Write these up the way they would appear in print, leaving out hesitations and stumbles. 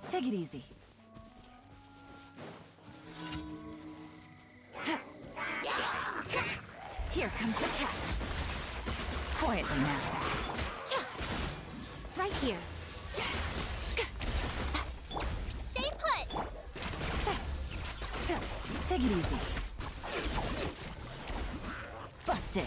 Take it easy. Here comes the catch. Quietly now. Right here. Stay put! Take it easy. Busted.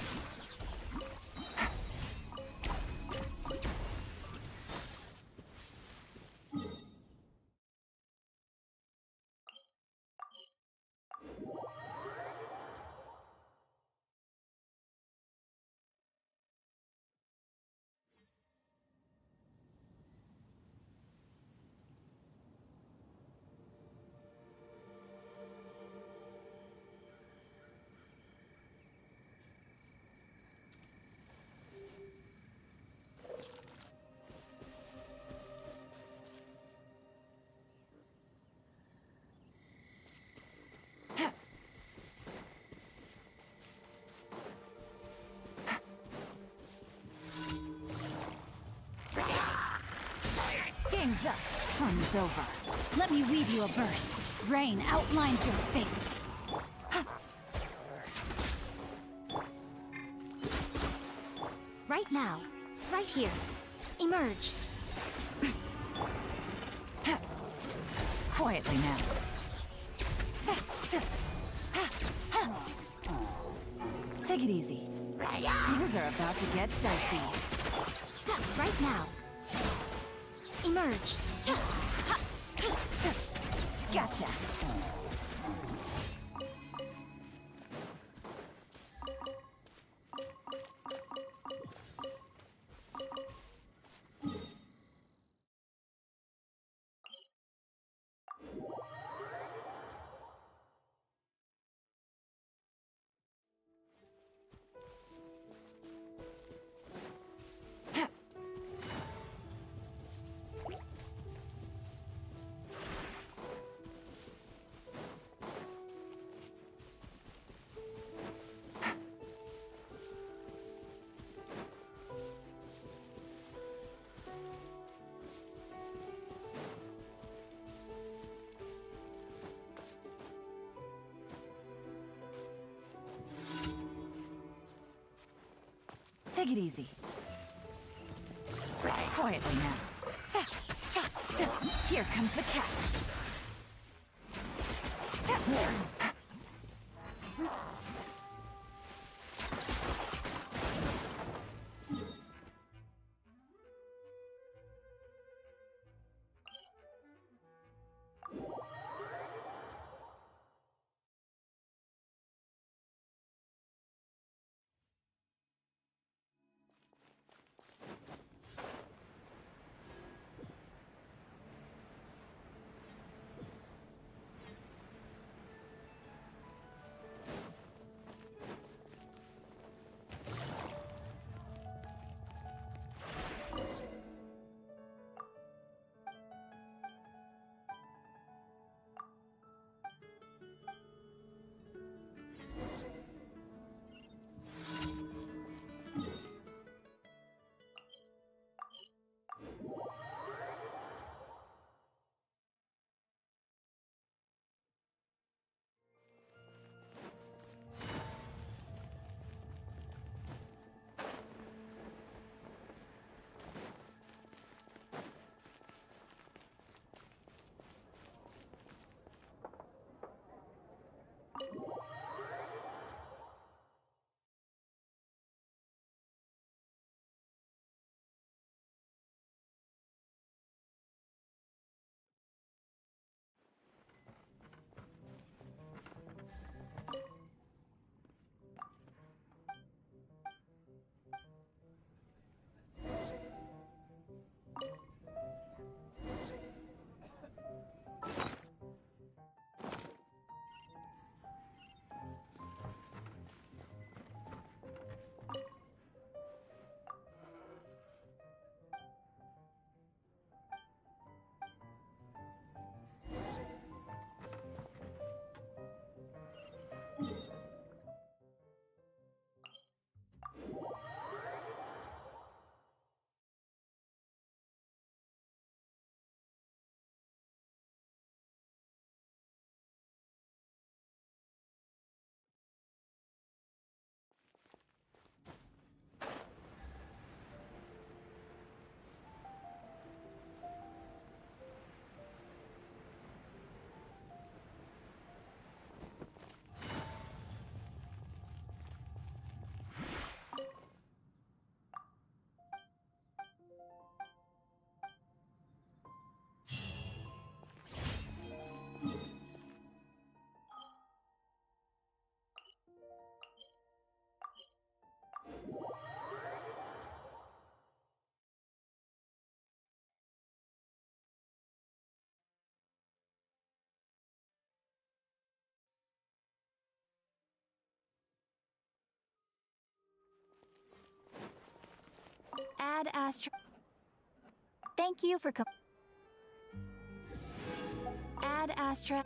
Game's up. Fun is over. Let me weave you a verse. Rain outlines your fate. Right now. Right here. Emerge. Quietly now. Take it easy. Things are about to get dicey. Right now. Emerge. Gotcha. Take it easy. Quietly now. Here comes the catch. Add Astra. Thank you for Add Astra.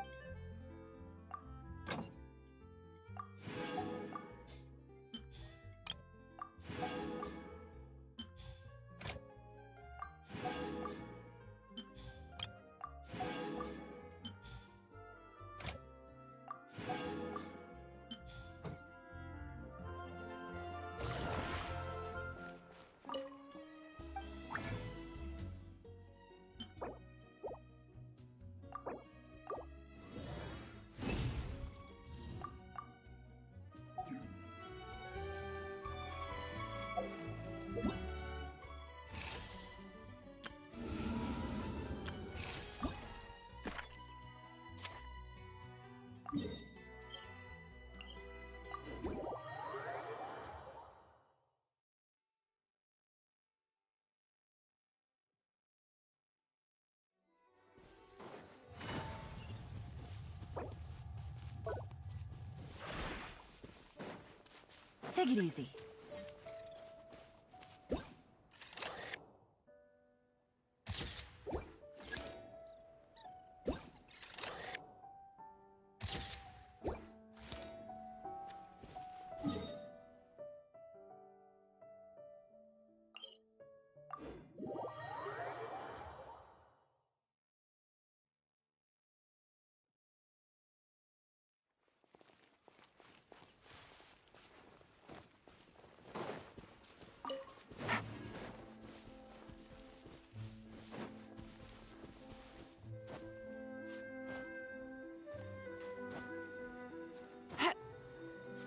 Take it easy.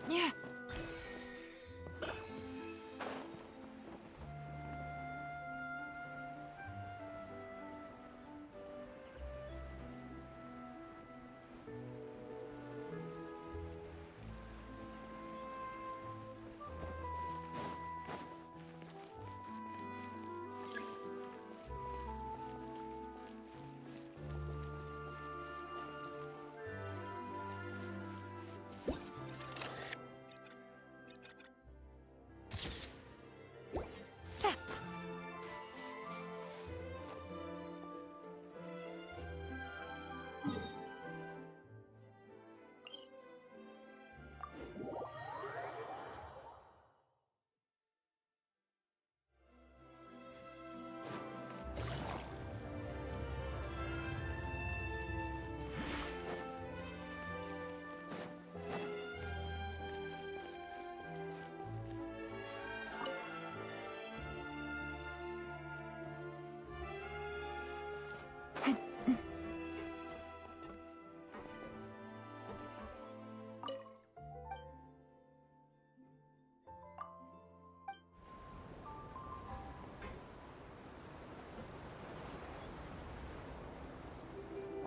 Yeah.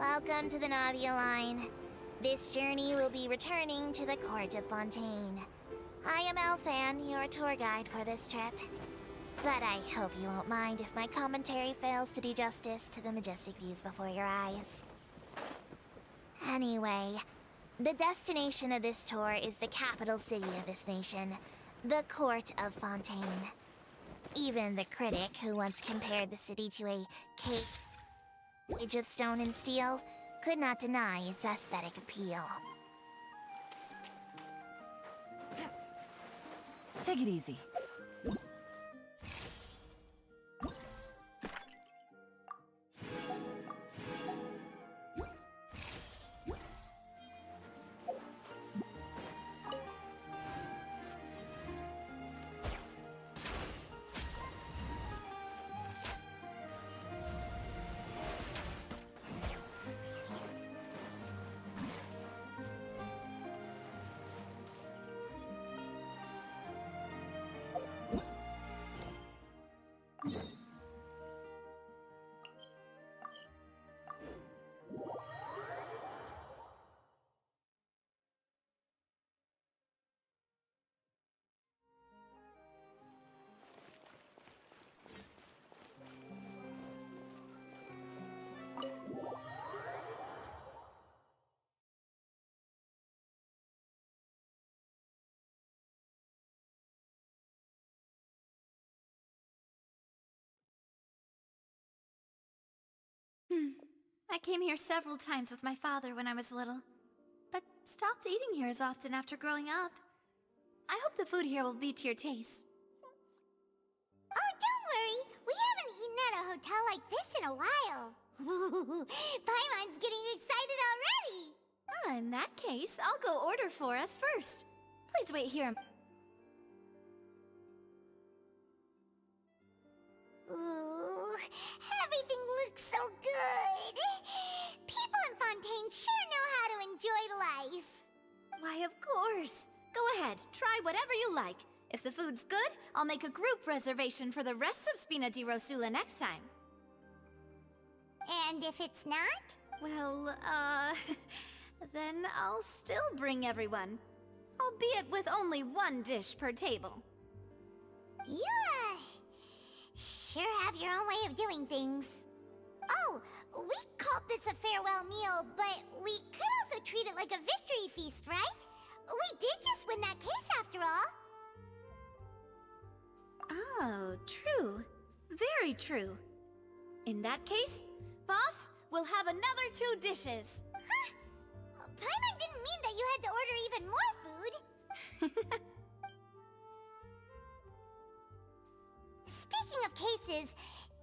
Welcome to the Navia line. This journey will be returning to the court of Fontaine. I am Elfan, your tour guide for this trip. But I hope you won't mind if my commentary fails to do justice to the majestic views before your eyes. Anyway, the destination of this tour is the capital city of this nation, the court of Fontaine. Even the critic who once compared the city to a cage of stone and steel could not deny its aesthetic appeal. Take it easy. I came here several times with my father when I was little, but stopped eating here as often after growing up. I hope the food here will be to your taste. Oh, don't worry. We haven't eaten at a hotel like this in a while. Paimon's getting excited already. In that case, I'll go order for us first. Please wait here. Ooh, everything looks so good. People in Fontaine sure know how to enjoy life. Why, of course. Go ahead, try whatever you like. If the food's good, I'll make a group reservation for the rest of Spina di Rosula next time. And if it's not? Well, then I'll still bring everyone. Albeit with only one dish per table. You, sure have your own way of doing things. Oh, we called this a farewell meal, but we could also treat it like a victory feast, right? We did just win that case after all. Oh, true. Very true. In that case, boss, we'll have another 2 dishes. Huh? Paimon didn't mean that you had to order even more food. Speaking of cases,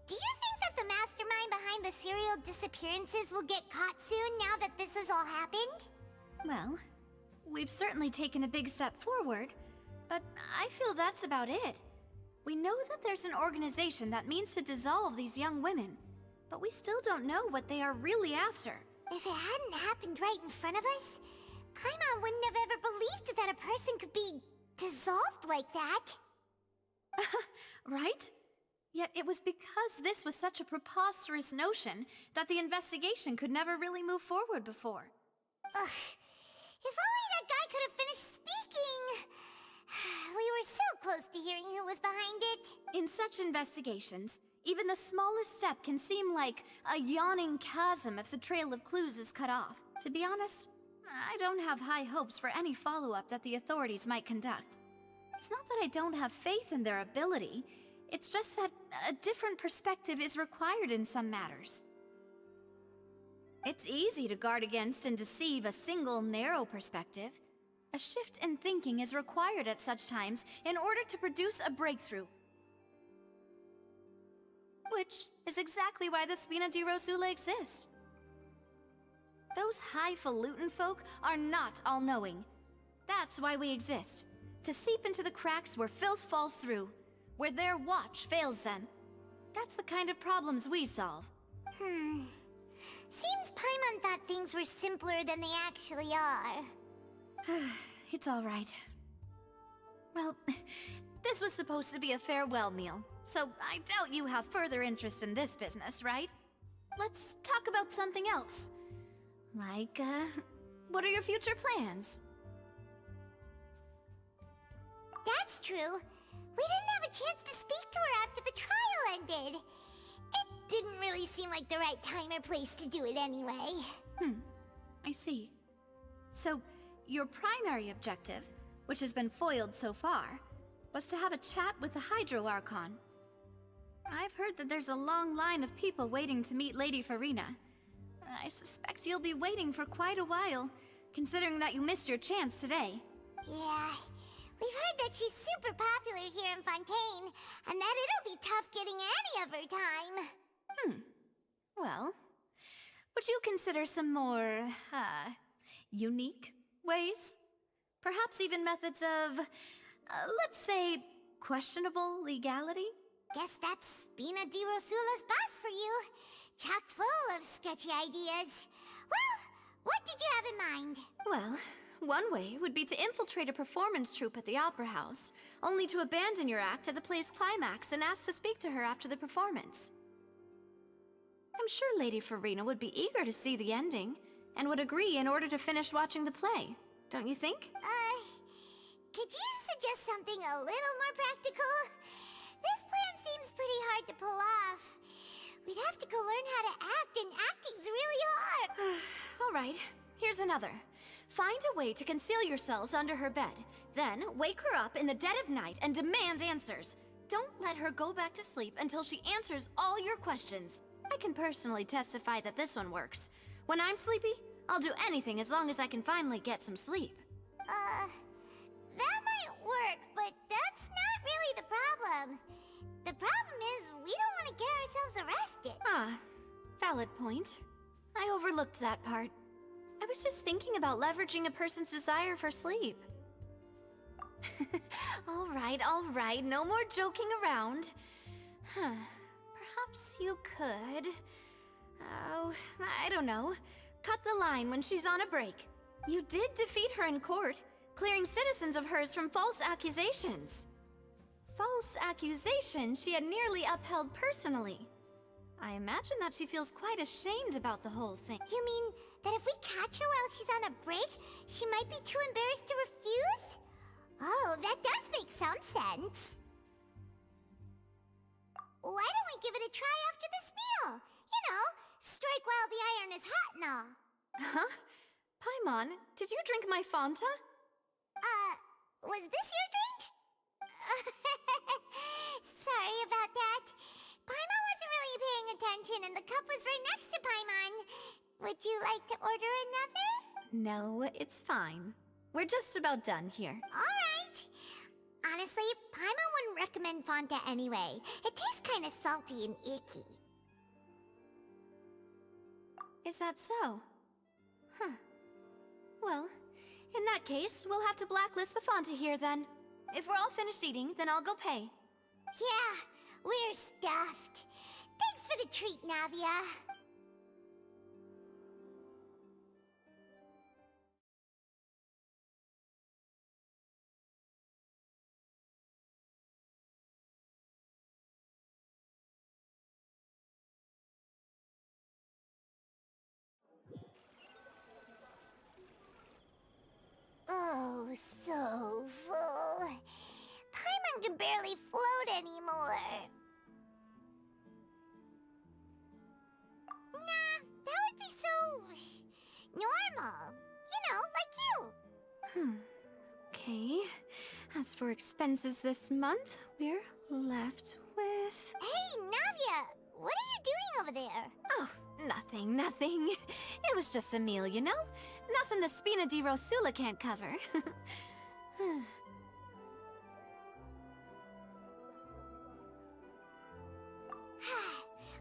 do you think that the mastermind behind the serial disappearances will get caught soon now that this has all happened? Well, we've certainly taken a big step forward, but I feel that's about it. We know that there's an organization that means to dissolve these young women, but we still don't know what they are really after. If it hadn't happened right in front of us, Paimon wouldn't have ever believed that a person could be dissolved like that. Right? Yet it was because this was such a preposterous notion that the investigation could never really move forward before. Ugh. If only that guy could have finished speaking! We were so close to hearing who was behind it. In such investigations, even the smallest step can seem like a yawning chasm if the trail of clues is cut off. To be honest, I don't have high hopes for any follow-up that the authorities might conduct. It's not that I don't have faith in their ability, it's just that a different perspective is required in some matters. It's easy to guard against and deceive a single narrow perspective. A shift in thinking is required at such times in order to produce a breakthrough. Which is exactly why the Spina di Rosula exist. Those highfalutin folk are not all-knowing. That's why we exist. To seep into the cracks where filth falls through, where their watch fails them. That's the kind of problems we solve. Seems Paimon thought things were simpler than they actually are. It's all right. Well, this was supposed to be a farewell meal, so I doubt you have further interest in this business, right? Let's talk about something else. Like, what are your future plans? That's true. We didn't have a chance to speak to her after the trial ended. It didn't really seem like the right time or place to do it anyway. I see. So, your primary objective, which has been foiled so far, was to have a chat with the Hydro Archon. I've heard that there's a long line of people waiting to meet Lady Farina. I suspect you'll be waiting for quite a while, considering that you missed your chance today. Yeah, we've heard that she's super popular here in Fontaine, and that it'll be tough getting any of her time. Well, would you consider some more, unique ways? Perhaps even methods of, let's say, questionable legality? Guess that's Spina di Rosula's boss for you. Chock full of sketchy ideas. Well, what did you have in mind? Well, one way would be to infiltrate a performance troupe at the Opera House, only to abandon your act at the play's climax and ask to speak to her after the performance. I'm sure Lady Farina would be eager to see the ending, and would agree in order to finish watching the play, don't you think? Could you suggest something a little more practical? This plan seems pretty hard to pull off. We'd have to go learn how to act, and acting's really hard. All right, here's another. Find a way to conceal yourselves under her bed. Then, wake her up in the dead of night and demand answers. Don't let her go back to sleep until she answers all your questions. I can personally testify that this one works. When I'm sleepy, I'll do anything as long as I can finally get some sleep. That might work, but that's not really the problem. The problem is we don't want to get ourselves arrested. Ah, valid point. I overlooked that part. I was just thinking about leveraging a person's desire for sleep. All right, no more joking around. Perhaps you could... Oh, I don't know. Cut the line when she's on a break. You did defeat her in court, clearing citizens of hers from false accusations. False accusations she had nearly upheld personally. I imagine that she feels quite ashamed about the whole thing. You mean that if we catch her while she's on a break, she might be too embarrassed to refuse? Oh, that does make some sense. Why don't we give it a try after this meal? You know, strike while the iron is hot and all. Huh? Paimon, did you drink my Fanta? Was this your drink? Sorry about that. Paimon wasn't really paying attention and the cup was right next to Paimon. Would you like to order another? No, it's fine. We're just about done here. Alright. Honestly, Paimon wouldn't recommend Fanta anyway. It tastes kind of salty and icky. Is that so? Huh. Well, in that case, we'll have to blacklist the Fanta here then. If we're all finished eating, then I'll go pay. Yeah, we're stuffed. Thanks for the treat, Navia. Oh, so full. Paimon can barely float anymore. Nah, that would be so... normal. You know, like you. Okay. As for expenses this month, we're left with... Hey, Navia! What are you doing over there? Oh, nothing. It was just a meal, you know? Nothing the Spina di Rosula can't cover.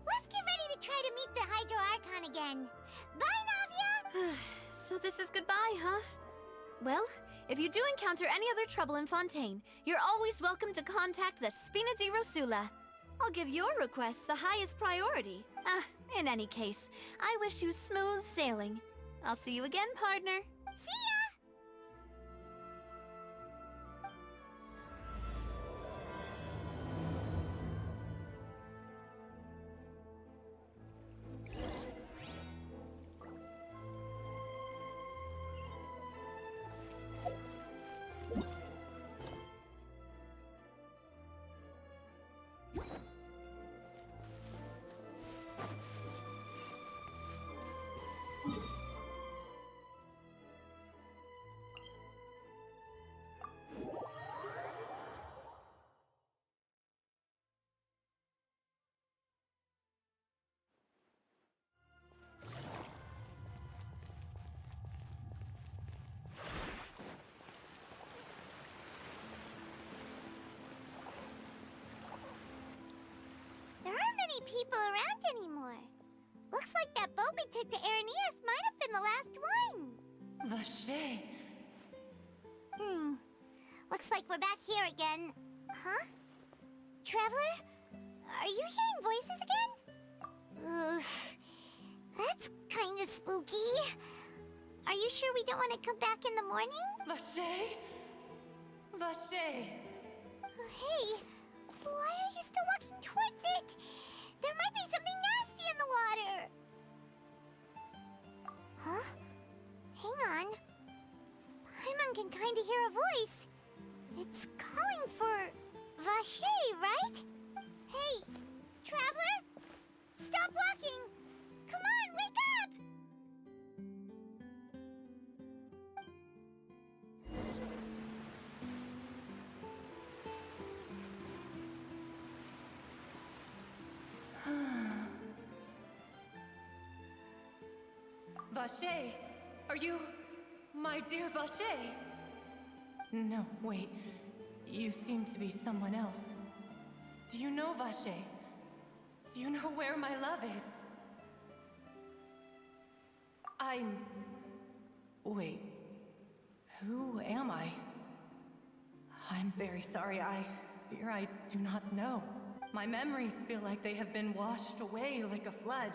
Let's get ready to try to meet the Hydro Archon again. Bye, Navia! So this is goodbye, huh? Well, if you do encounter any other trouble in Fontaine, you're always welcome to contact the Spina di Rosula. I'll give your requests the highest priority. In any case, I wish you smooth sailing. I'll see you again, partner. See ya! People around anymore. Looks like that boat we took to Araneas might have been the last one. Vache. Looks like we're back here again. Huh? Traveler? Are you hearing voices again? Ugh. That's kinda spooky. Are you sure we don't want to come back in the morning? Vache. Hey, why are you still walking towards it? There might be something nasty in the water! Huh? Hang on. Paimon can kinda hear a voice. It's calling for... Vache, right? Hey, Traveler? Stop walking! Come on, wake up! Vache? Are you... my dear Vache? No, wait. You seem to be someone else. Do you know Vache? Do you know where my love is? Wait. Who am I? I'm very sorry. I fear I do not know. My memories feel like they have been washed away like a flood.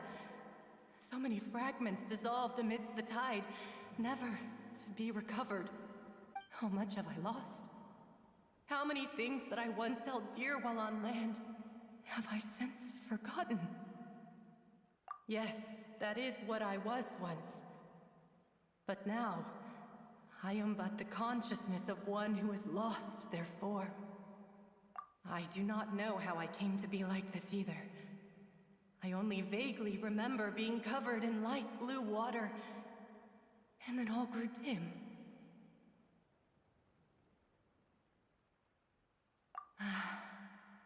So many fragments dissolved amidst the tide, never to be recovered. How much have I lost? How many things that I once held dear while on land have I since forgotten? Yes, that is what I was once. But now, I am but the consciousness of one who is lost, therefore. I do not know how I came to be like this either. I only vaguely remember being covered in light blue water, and then all grew dim.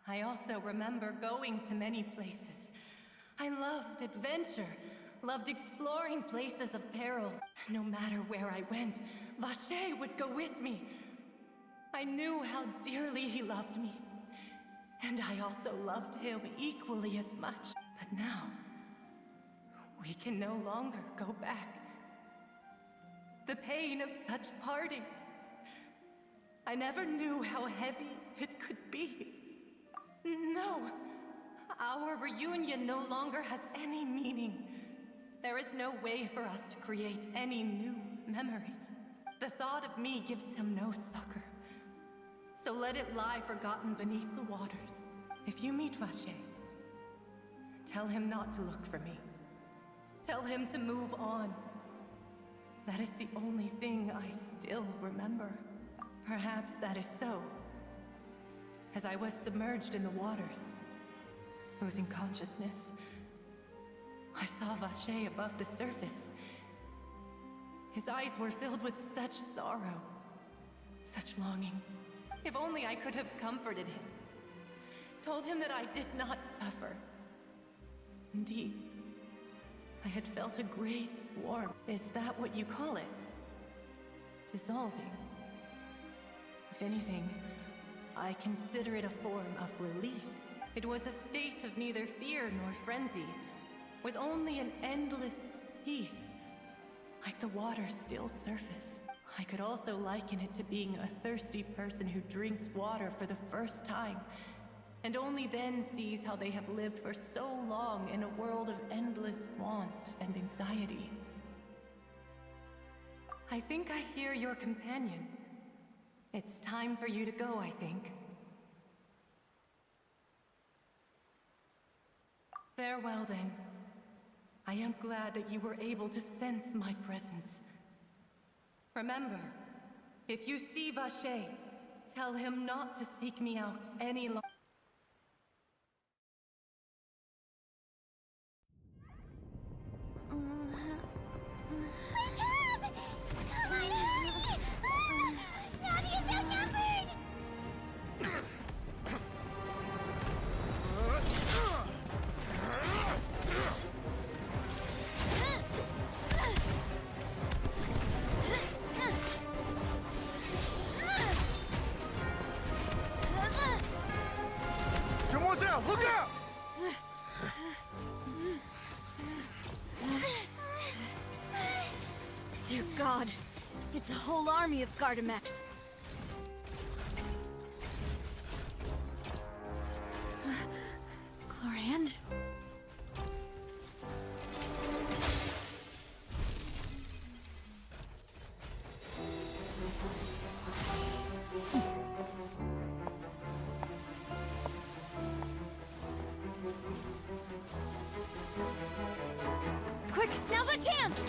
I also remember going to many places. I loved adventure, loved exploring places of peril. No matter where I went, Vache would go with me. I knew how dearly he loved me, and I also loved him equally as much. But now, we can no longer go back. The pain of such parting, I never knew how heavy it could be. No, our reunion no longer has any meaning. There is no way for us to create any new memories. The thought of me gives him no succor. So let it lie forgotten beneath the waters. If you meet Vache, tell him not to look for me. Tell him to move on. That is the only thing I still remember. Perhaps that is so. As I was submerged in the waters, losing consciousness, I saw Vache above the surface. His eyes were filled with such sorrow, such longing. If only I could have comforted him, told him that I did not suffer. Indeed, I had felt a great warmth. Is that what you call it? Dissolving? If anything, I consider it a form of release. It was a state of neither fear nor frenzy, with only an endless peace, like the water's still surface. I could also liken it to being a thirsty person who drinks water for the first time, and only then sees how they have lived for so long in a world of endless want and anxiety. I think I hear your companion. It's time for you to go, I think. Farewell, then. I am glad that you were able to sense my presence. Remember, if you see Vache, tell him not to seek me out any longer. Wake up! Come on, hurry! Navi is outnumbered! Look out! Dear God, it's a whole army of Gardamex. Chlorand? Quick, now's our chance!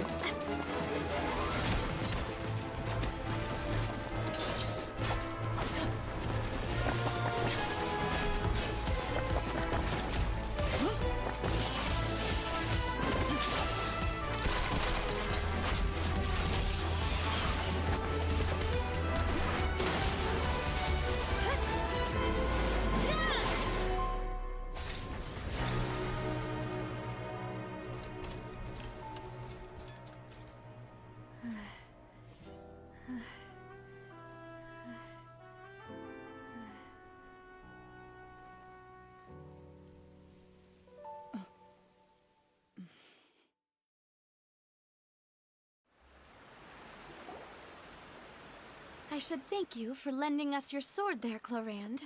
I should thank you for lending us your sword there, Clorand.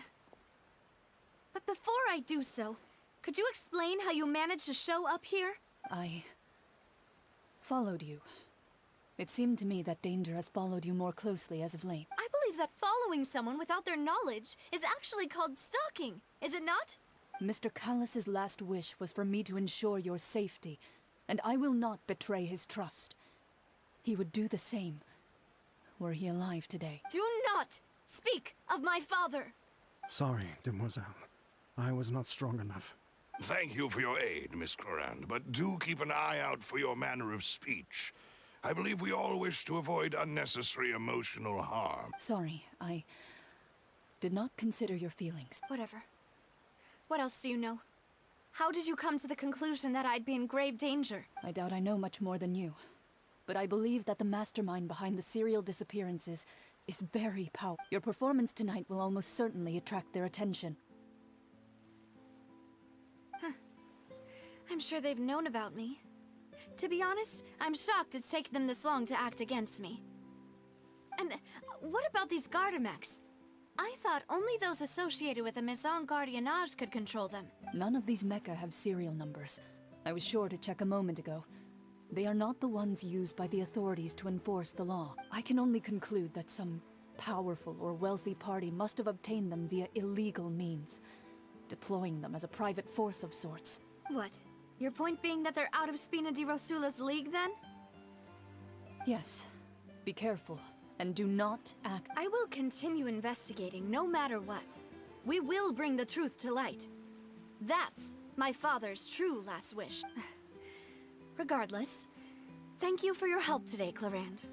But before I do so, could you explain how you managed to show up here? I followed you. It seemed to me that danger has followed you more closely as of late. I believe that following someone without their knowledge is actually called stalking, is it not? Mr. Callus's last wish was for me to ensure your safety, and I will not betray his trust. He would do the same, were he alive today. Do not speak of my father! Sorry, demoiselle. I was not strong enough. Thank you for your aid, Miss Clorand, but do keep an eye out for your manner of speech. I believe we all wish to avoid unnecessary emotional harm. Sorry, I did not consider your feelings. Whatever. What else do you know? How did you come to the conclusion that I'd be in grave danger? I doubt I know much more than you. But I believe that the mastermind behind the serial disappearances is very powerful. Your performance tonight will almost certainly attract their attention. I'm sure they've known about me. To be honest, I'm shocked it's taken them this long to act against me. And what about these Gardamex? I thought only those associated with the Maison Gardiennage could control them. None of these mecha have serial numbers. I was sure to check a moment ago. They are not the ones used by the authorities to enforce the law. I can only conclude that some powerful or wealthy party must have obtained them via illegal means, deploying them as a private force of sorts. What? Your point being that they're out of Spina di Rosula's league, then? Yes. Be careful, and do not act. I will continue investigating no matter what. We will bring the truth to light. That's my father's true last wish. Regardless, thank you for your help today, Clorand.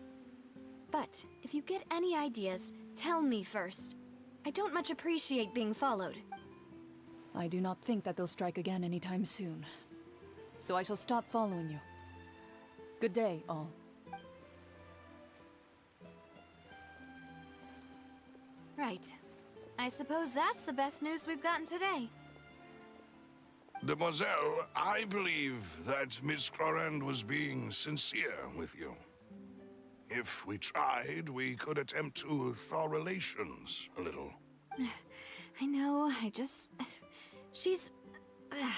But if you get any ideas, tell me first. I don't much appreciate being followed. I do not think that they'll strike again anytime soon. So I shall stop following you. Good day, all. Right. I suppose that's the best news we've gotten today. Demoiselle, I believe that Miss Clorand was being sincere with you. If we tried, we could attempt to thaw relations a little. I know, she's... Oh,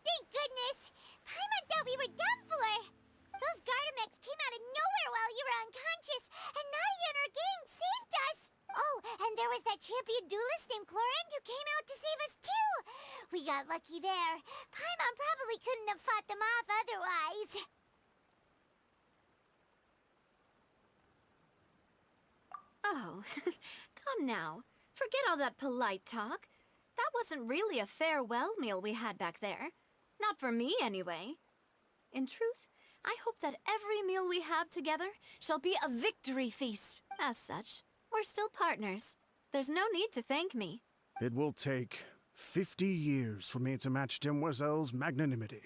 thank goodness! Paimon thought we were done for! Those Gardamex came out of nowhere while you were unconscious, and Nadia and her gang saved us! Oh, and there was that champion duelist named Clorand who came out to save us too! We got lucky there. Paimon probably couldn't have fought them off otherwise. Oh, come now. Forget all that polite talk. That wasn't really a farewell meal we had back there. Not for me, anyway. In truth, I hope that every meal we have together shall be a victory feast. As such, we're still partners. There's no need to thank me. It will take 50 years for me to match Demoiselle's magnanimity.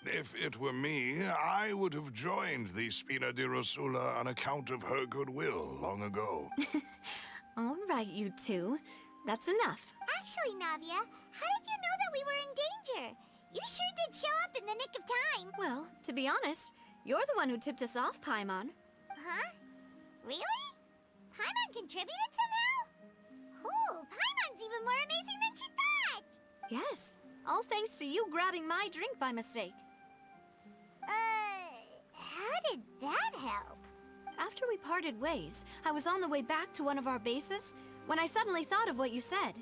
If it were me, I would have joined the Spina di Rosula on account of her goodwill long ago. All right, you two. That's enough. Actually, Navia, how did you know that we were in danger? You sure did show up in the nick of time. Well, to be honest, you're the one who tipped us off, Paimon. Huh? Really? Paimon contributed somehow? Oh, Paimon's even more amazing than she thought! Yes, all thanks to you grabbing my drink by mistake. How did that help? After we parted ways, I was on the way back to one of our bases when I suddenly thought of what you said.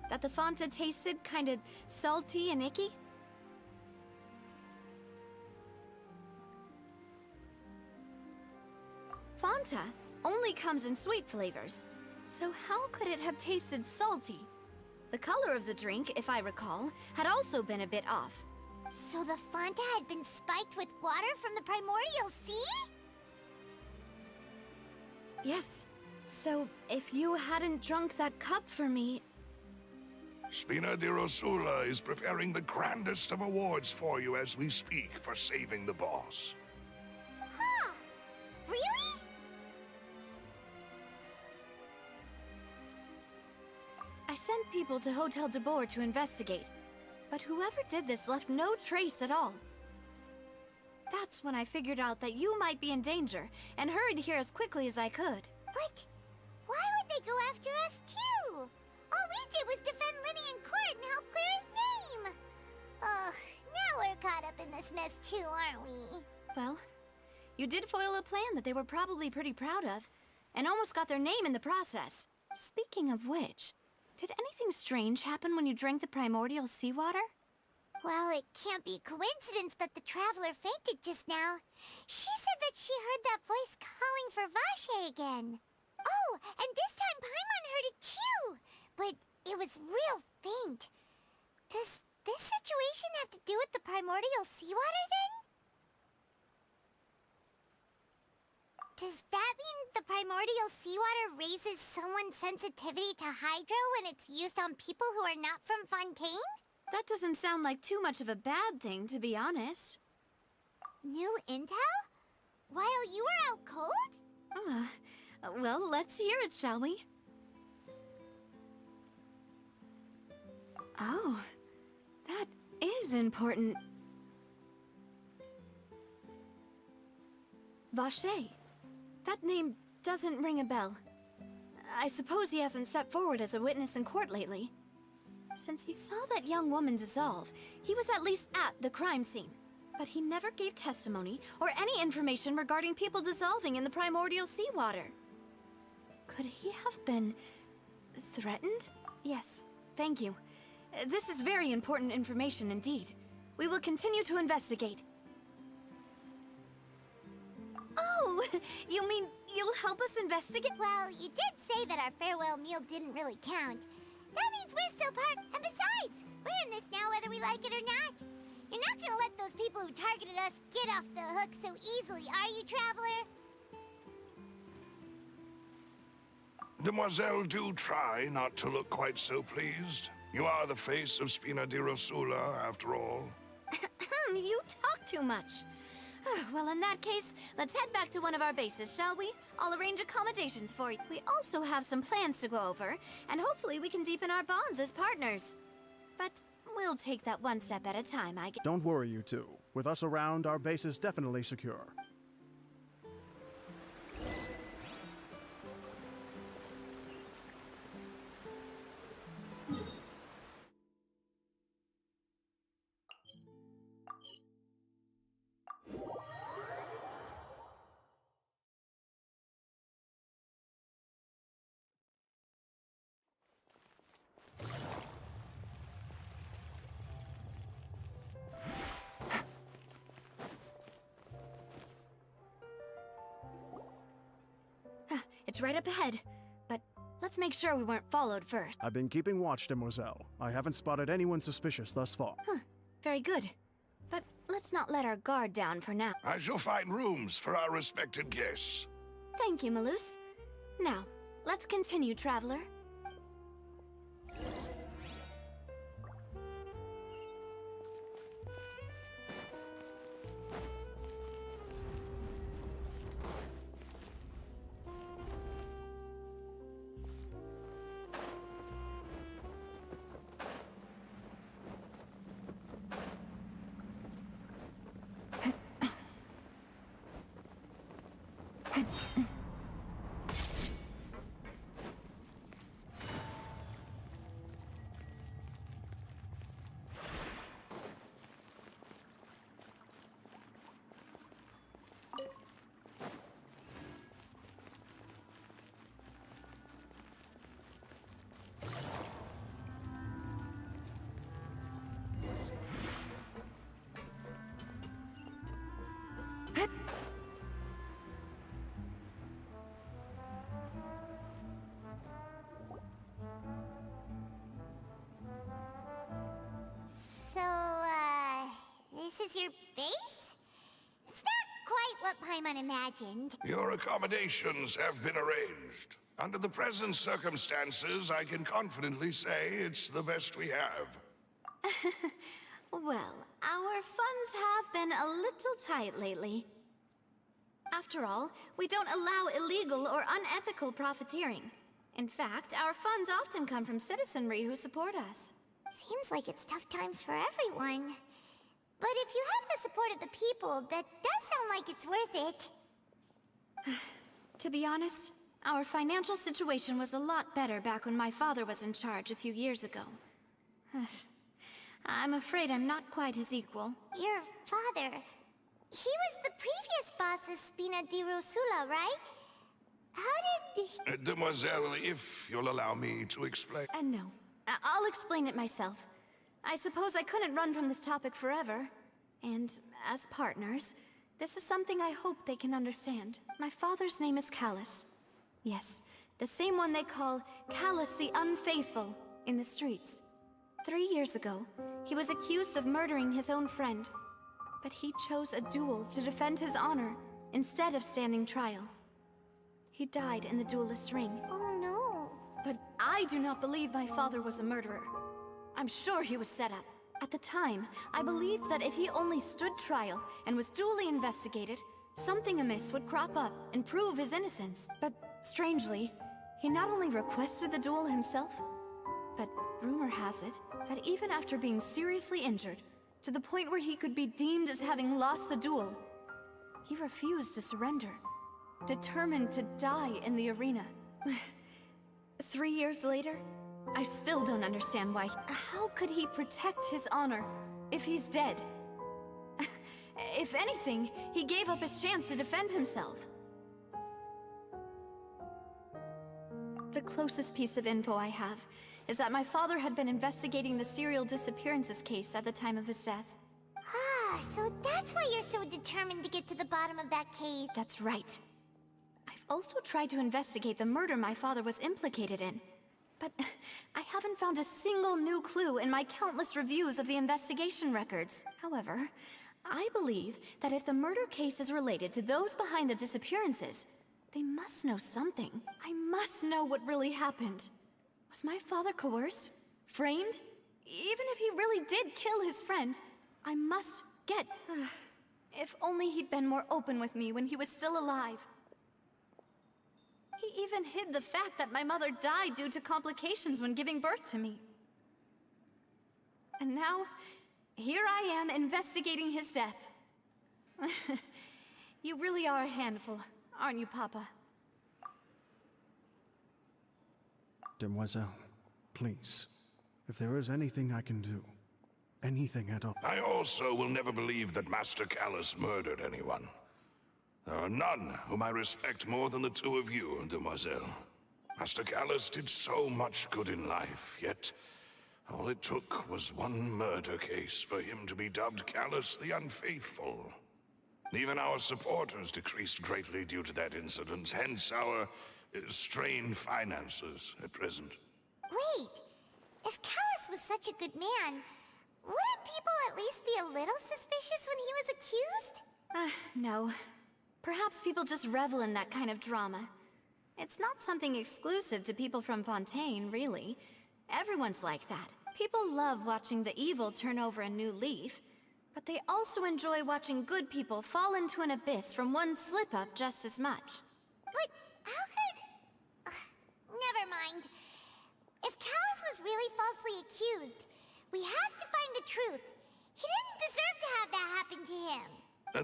That the Fonta tasted kind of salty and icky. Fonta only comes in sweet flavors, so how could it have tasted salty? The color of the drink, if I recall, had also been a bit off. So the Fonta had been spiked with water from the primordial sea? Yes. So, if you hadn't drunk that cup for me... Spina di Rosula is preparing the grandest of awards for you as we speak for saving the boss. Huh? Really? I sent people to Hotel de Boer to investigate, but whoever did this left no trace at all. That's when I figured out that you might be in danger, and hurried here as quickly as I could. But why would they go after us too? All we did was defend Linny in court and help clear his name. Ugh, now we're caught up in this mess too, aren't we? Well, you did foil a plan that they were probably pretty proud of, and almost got their name in the process. Speaking of which, did anything strange happen when you drank the primordial seawater? Well, it can't be a coincidence that the traveler fainted just now. She said that she heard that voice calling for Vache again. Oh, and this time Paimon heard it too, but it was real faint. Does this situation have to do with the primordial seawater then? Does that mean the primordial seawater raises someone's sensitivity to hydro when it's used on people who are not from Fontaine? That doesn't sound like too much of a bad thing, to be honest. New intel? While you were out cold? Well, let's hear it, shall we? Oh, that is important. Vache. That name doesn't ring a bell. I suppose he hasn't stepped forward as a witness in court lately. Since he saw that young woman dissolve, he was at least at the crime scene. But he never gave testimony or any information regarding people dissolving in the primordial seawater. Could he have been threatened? Yes, thank you. This is very important information indeed. We will continue to investigate. Oh, you mean you'll help us investigate? Well, you did say that our farewell meal didn't really count. That means we're still part, and besides, we're in this now whether we like it or not. You're not gonna let those people who targeted us get off the hook so easily, are you, Traveler? Demoiselle, do try not to look quite so pleased. You are the face of Spina di Rosula, after all. You talk too much. Well, in that case, let's head back to one of our bases, shall we? I'll arrange accommodations for you. We also have some plans to go over, and hopefully we can deepen our bonds as partners. But we'll take that one step at a time, I guess. Don't worry, you two. With us around, our base is definitely secure. It's right up ahead, but let's make sure we weren't followed first. I've been keeping watch, Demoiselle. I haven't spotted anyone suspicious thus far. Very good. But let's not let our guard down for now. I shall find rooms for our respected guests. Thank you, Malus. Now, let's continue, Traveler. This is your base? It's not quite what Paimon imagined. Your accommodations have been arranged. Under the present circumstances, I can confidently say it's the best we have. Well, our funds have been a little tight lately. After all, we don't allow illegal or unethical profiteering. In fact, our funds often come from citizenry who support us. Seems like it's tough times for everyone. But if you have the support of the people, that does sound like it's worth it. To be honest, our financial situation was a lot better back when my father was in charge a few years ago. I'm afraid I'm not quite his equal. Your father... he was the previous boss of Spina di Rosula, right? How did... Demoiselle, if you'll allow me to explain... No. I'll explain it myself. I suppose I couldn't run from this topic forever. And as partners, this is something I hope they can understand. My father's name is Callus. Yes, the same one they call Callus the Unfaithful in the streets. 3 years ago, he was accused of murdering his own friend. But he chose a duel to defend his honor, instead of standing trial. He died in the duelist's ring. Oh no. But I do not believe my father was a murderer. I'm sure he was set up. At the time, I believed that if he only stood trial and was duly investigated, something amiss would crop up and prove his innocence. But strangely, he not only requested the duel himself, but rumor has it that even after being seriously injured, to the point where he could be deemed as having lost the duel, he refused to surrender, determined to die in the arena. 3 years later, I still don't understand why. How could he protect his honor if he's dead? If anything, he gave up his chance to defend himself. The closest piece of info I have is that my father had been investigating the serial disappearances case at the time of his death. Ah, so that's why you're so determined to get to the bottom of that case. That's right. I've also tried to investigate the murder my father was implicated in, but I haven't found a single new clue in my countless reviews of the investigation records. However, I believe that if the murder case is related to those behind the disappearances, they must know something. I must know what really happened. Was my father coerced? Framed? Even if he really did kill his friend, I must get... If only he'd been more open with me when he was still alive. He even hid the fact that my mother died due to complications when giving birth to me. And now, here I am investigating his death. You really are a handful, aren't you, Papa? Demoiselle, please, if there is anything I can do, anything at all... I also will never believe that Master Callus murdered anyone. There are none whom I respect more than the two of you, Demoiselle. Master Callus did so much good in life, yet all it took was one murder case for him to be dubbed Callus the Unfaithful. Even our supporters decreased greatly due to that incident, hence our strained finances at present. Wait, if Callus was such a good man, wouldn't people at least be a little suspicious when he was accused? No. Perhaps people just revel in that kind of drama. It's not something exclusive to people from Fontaine, really. Everyone's like that. People love watching the evil turn over a new leaf, but they also enjoy watching good people fall into an abyss from one slip-up just as much. But how could... never mind. If Callus was really falsely accused, we have to find the truth. He didn't deserve to have that happen to him.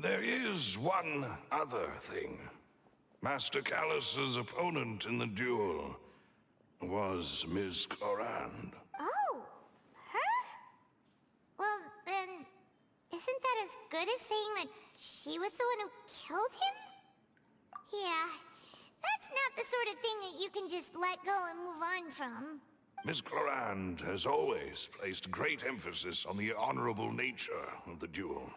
There is one other thing. Master Callus's opponent in the duel was Ms. Clorand. Oh, her? Well, then, isn't that as good as saying that she was the one who killed him? Yeah, that's not the sort of thing that you can just let go and move on from. Ms. Clorand has always placed great emphasis on the honorable nature of the duel.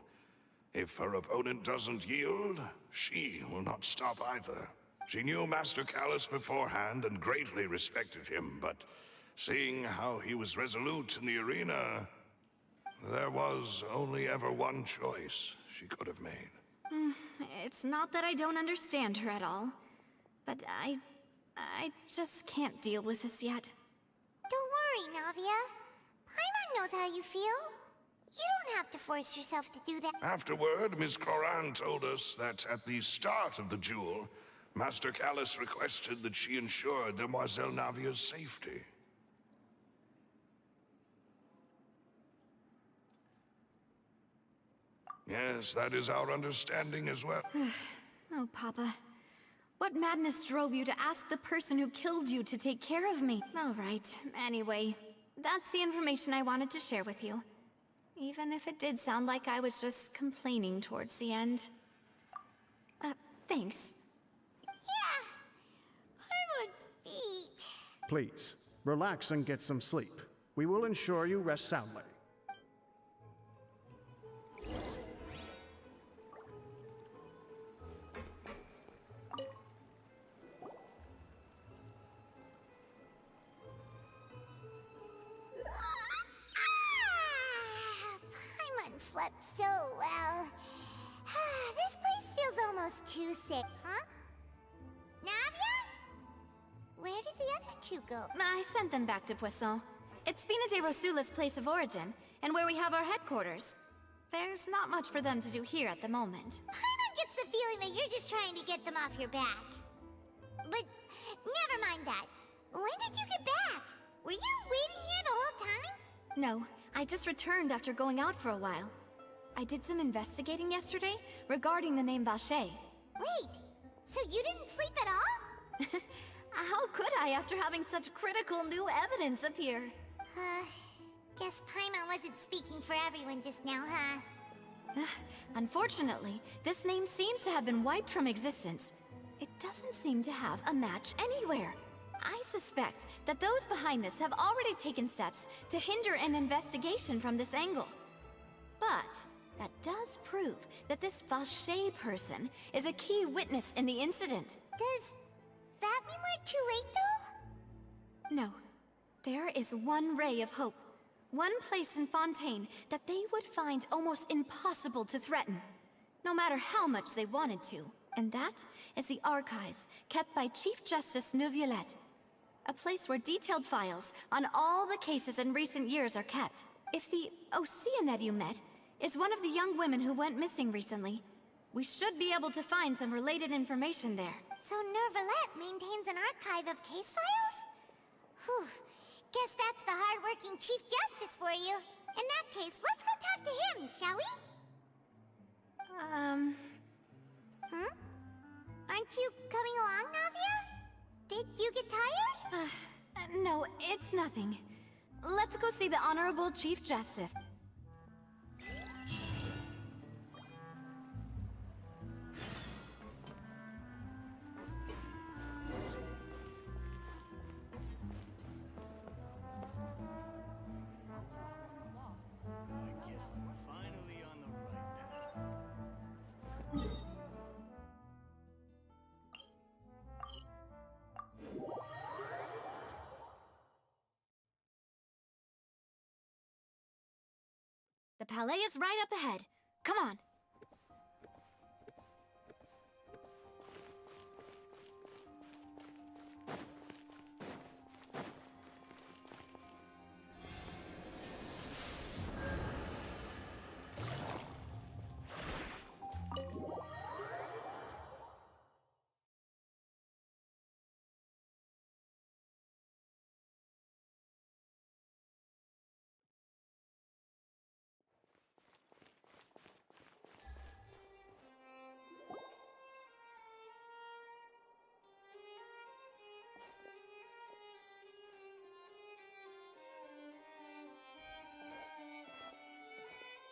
If her opponent doesn't yield, she will not stop either. She knew Master Callus beforehand and greatly respected him, but seeing how he was resolute in the arena, there was only ever one choice she could have made. It's not that I don't understand her at all, but I just can't deal with this yet. Don't worry, Navia. Paimon knows how you feel. You don't have to force yourself to do that. Afterward, Ms. Clorand told us that at the start of the duel, Master Callus requested that she ensure Demoiselle Navia's safety. Yes, that is our understanding as well. Oh, Papa. What madness drove you to ask the person who killed you to take care of me? All right, anyway, that's the information I wanted to share with you. Even if it did sound like I was just complaining towards the end. Thanks. Yeah. Paimon's feet. Please, relax and get some sleep. We will ensure you rest soundly. Paimon slept so well. This place feels almost too sick, huh? Navia? Where did the other two go? I sent them back to Poisson. It's Spina de Rosula's place of origin, and where we have our headquarters. There's not much for them to do here at the moment. Paimon gets the feeling that you're just trying to get them off your back. But never mind that. When did you get back? Were you waiting here the whole time? No, I just returned after going out for a while. I did some investigating yesterday regarding the name Vache. Wait, so you didn't sleep at all? How could I after having such critical new evidence appear? Guess Paimon wasn't speaking for everyone just now, huh? Unfortunately, this name seems to have been wiped from existence. It doesn't seem to have a match anywhere. I suspect that those behind this have already taken steps to hinder an investigation from this angle. But that does prove that this Vache person is a key witness in the incident. Does that mean we're too late, though? No. There is one ray of hope. One place in Fontaine that they would find almost impossible to threaten, no matter how much they wanted to. And that is the archives kept by Chief Justice Neuvillette. A place where detailed files on all the cases in recent years are kept. If the Oceanid you met is one of the young women who went missing recently, we should be able to find some related information there. So Neuvillette maintains an archive of case files? Whew. Guess that's the hard-working Chief Justice for you. In that case, let's go talk to him, shall we? Aren't you coming along, Navia? Did you get tired? No, it's nothing. Let's go see the Honorable Chief Justice. I guess I'm finally on the right path. The Palais is right up ahead. Come on.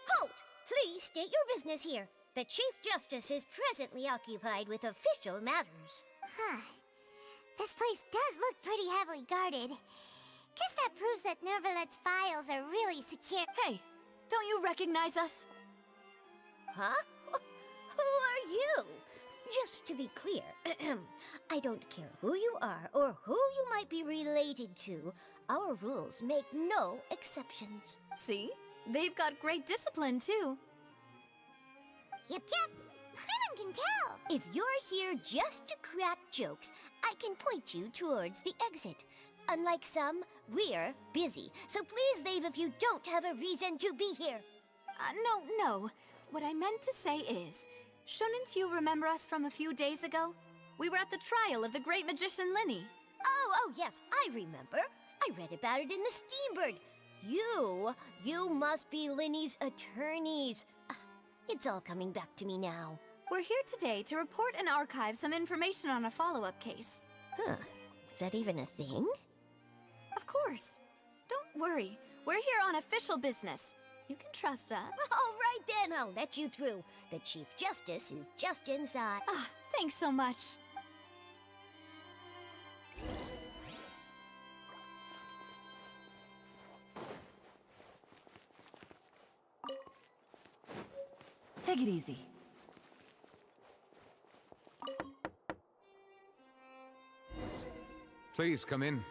Halt! Please state your business here. The Chief Justice is presently occupied with official matters. Huh. This place does look pretty heavily guarded. Guess that proves that Neuvillette's files are really secure. Hey, don't you recognize us? Huh? Who are you? Just to be clear, I don't care who you are or who you might be related to. Our rules make no exceptions. See? They've got great discipline, too. Yep. Paimon can tell. If you're here just to crack jokes, I can point you towards the exit. Unlike some, we're busy, so please leave if you don't have a reason to be here. No. What I meant to say is, shouldn't you remember us from a few days ago? We were at the trial of the great magician Linny. Oh, yes, I remember. I read about it in the Steambird. You must be Linny's attorneys. It's all coming back to me now. We're here today to report and archive some information on a follow-up case. Huh. Is that even a thing? Of course. Don't worry. We're here on official business. You can trust us. All right then, I'll let you through. The Chief Justice is just inside. Ah, thanks so much. Take it easy. Please come in.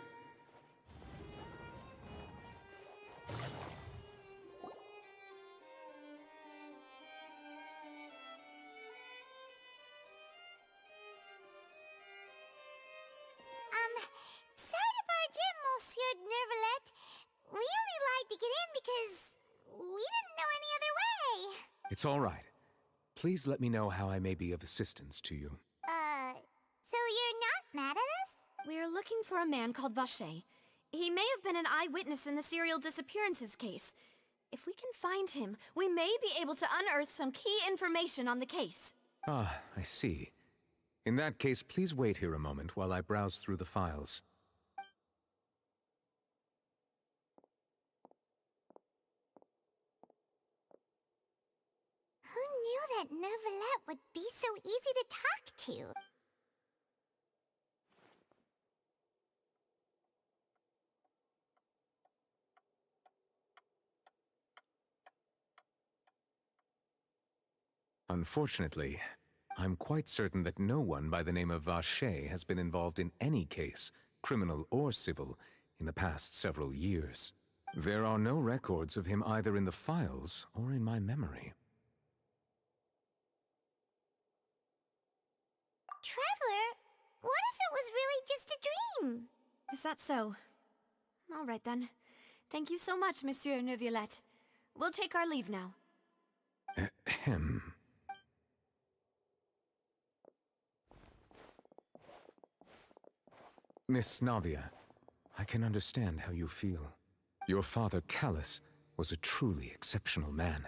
Sorry to barge in, Monsieur Nervalet. We only lied to get in because we didn't know any other way. It's all right. Please let me know how I may be of assistance to you. So you're not mad at us? We're looking for a man called Vache. He may have been an eyewitness in the serial disappearances case. If we can find him, we may be able to unearth some key information on the case. Ah, I see. In that case, please wait here a moment while I browse through the files. Who knew that Nervalet would be so easy to talk to? Unfortunately, I'm quite certain that no one by the name of Vache has been involved in any case, criminal or civil, in the past several years. There are no records of him either in the files or in my memory. Traveler, what if it was really just a dream? Is that so? All right then. Thank you so much, Monsieur Neuvillette. We'll take our leave now. Ahem. Miss Navia, I can understand how you feel. Your father, Callus, was a truly exceptional man.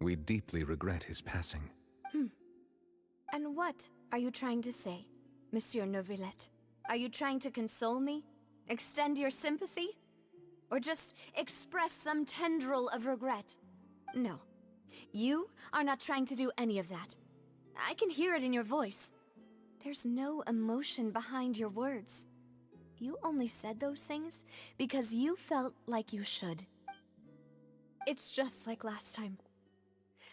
We deeply regret his passing. And what are you trying to say, Monsieur Neuvillette? Are you trying to console me? Extend your sympathy? Or just express some tendril of regret? No. You are not trying to do any of that. I can hear it in your voice. There's no emotion behind your words. You only said those things because you felt like you should. It's just like last time.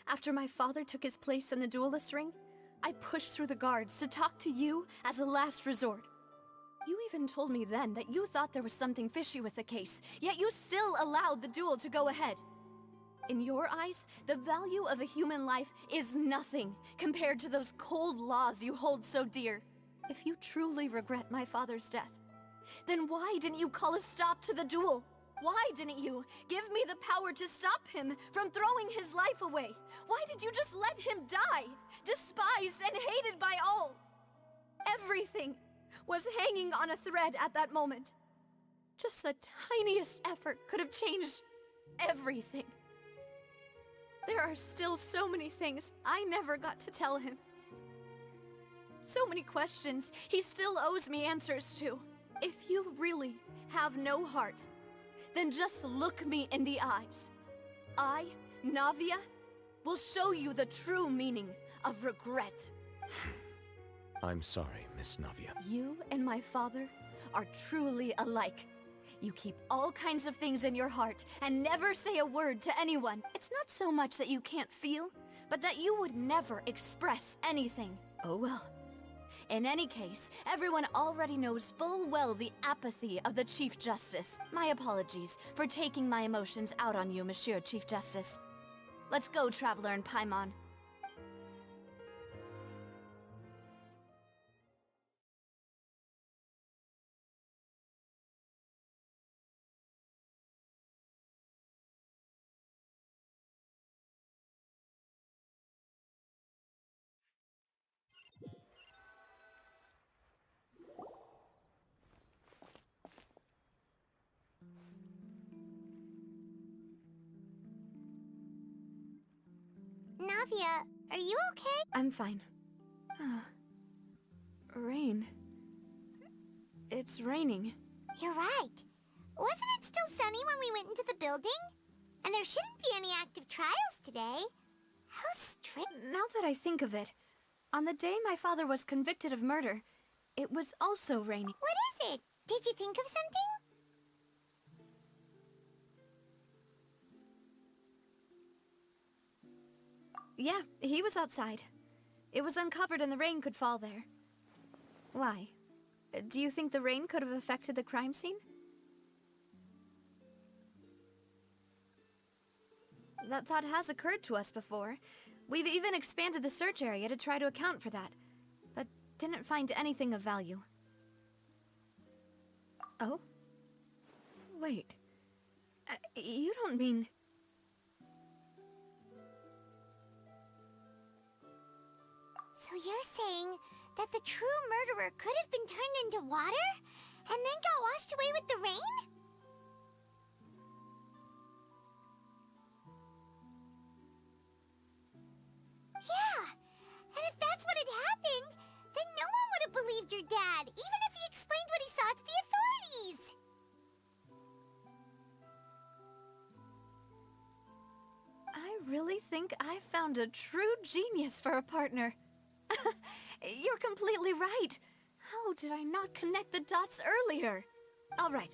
After my father took his place in the duelist ring, I pushed through the guards to talk to you as a last resort. You even told me then that you thought there was something fishy with the case, yet you still allowed the duel to go ahead. In your eyes, the value of a human life is nothing compared to those cold laws you hold so dear. If you truly regret my father's death, then why didn't you call a stop to the duel? Why didn't you give me the power to stop him from throwing his life away? Why did you just let him die, despised and hated by all? Everything was hanging on a thread at that moment. Just the tiniest effort could have changed everything. There are still so many things I never got to tell him. So many questions he still owes me answers to. If you really have no heart, then just look me in the eyes. I, Navia, will show you the true meaning of regret. I'm sorry, Miss Navia. You and my father are truly alike. You keep all kinds of things in your heart and never say a word to anyone. It's not so much that you can't feel, but that you would never express anything. Oh well. In any case, everyone already knows full well the apathy of the Chief Justice. My apologies for taking my emotions out on you, Monsieur Chief Justice. Let's go, Traveler and Paimon. Navia Sophia, are you okay? I'm fine. Rain. It's raining. You're right. Wasn't it still sunny when we went into the building? And there shouldn't be any active trials today. How strict. Now that I think of it, on the day my father was convicted of murder, it was also raining. What is it? Did you think of something? Yeah, he was outside. It was uncovered and the rain could fall there. Why? Do you think the rain could have affected the crime scene? That thought has occurred to us before. We've even expanded the search area to try to account for that, but didn't find anything of value. Oh? Wait. You don't mean... So you're saying that the true murderer could have been turned into water and then got washed away with the rain? Yeah, and if that's what had happened, then no one would have believed your dad, even if he explained what he saw to the authorities. I really think I found a true genius for a partner. You're completely right. How did I not connect the dots earlier? All right,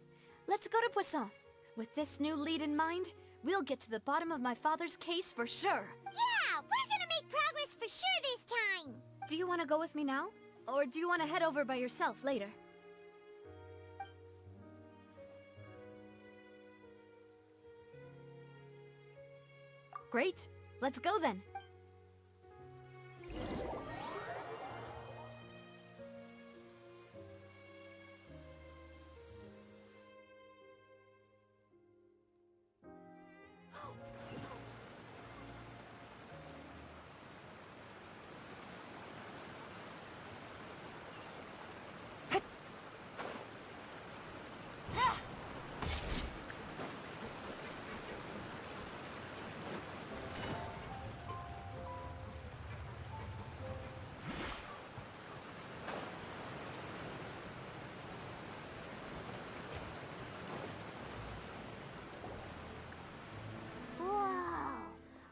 let's go to Poisson. With this new lead in mind, we'll get to the bottom of my father's case for sure. Yeah, we're gonna make progress for sure this time. Do you want to go with me now? Or do you want to head over by yourself later? Great, let's go then. Whoa,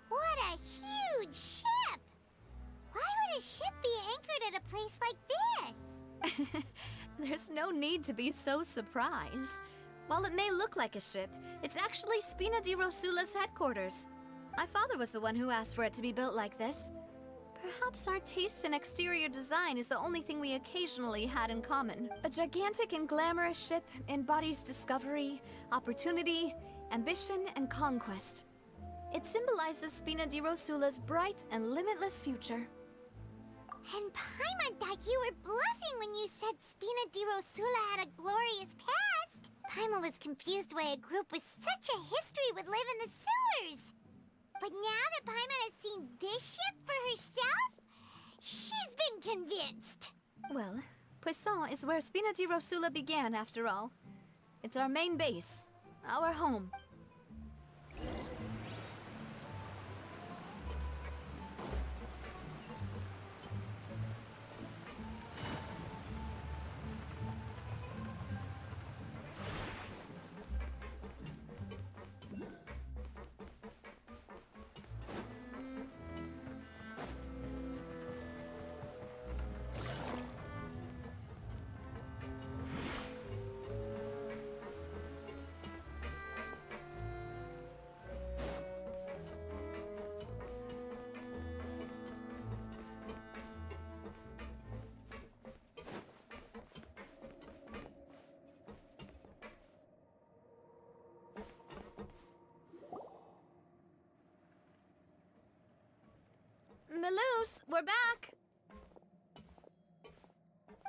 what a huge ship! Why would a ship be anchored at a place like this? There's no need to be so surprised. While it may look like a ship, it's actually Spina di Rosula's headquarters. My father was the one who asked for it to be built like this. Perhaps our taste in exterior design is the only thing we occasionally had in common. A gigantic and glamorous ship embodies discovery, opportunity, ambition, and conquest. It symbolizes Spina di Rosula's bright and limitless future. And Paimon thought you were bluffing when you said Spina di Rosula had a glorious past. Paimon was confused why a group with such a history would live in the sewers. But now that Paimon has seen this ship for herself, she's been convinced. Well, Poisson is where Spina di Rosula began, after all. It's our main base, our home. Melus, we're back!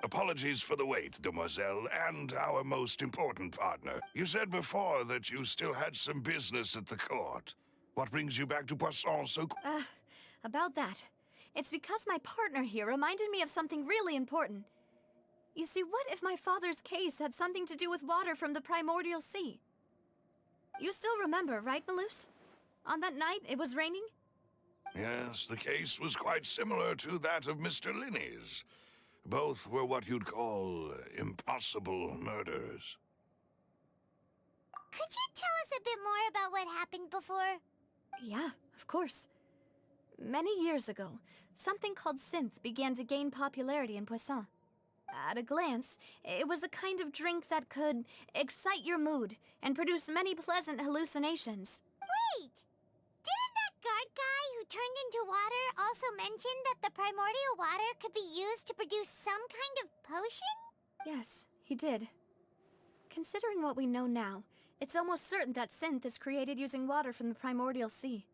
Apologies for the wait, demoiselle, and our most important partner. You said before that you still had some business at the court. What brings you back to Poisson so About that. It's because my partner here reminded me of something really important. You see, what if my father's case had something to do with water from the primordial sea? You still remember, right, Melus? On that night, it was raining? Yes, the case was quite similar to that of Mr. Linney's. Both were what you'd call impossible murders. Could you tell us a bit more about what happened before? Yeah, of course. Many years ago, something called synth began to gain popularity in Poisson. At a glance, it was a kind of drink that could excite your mood and produce many pleasant hallucinations. Wait! Didn't that guard guy who turned into water also mention that the primordial water could be used to produce some kind of potion? Yes, he did. Considering what we know now, it's almost certain that synth is created using water from the primordial sea.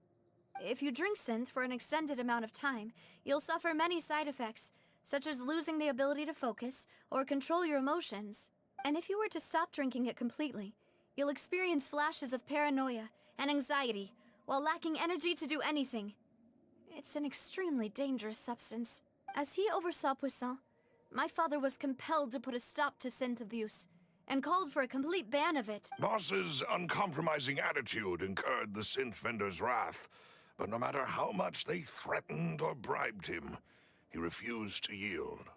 If you drink synth for an extended amount of time, you'll suffer many side effects, such as losing the ability to focus or control your emotions. And if you were to stop drinking it completely, you'll experience flashes of paranoia and anxiety while lacking energy to do anything. It's an extremely dangerous substance. As he oversaw Poisson, my father was compelled to put a stop to synth abuse and called for a complete ban of it. Boss's uncompromising attitude incurred the synth vendor's wrath, but no matter how much they threatened or bribed him, he refused to yield.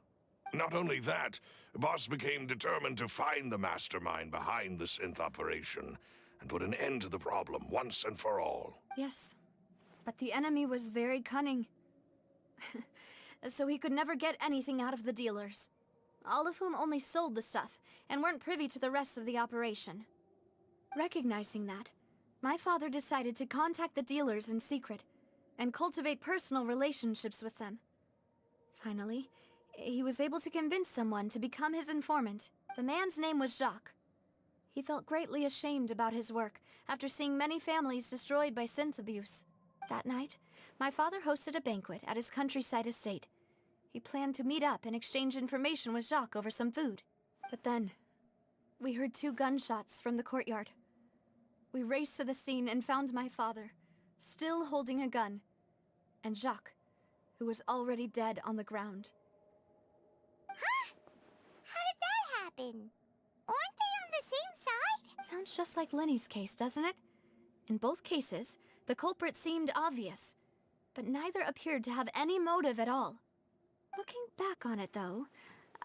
Not only that, Boss became determined to find the mastermind behind the synth operation and put an end to the problem once and for all. Yes, but the enemy was very cunning. So he could never get anything out of the dealers, all of whom only sold the stuff and weren't privy to the rest of the operation. Recognizing that, my father decided to contact the dealers in secret and cultivate personal relationships with them. Finally, he was able to convince someone to become his informant. The man's name was Jacques. He felt greatly ashamed about his work after seeing many families destroyed by synth abuse. That night, my father hosted a banquet at his countryside estate. He planned to meet up and exchange information with Jacques over some food. But then, we heard 2 gunshots from the courtyard. We raced to the scene and found my father, still holding a gun, and Jacques, who was already dead on the ground. Huh? How did that happen? Aren't they on the same side? Sounds just like Lenny's case, doesn't it? In both cases, the culprit seemed obvious, but neither appeared to have any motive at all. Looking back on it, though,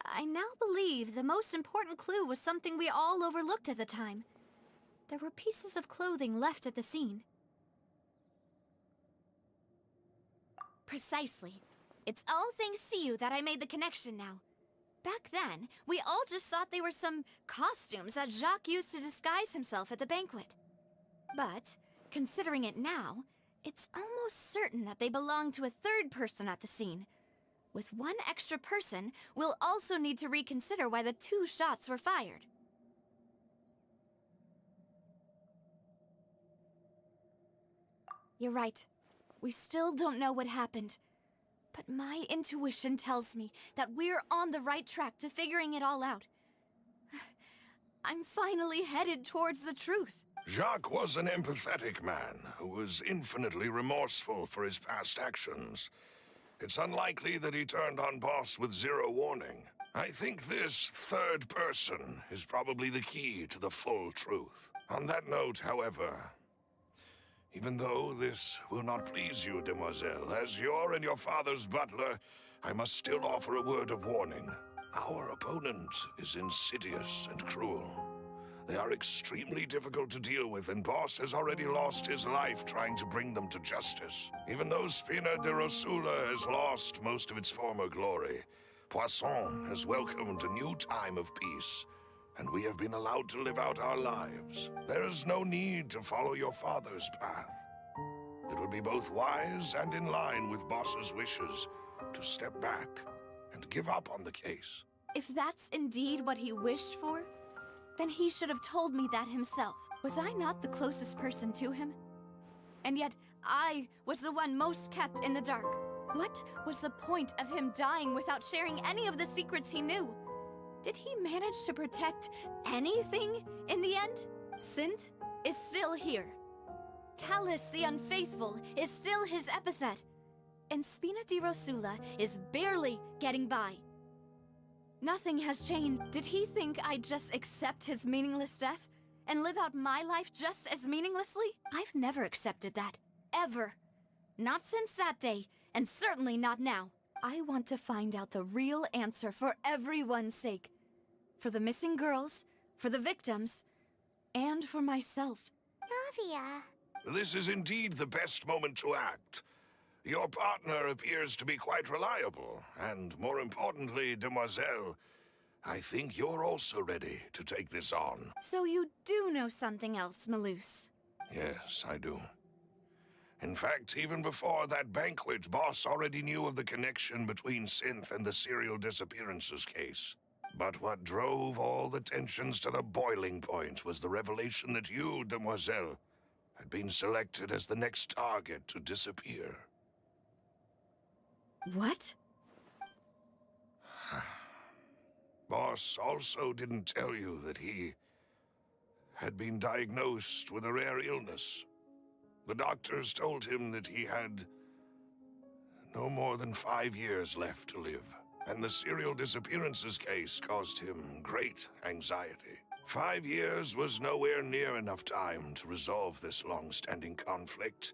I now believe the most important clue was something we all overlooked at the time. There were pieces of clothing left at the scene. Precisely. It's all thanks to you that I made the connection now. Back then, we all just thought they were some costumes that Jacques used to disguise himself at the banquet. But, considering it now, it's almost certain that they belong to a third person at the scene. With one extra person, we'll also need to reconsider why the 2 shots were fired. You're right. We still don't know what happened. But my intuition tells me that we're on the right track to figuring it all out. I'm finally headed towards the truth. Jacques was an empathetic man who was infinitely remorseful for his past actions. It's unlikely that he turned on Boss with 0 warning. I think this third person is probably the key to the full truth. On that note, however, even though this will not please you, demoiselle, as your and your father's butler, I must still offer a word of warning. Our opponent is insidious and cruel. They are extremely difficult to deal with, and Boss has already lost his life trying to bring them to justice. Even though Spina de Rosula has lost most of its former glory, Poisson has welcomed a new time of peace, and we have been allowed to live out our lives. There is no need to follow your father's path. It would be both wise and in line with Boss's wishes to step back and give up on the case. If that's indeed what he wished for, then he should have told me that himself. Was I not the closest person to him? And yet, I was the one most kept in the dark. What was the point of him dying without sharing any of the secrets he knew? Did he manage to protect anything in the end? Synth is still here. Callus the Unfaithful is still his epithet. And Spina di Rosula is barely getting by. Nothing has changed. Did he think I'd just accept his meaningless death and live out my life just as meaninglessly? I've never accepted that. Ever. Not since that day, and certainly not now. I want to find out the real answer for everyone's sake. For the missing girls, for the victims, and for myself. Navia. This is indeed the best moment to act. Your partner appears to be quite reliable, and more importantly, Demoiselle, I think you're also ready to take this on. So you do know something else, Malus? Yes, I do. In fact, even before that banquet, Boss already knew of the connection between Synth and the serial disappearances case. But what drove all the tensions to the boiling point was the revelation that you, Demoiselle, had been selected as the next target to disappear. What? Boss also didn't tell you that he had been diagnosed with a rare illness. The doctors told him that he had no more than 5 years left to live, and the serial disappearances case caused him great anxiety. 5 years was nowhere near enough time to resolve this long-standing conflict,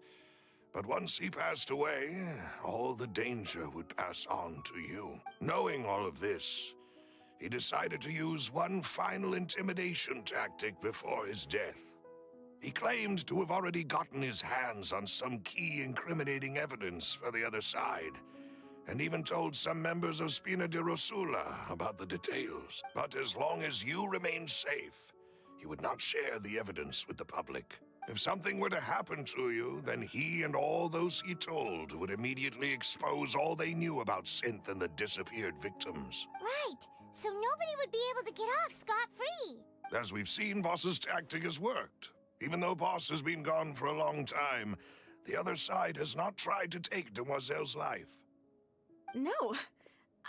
but once he passed away, all the danger would pass on to you. Knowing all of this, he decided to use one final intimidation tactic before his death. He claimed to have already gotten his hands on some key incriminating evidence for the other side, and even told some members of Spina di Rosula about the details. But as long as you remained safe, he would not share the evidence with the public. If something were to happen to you, then he and all those he told would immediately expose all they knew about Synth and the disappeared victims. Right. So nobody would be able to get off scot-free. As we've seen, Boss's tactic has worked. Even though Boss has been gone for a long time, the other side has not tried to take Demoiselle's life. No,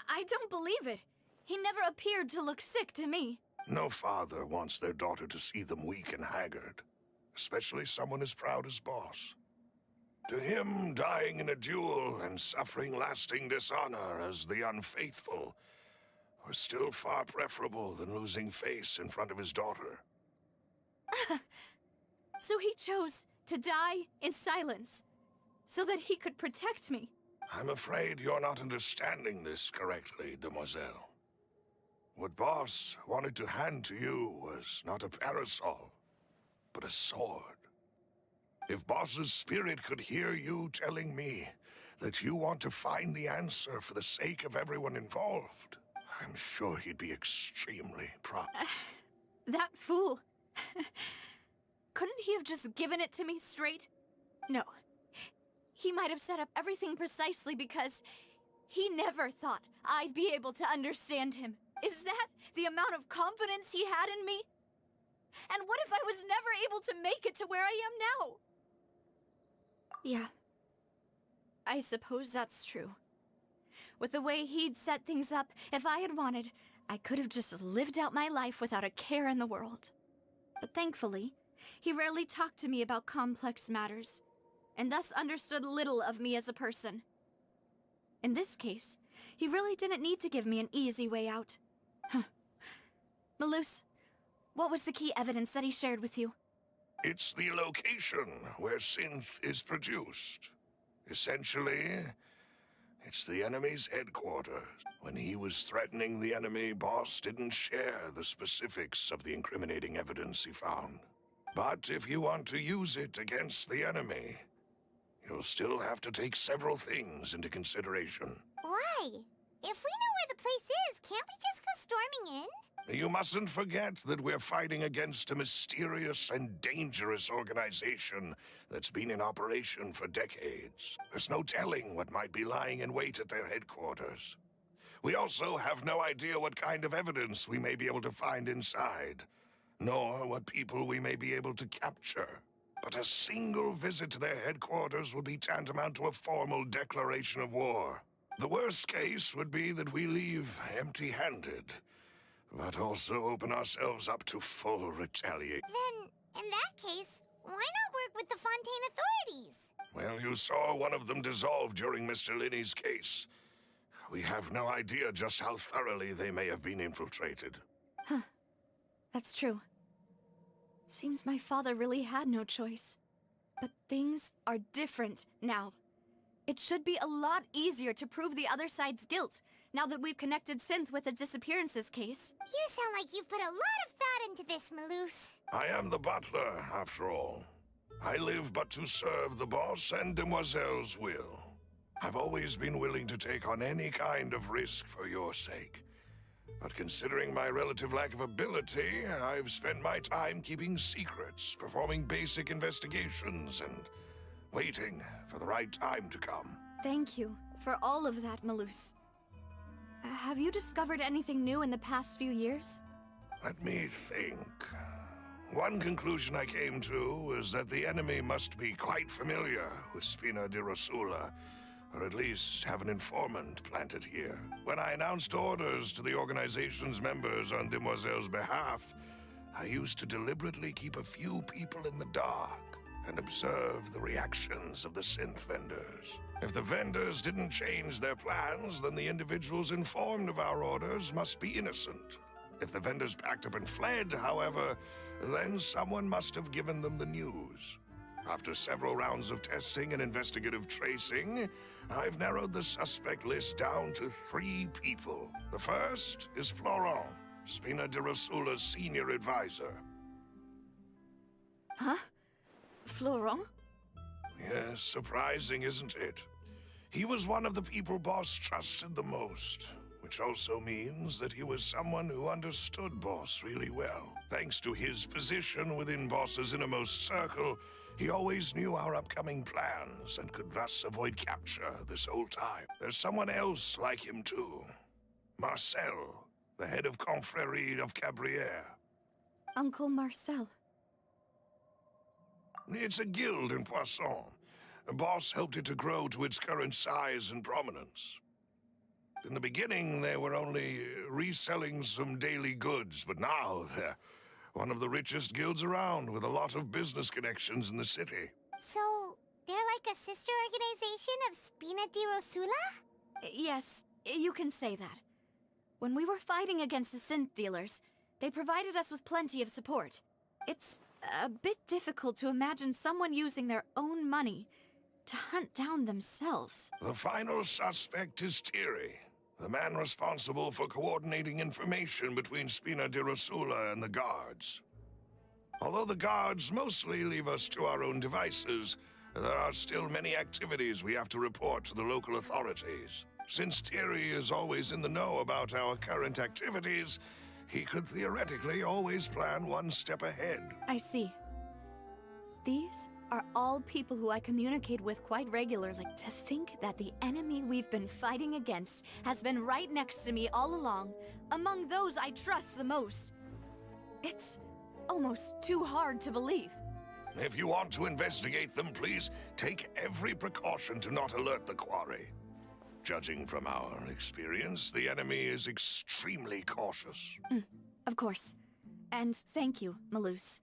I don't believe it. He never appeared to look sick to me. No father wants their daughter to see them weak and haggard, especially someone as proud as Boss. To him, dying in a duel and suffering lasting dishonor as the unfaithful were still far preferable than losing face in front of his daughter. So he chose to die in silence, so that he could protect me. I'm afraid you're not understanding this correctly, Demoiselle. What Boss wanted to hand to you was not a parasol, but a sword. If Boss's spirit could hear you telling me that you want to find the answer for the sake of everyone involved, I'm sure he'd be extremely proud. That fool. Couldn't he have just given it to me straight? No. He might have set up everything precisely because he never thought I'd be able to understand him. Is that the amount of confidence he had in me? And what if I was never able to make it to where I am now? Yeah. I suppose that's true. With the way he'd set things up, if I had wanted, I could have just lived out my life without a care in the world. But thankfully, he rarely talked to me about complex matters, and thus understood little of me as a person. In this case, he really didn't need to give me an easy way out. Malus, what was the key evidence that he shared with you? It's the location where Synth is produced. Essentially, it's the enemy's headquarters. When he was threatening the enemy, Boss didn't share the specifics of the incriminating evidence he found. But if you want to use it against the enemy, you'll still have to take several things into consideration. Why? If we know where the place is, can't we just go storming in? You mustn't forget that we're fighting against a mysterious and dangerous organization that's been in operation for decades. There's no telling what might be lying in wait at their headquarters. We also have no idea what kind of evidence we may be able to find inside, nor what people we may be able to capture. But a single visit to their headquarters would be tantamount to a formal declaration of war. The worst case would be that we leave empty-handed, but also open ourselves up to full retaliation. Then, in that case, why not work with the Fontaine authorities? Well, you saw one of them dissolve during Mr. Linney's case. We have no idea just how thoroughly they may have been infiltrated. Huh. That's true. Seems my father really had no choice. But things are different now. It should be a lot easier to prove the other side's guilt, now that we've connected Synth with the disappearances case. You sound like you've put a lot of thought into this, Malus. I am the butler, after all. I live but to serve the boss and Demoiselle's will. I've always been willing to take on any kind of risk for your sake. But considering my relative lack of ability, I've spent my time keeping secrets, performing basic investigations, and waiting for the right time to come. Thank you for all of that, Malus. Have you discovered anything new in the past few years? Let me think. One conclusion I came to was that the enemy must be quite familiar with Spina di Rosula, or at least have an informant planted here. When I announced orders to the organization's members on Demoiselle's behalf, I used to deliberately keep a few people in the dark and observe the reactions of the synth vendors. If the vendors didn't change their plans, then the individuals informed of our orders must be innocent. If the vendors packed up and fled, however, then someone must have given them the news. After several rounds of testing and investigative tracing, I've narrowed the suspect list down to 3 people. The first is Florent, Spina di Rosula's senior advisor. Huh? Florent? Yes, surprising, isn't it? He was one of the people Boss trusted the most, which also means that he was someone who understood Boss really well. Thanks to his position within Boss's innermost circle, he always knew our upcoming plans and could thus avoid capture this whole time. There's someone else like him too. Marcel, the head of Confrérie of Cabrières. Uncle Marcel. It's a guild in Poisson. Boss helped it to grow to its current size and prominence. In the beginning, they were only reselling some daily goods, but now they're one of the richest guilds around, with a lot of business connections in the city. So, they're like a sister organization of Spina di Rosula? Yes, you can say that. When we were fighting against the synth dealers, they provided us with plenty of support. It's a bit difficult to imagine someone using their own money to hunt down themselves. The final suspect is Thierry, the man responsible for coordinating information between Spina di Rosula and the guards. Although the guards mostly leave us to our own devices, there are still many activities we have to report to the local authorities. Since Thierry is always in the know about our current activities, he could theoretically always plan one step ahead. I see. These are all people who I communicate with quite regularly. To think that the enemy we've been fighting against has been right next to me all along, among those I trust the most. It's almost too hard to believe. If you want to investigate them, please take every precaution to not alert the quarry. Judging from our experience, the enemy is extremely cautious. Of course. And thank you, Malus.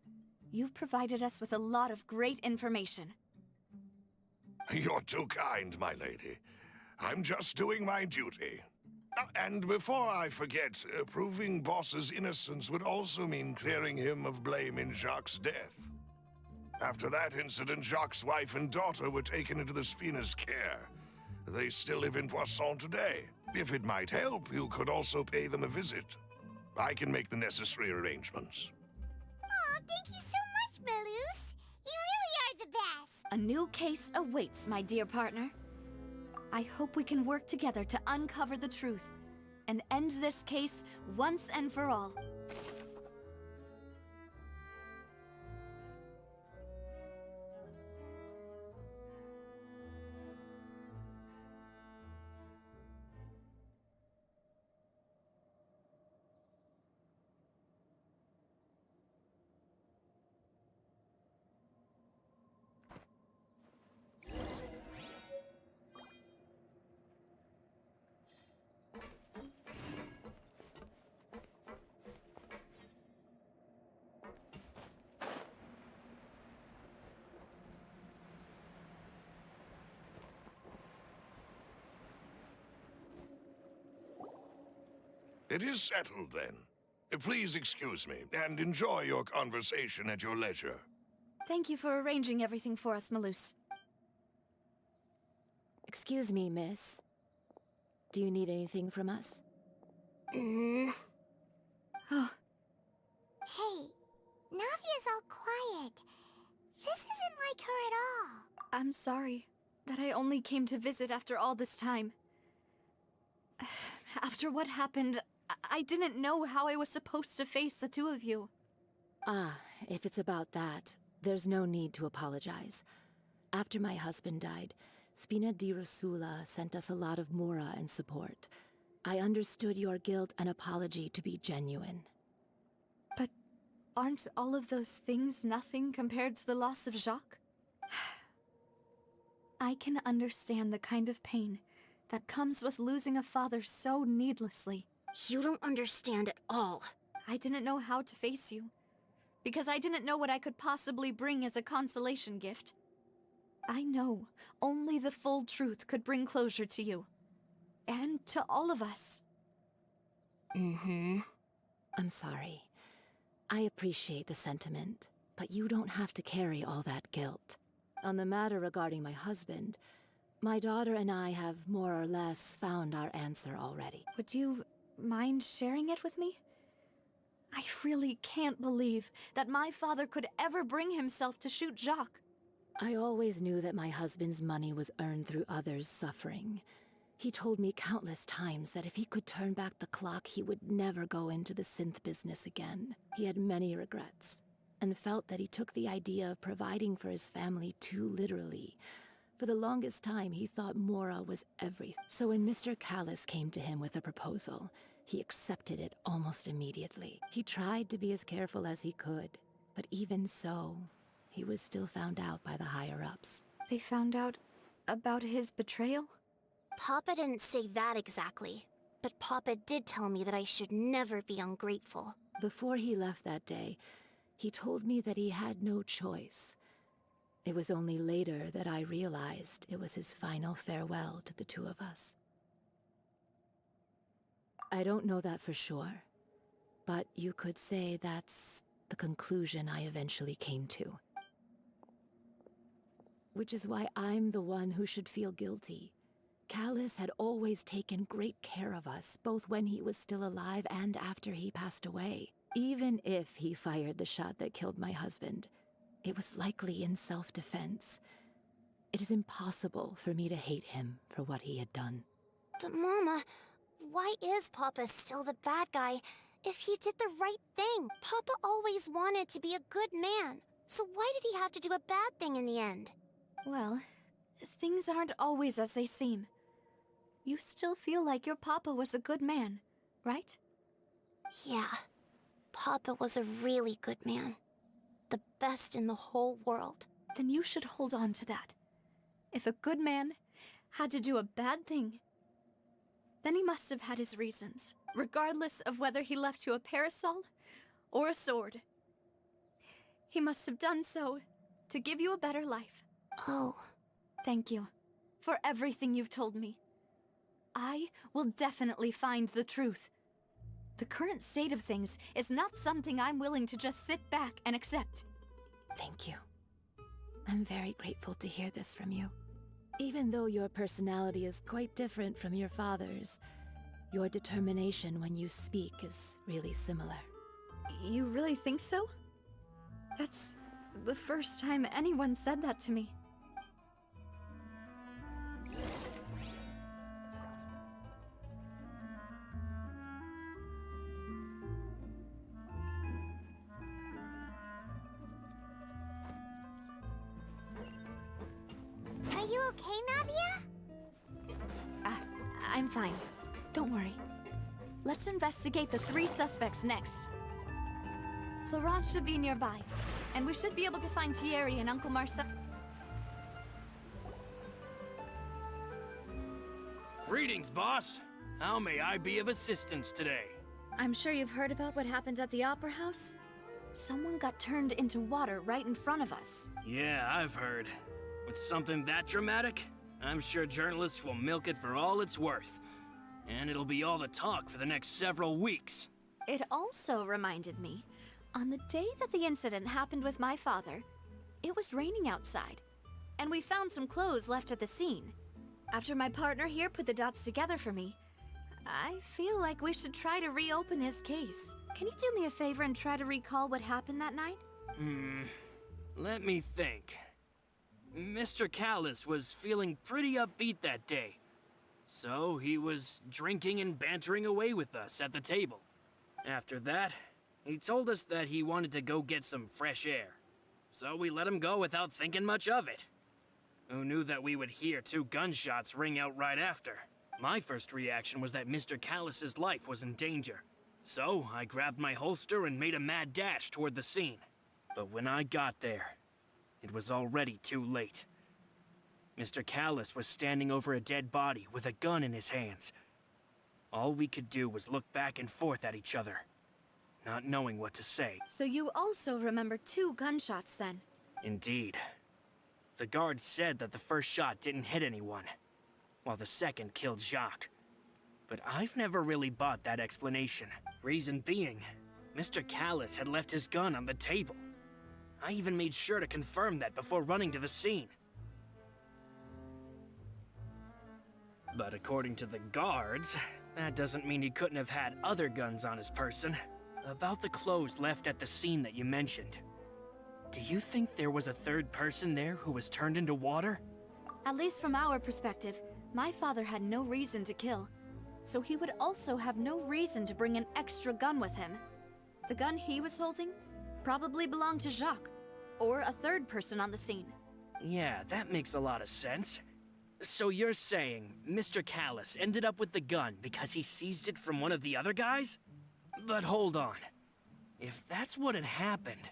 You've provided us with a lot of great information. You're too kind, my lady. I'm just doing my duty. And before I forget, proving Boss's innocence would also mean clearing him of blame in Jacques' death. After that incident, Jacques' wife and daughter were taken into the Spina's care. They still live in Poisson today. If it might help, you could also pay them a visit. I can make the necessary arrangements. Oh, thank you so much, Malus. You really are the best. A new case awaits, my dear partner. I hope we can work together to uncover the truth and end this case once and for all. It is settled, then. Please excuse me, and enjoy your conversation at your leisure. Thank you for arranging everything for us, Malus. Excuse me, miss. Do you need anything from us? Mm. Oh, Hey, Navia's all quiet. This isn't like her at all. I'm sorry that I only came to visit after all this time. After what happened, I didn't know how I was supposed to face the two of you. ah, if it's about that, there's no need to apologize. After my husband died, Spina di Rosula sent us a lot of mora and support. I understood your guilt and apology to be genuine. But aren't all of those things nothing compared to the loss of Jacques? I can understand the kind of pain that comes with losing a father so needlessly. You don't understand at all. I didn't know how to face you, because I didn't know what I could possibly bring as a consolation gift. I know only the full truth could bring closure to you. And to all of us. Mm-hmm. I'm sorry. I appreciate the sentiment, but you don't have to carry all that guilt. On the matter regarding my husband, my daughter and I have more or less found our answer already. Would you mind sharing it with me? I really can't believe that my father could ever bring himself to shoot Jacques. I always knew that my husband's money was earned through others' suffering. He told me countless times that if he could turn back the clock, he would never go into the synth business again. He had many regrets, and felt that he took the idea of providing for his family too literally. For the longest time, he thought Mora was everything. So when Mr. Callis came to him with a proposal, he accepted it almost immediately. He tried to be as careful as he could, but even so, he was still found out by the higher-ups. They found out about his betrayal? Papa didn't say that exactly, but Papa did tell me that I should never be ungrateful. Before he left that day, he told me that he had no choice. It was only later that I realized it was his final farewell to the two of us. I don't know that for sure, but you could say that's the conclusion I eventually came to. Which is why I'm the one who should feel guilty. Callis had always taken great care of us, both when he was still alive and after he passed away. Even if he fired the shot that killed my husband, it was likely in self-defense. It is impossible for me to hate him for what he had done. But Mama, why is Papa still the bad guy if he did the right thing? Papa always wanted to be a good man, so why did he have to do a bad thing in the end? Well, things aren't always as they seem. You still feel like your papa was a good man, right? Yeah, Papa was a really good man. The best in the whole world. Then you should hold on to that. If a good man had to do a bad thing, then he must have had his reasons, regardless of whether he left you a parasol or a sword. He must have done so to give you a better life. Oh. Thank you for everything you've told me. I will definitely find the truth. The current state of things is not something I'm willing to just sit back and accept. Thank you. I'm very grateful to hear this from you. Even though your personality is quite different from your father's, your determination when you speak is really similar. You really think so? That's the first time anyone said that to me. Are you okay, Navia? I'm fine. Don't worry. Let's investigate the 3 suspects next. Florent should be nearby, and we should be able to find Thierry and Uncle Marcel. Greetings, boss. How may I be of assistance today? I'm sure you've heard about what happened at the Opera House. Someone got turned into water right in front of us. Yeah, I've heard. With something that dramatic, I'm sure journalists will milk it for all it's worth. And it'll be all the talk for the next several weeks. It also reminded me, on the day that the incident happened with my father, it was raining outside, and we found some clothes left at the scene. After my partner here put the dots together for me, I feel like we should try to reopen his case. Can you do me a favor and try to recall what happened that night? Let me think. Mr. Callus was feeling pretty upbeat that day. So he was drinking and bantering away with us at the table. After that, he told us that he wanted to go get some fresh air. So we let him go without thinking much of it. Who knew that we would hear 2 gunshots ring out right after? My first reaction was that Mr. Callus's life was in danger. So I grabbed my holster and made a mad dash toward the scene. But when I got there, it was already too late. Mr. Callus was standing over a dead body with a gun in his hands. All we could do was look back and forth at each other, not knowing what to say. So you also remember 2 gunshots then? Indeed. The guard said that the first shot didn't hit anyone, while the second killed Jacques. But I've never really bought that explanation. Reason being, Mr. Callus had left his gun on the table. I even made sure to confirm that before running to the scene. But according to the guards, that doesn't mean he couldn't have had other guns on his person. About the clothes left at the scene that you mentioned, do you think there was a third person there who was turned into water? At least from our perspective, my father had no reason to kill. So he would also have no reason to bring an extra gun with him. The gun he was holding probably belonged to Jacques, or a third person on the scene. Yeah, that makes a lot of sense. So you're saying Mr. Callus ended up with the gun because he seized it from one of the other guys? But hold on. If that's what had happened,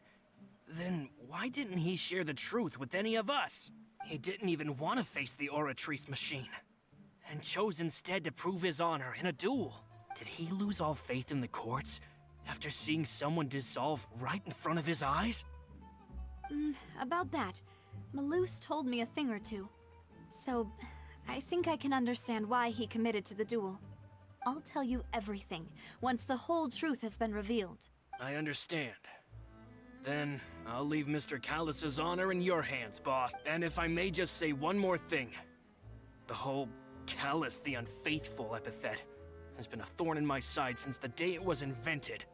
then why didn't he share the truth with any of us? He didn't even want to face the Oratrice machine, and chose instead to prove his honor in a duel. Did he lose all faith in the courts after seeing someone dissolve right in front of his eyes? About that, Malus told me a thing or two. So, I think I can understand why he committed to the duel. I'll tell you everything once the whole truth has been revealed. I understand. Then, I'll leave Mr. Callus's honor in your hands, boss. And if I may just say one more thing. The whole Callus the Unfaithful epithet has been a thorn in my side since the day it was invented.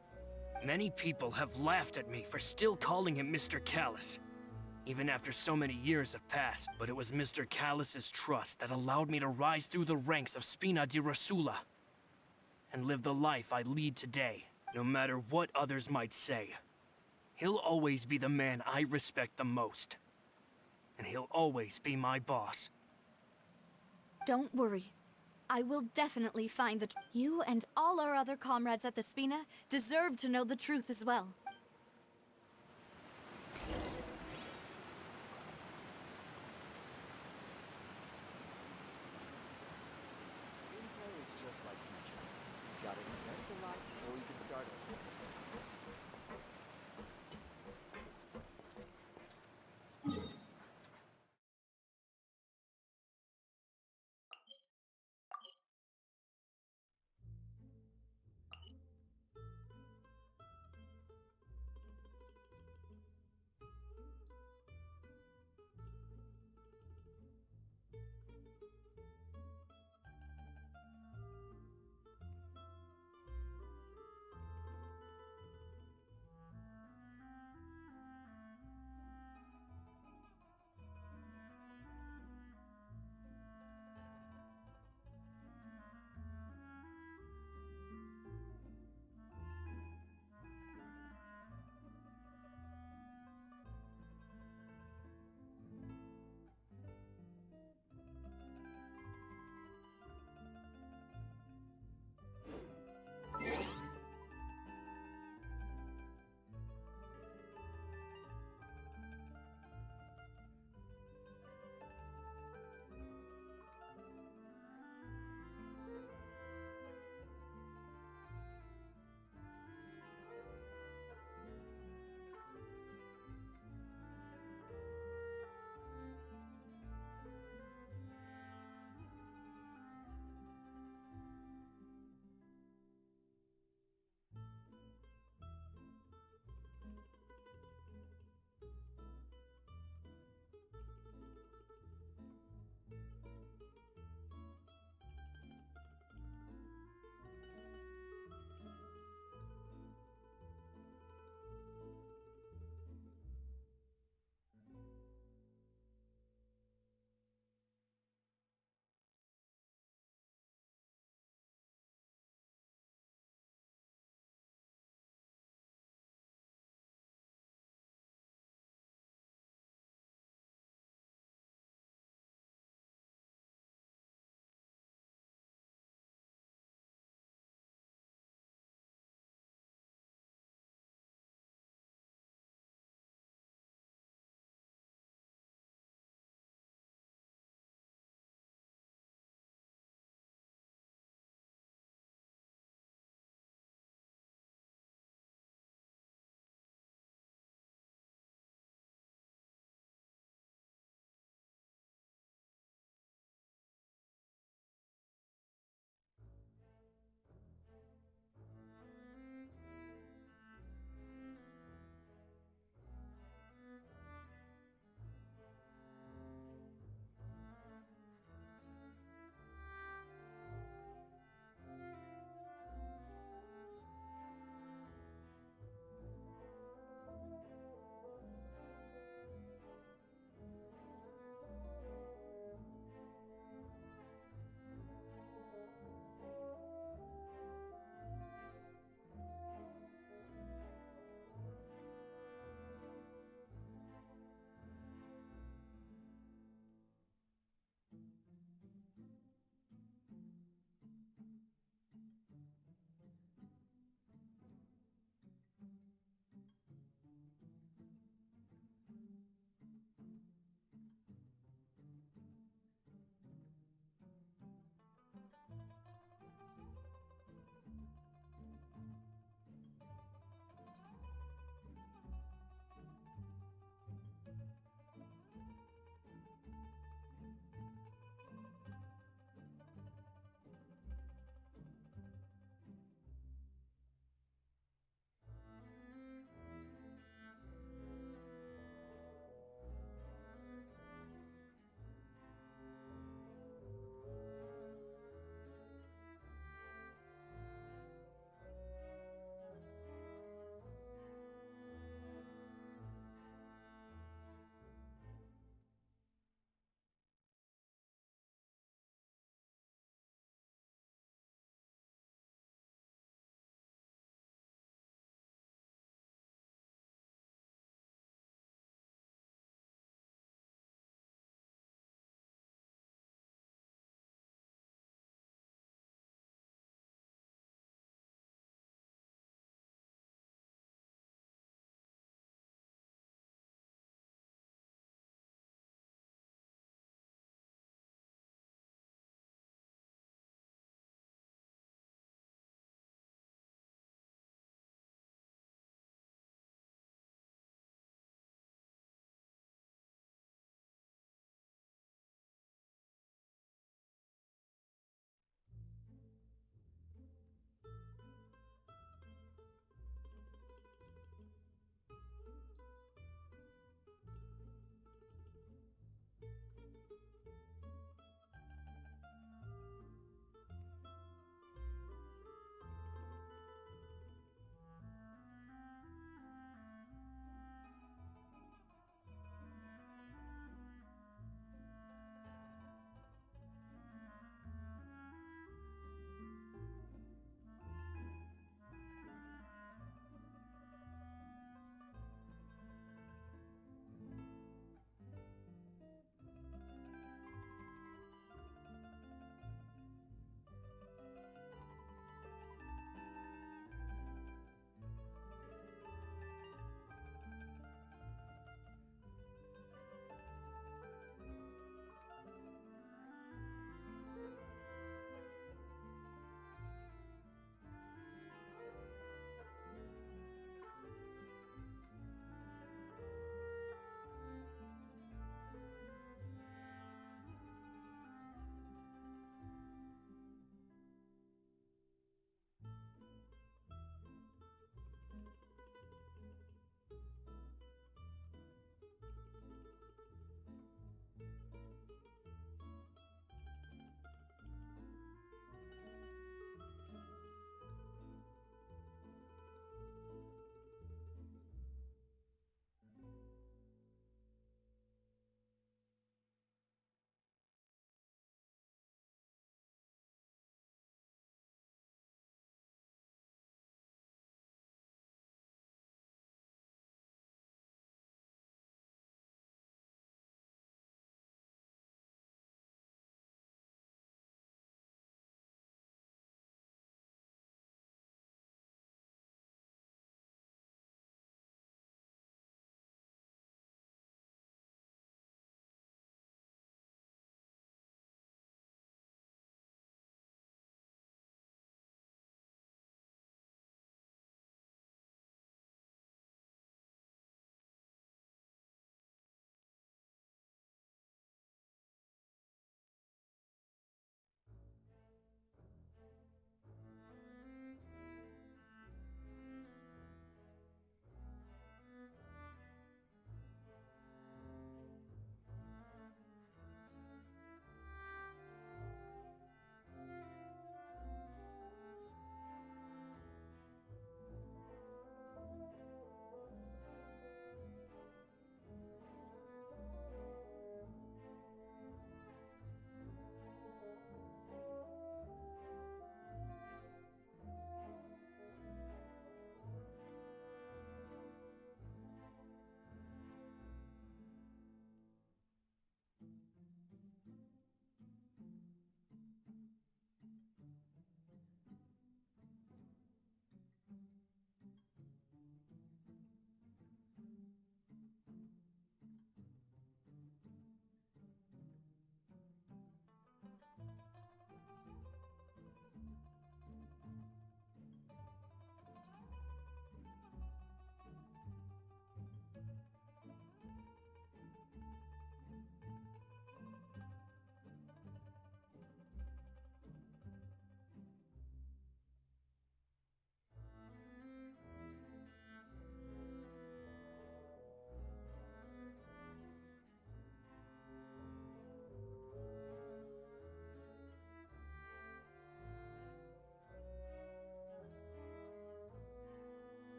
Many people have laughed at me for still calling him Mr. Callus, even after so many years have passed. But it was Mr. Callus's trust that allowed me to rise through the ranks of Spina di Rosula and live the life I lead today, no matter what others might say. He'll always be the man I respect the most, and he'll always be my boss. Don't worry. I will definitely find the You and all our other comrades at the Spina deserve to know the truth as well. Intel is just like teachers. You gotta invest a lot before you can start over.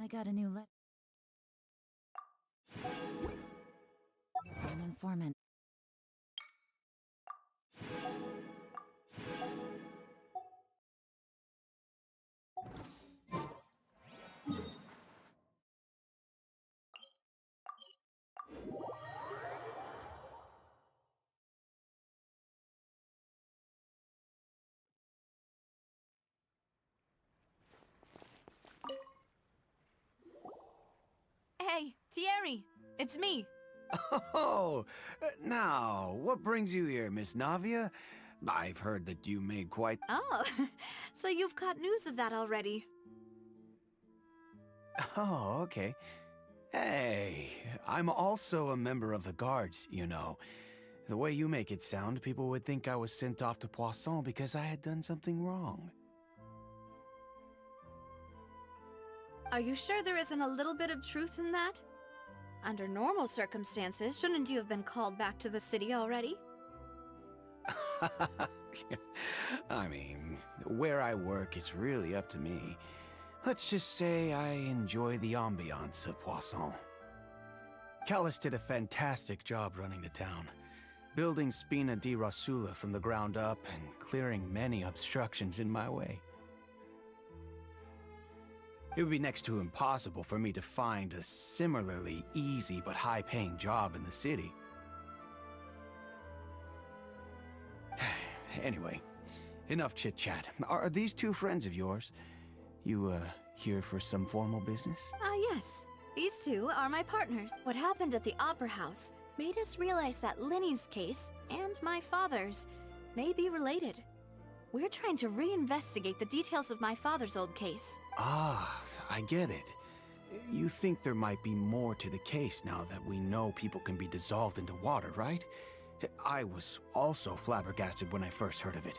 got a new letter from an informant. Hey, Thierry! It's me! Oh, now, what brings you here, Miss Navia? I've heard that you made quite... Oh, so you've caught news of that already. Oh, okay. Hey, I'm also a member of the guards, you know. The way you make it sound, people would think I was sent off to Poisson because I had done something wrong. Are you sure there isn't a little bit of truth in that? Under normal circumstances, shouldn't you have been called back to the city already? I mean, where I work is really up to me. Let's just say I enjoy the ambiance of Poisson. Callus did a fantastic job running the town, building Spina di Rosula from the ground up and clearing many obstructions in my way. It would be next to impossible for me to find a similarly easy but high-paying job in the city. Anyway, enough chit-chat. Are these two friends of yours? You, here for some formal business? Ah, yes. These two are my partners. What happened at the Opera House made us realize that Linny's case and my father's may be related. We're trying to reinvestigate the details of my father's old case. Ah, I get it. You think there might be more to the case now that we know people can be dissolved into water, right? I was also flabbergasted when I first heard of it.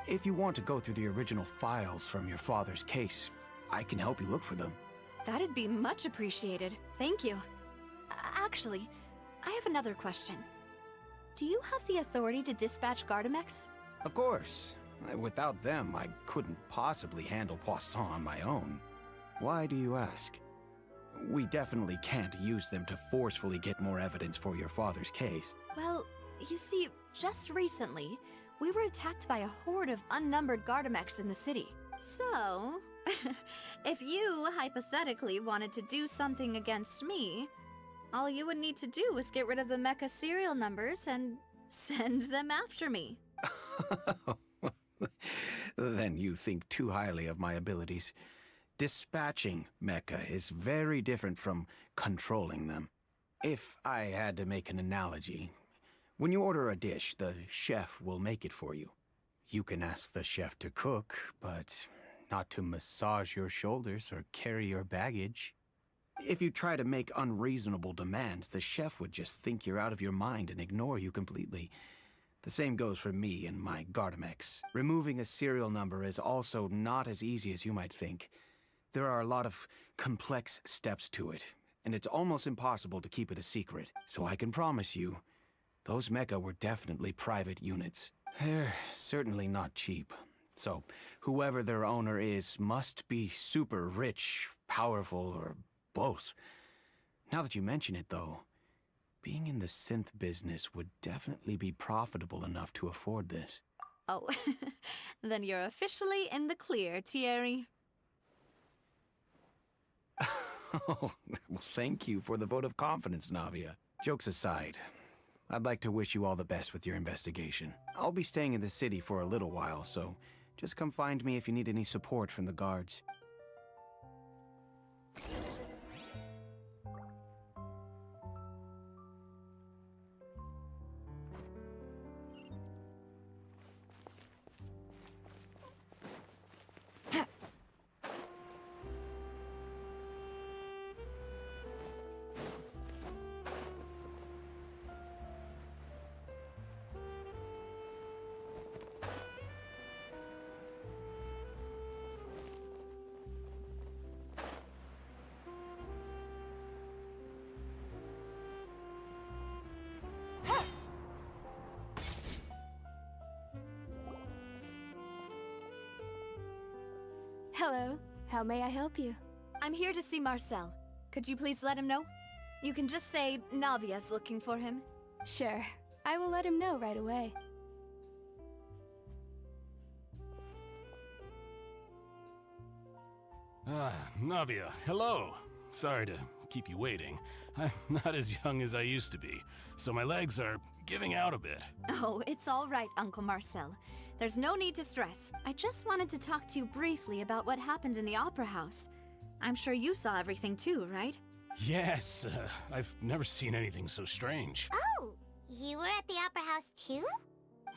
If you want to go through the original files from your father's case, I can help you look for them. That'd be much appreciated. Thank you. Actually, I have another question. Do you have the authority to dispatch Gardamex? Of course. Without them, I couldn't possibly handle Poisson on my own. Why do you ask? We definitely can't use them to forcefully get more evidence for your father's case. Well, you see, just recently, we were attacked by a horde of unnumbered Gardamex in the city. So, if you hypothetically wanted to do something against me, all you would need to do is get rid of the mecha serial numbers and send them after me. Then you think too highly of my abilities. Dispatching mecha is very different from controlling them. If I had to make an analogy, when you order a dish, the chef will make it for you. You can ask the chef to cook, but not to massage your shoulders or carry your baggage. If you try to make unreasonable demands, the chef would just think you're out of your mind and ignore you completely. The same goes for me and my Gardamex. Removing a serial number is also not as easy as you might think. There are a lot of complex steps to it, and it's almost impossible to keep it a secret. So I can promise you, those mecha were definitely private units. They're certainly not cheap. So whoever their owner is must be super rich, powerful, or both. Now that you mention it, though, being in the synth business would definitely be profitable enough to afford this. Oh, then you're officially in the clear, Thierry. Oh, well, thank you for the vote of confidence, Navia. Jokes aside, I'd like to wish you all the best with your investigation. I'll be staying in the city for a little while, so just come find me if you need any support from the guards. Hello. How may I help you? I'm here to see Marcel. Could you please let him know? You can just say Navia's looking for him. Sure. I will let him know right away. Navia, hello. Sorry to keep you waiting. I'm not as young as I used to be, so my legs are giving out a bit. Oh, it's all right, Uncle Marcel. There's no need to stress. I just wanted to talk to you briefly about what happened in the Opera House. I'm sure you saw everything too, right? Yes, I've never seen anything so strange. Oh, you were at the Opera House too?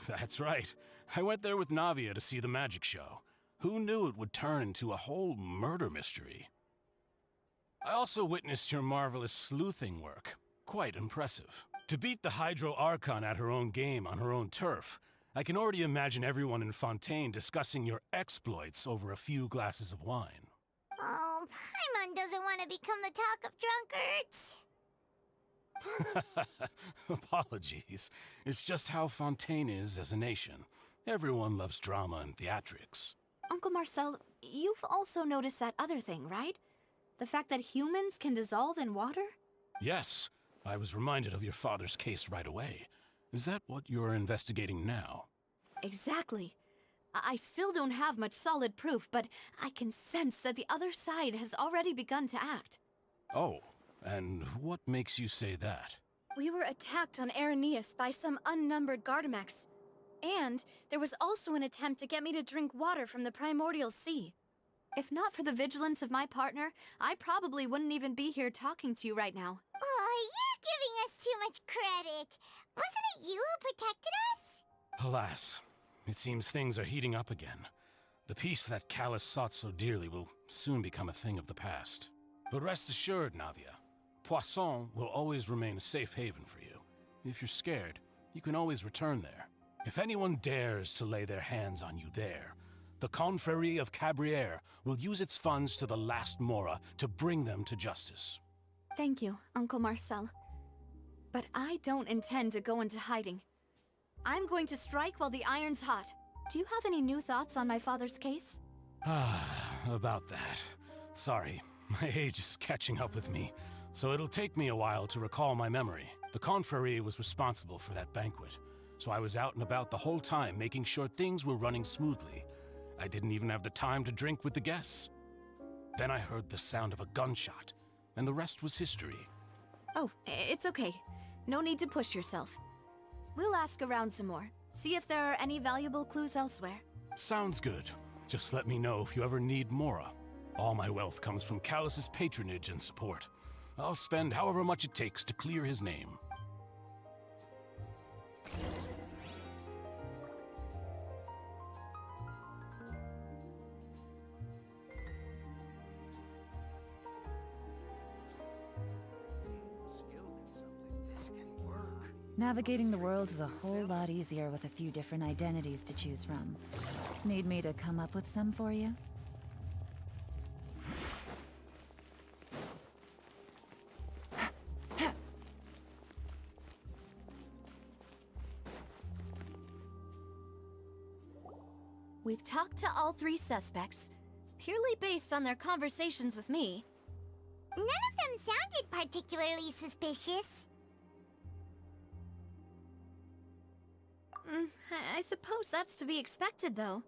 That's right. I went there with Navia to see the magic show. Who knew it would turn into a whole murder mystery? I also witnessed your marvelous sleuthing work. Quite impressive. To beat the Hydro Archon at her own game on her own turf, I can already imagine everyone in Fontaine discussing your exploits over a few glasses of wine. Oh, Paimon doesn't want to become the talk of drunkards. Apologies. It's just how Fontaine is as a nation. Everyone loves drama and theatrics. Uncle Marcel, you've also noticed that other thing, right? The fact that humans can dissolve in water? Yes, I was reminded of your father's case right away. Is that what you're investigating now? Exactly. I still don't have much solid proof, but I can sense that the other side has already begun to act. Oh, and what makes you say that? We were attacked on Araneus by some unnumbered Gardamex. And there was also an attempt to get me to drink water from the primordial sea. If not for the vigilance of my partner, I probably wouldn't even be here talking to you right now. Oh, you're giving us too much credit. Wasn't it you who protected us? Alas, it seems things are heating up again. The peace that Callus sought so dearly will soon become a thing of the past. But rest assured, Navia, Poisson will always remain a safe haven for you. If you're scared, you can always return there. If anyone dares to lay their hands on you there, the Confrérie of Cabrières will use its funds to the last Mora to bring them to justice. Thank you, Uncle Marcel. But I don't intend to go into hiding. I'm going to strike while the iron's hot. Do you have any new thoughts on my father's case? About that. Sorry, my age is catching up with me, so it'll take me a while to recall my memory. The Confrérie was responsible for that banquet, so I was out and about the whole time making sure things were running smoothly. I didn't even have the time to drink with the guests. Then I heard the sound of a gunshot, and the rest was history. Oh, it's okay. No need to push yourself. We'll ask around some more, see if there are any valuable clues elsewhere. Sounds good. Just let me know if you ever need Mora. All my wealth comes from Callus's patronage and support. I'll spend however much it takes to clear his name. Navigating the world is a whole lot easier with a few different identities to choose from. Need me to come up with some for you? We've talked to all three suspects, purely based on their conversations with me. None of them sounded particularly suspicious. I suppose that's to be expected, though.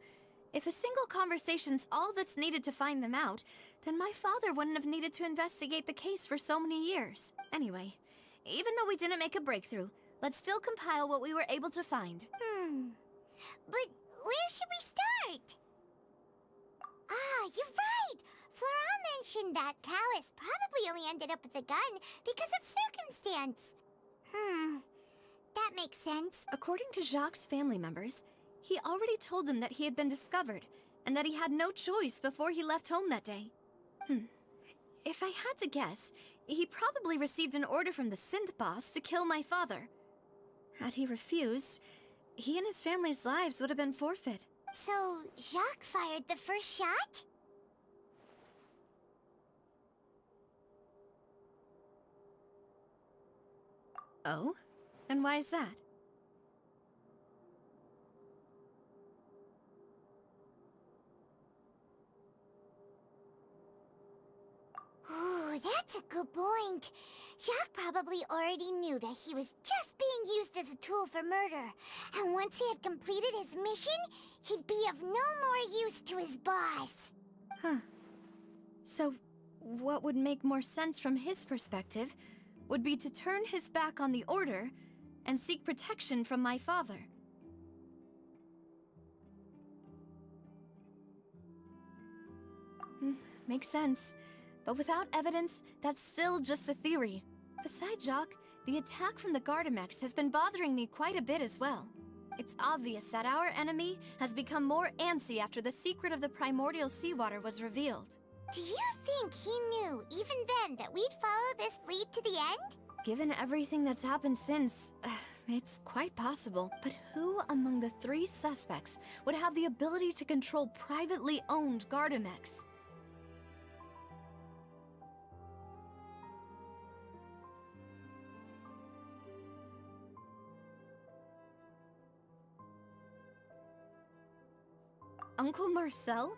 If a single conversation's all that's needed to find them out, then my father wouldn't have needed to investigate the case for so many years. Anyway, even though we didn't make a breakthrough, let's still compile what we were able to find. But where should we start? Ah, you're right! Flora mentioned that Callus probably only ended up with the gun because of circumstance. That makes sense. According to Jacques' family members, he already told them that he had been discovered, and that he had no choice before he left home that day. If I had to guess, he probably received an order from the synth boss to kill my father. Had he refused, he and his family's lives would have been forfeit. So, Jacques fired the first shot? Oh? And why is that? that's a good point. Jacques probably already knew that he was just being used as a tool for murder. And once he had completed his mission, he'd be of no more use to his boss. Huh. So, what would make more sense from his perspective would be to turn his back on the Order and seek protection from my father. Makes sense. But without evidence, that's still just a theory. Besides Jacques, the attack from the Gardamex has been bothering me quite a bit as well. It's obvious that our enemy has become more antsy after the secret of the primordial seawater was revealed. Do you think he knew, even then, that we'd follow this lead to the end? Given everything that's happened since, it's quite possible. But who among the 3 suspects would have the ability to control privately owned Gardamex? Uncle Marcel?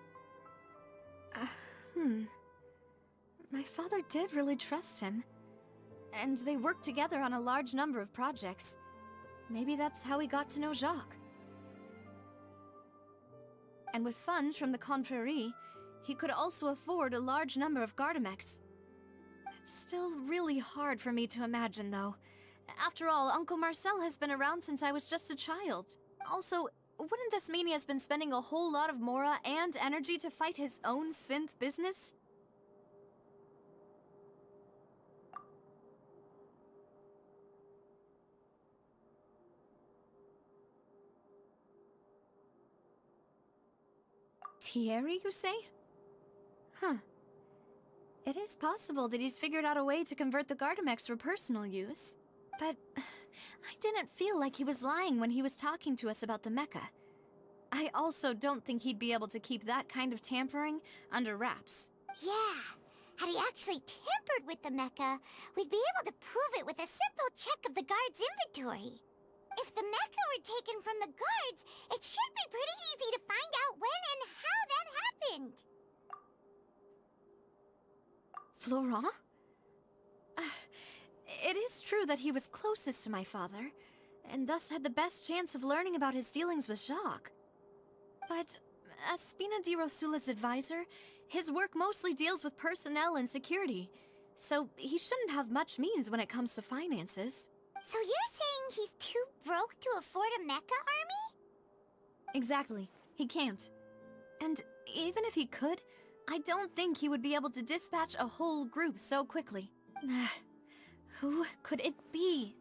My father did really trust him. And they worked together on a large number of projects. Maybe that's how he got to know Jacques. And with funds from the Confrérie, he could also afford a large number of Gardamex. It's still really hard for me to imagine, though. After all, Uncle Marcel has been around since I was just a child. Also, wouldn't this mean he has been spending a whole lot of mora and energy to fight his own synth business? Thierry, you say? Huh. It is possible that he's figured out a way to convert the Gardamex for personal use. But I didn't feel like he was lying when he was talking to us about the mecha. I also don't think he'd be able to keep that kind of tampering under wraps. Yeah. Had he actually tampered with the mecha, we'd be able to prove it with a simple check of the guard's inventory. If the mecha were taken from the guards, it should be pretty easy to find out when and how that happened. Florent? It is true that he was closest to my father, and thus had the best chance of learning about his dealings with Jacques. But as Spina di Rosula's advisor, his work mostly deals with personnel and security, so he shouldn't have much means when it comes to finances. So you're saying he's too broke to afford a mecha army? Exactly. He can't. And even if he could, I don't think he would be able to dispatch a whole group so quickly. Who could it be?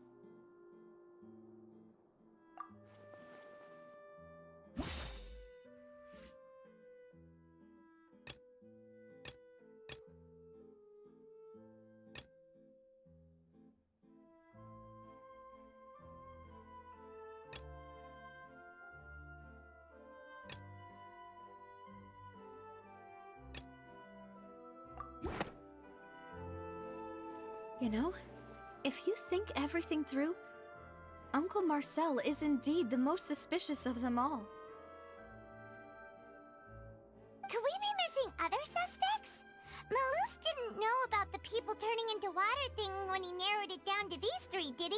You know, if you think everything through, Uncle Marcel is indeed the most suspicious of them all. Could we be missing other suspects? Malus didn't know about the people turning into water thing when he narrowed it down to these 3, did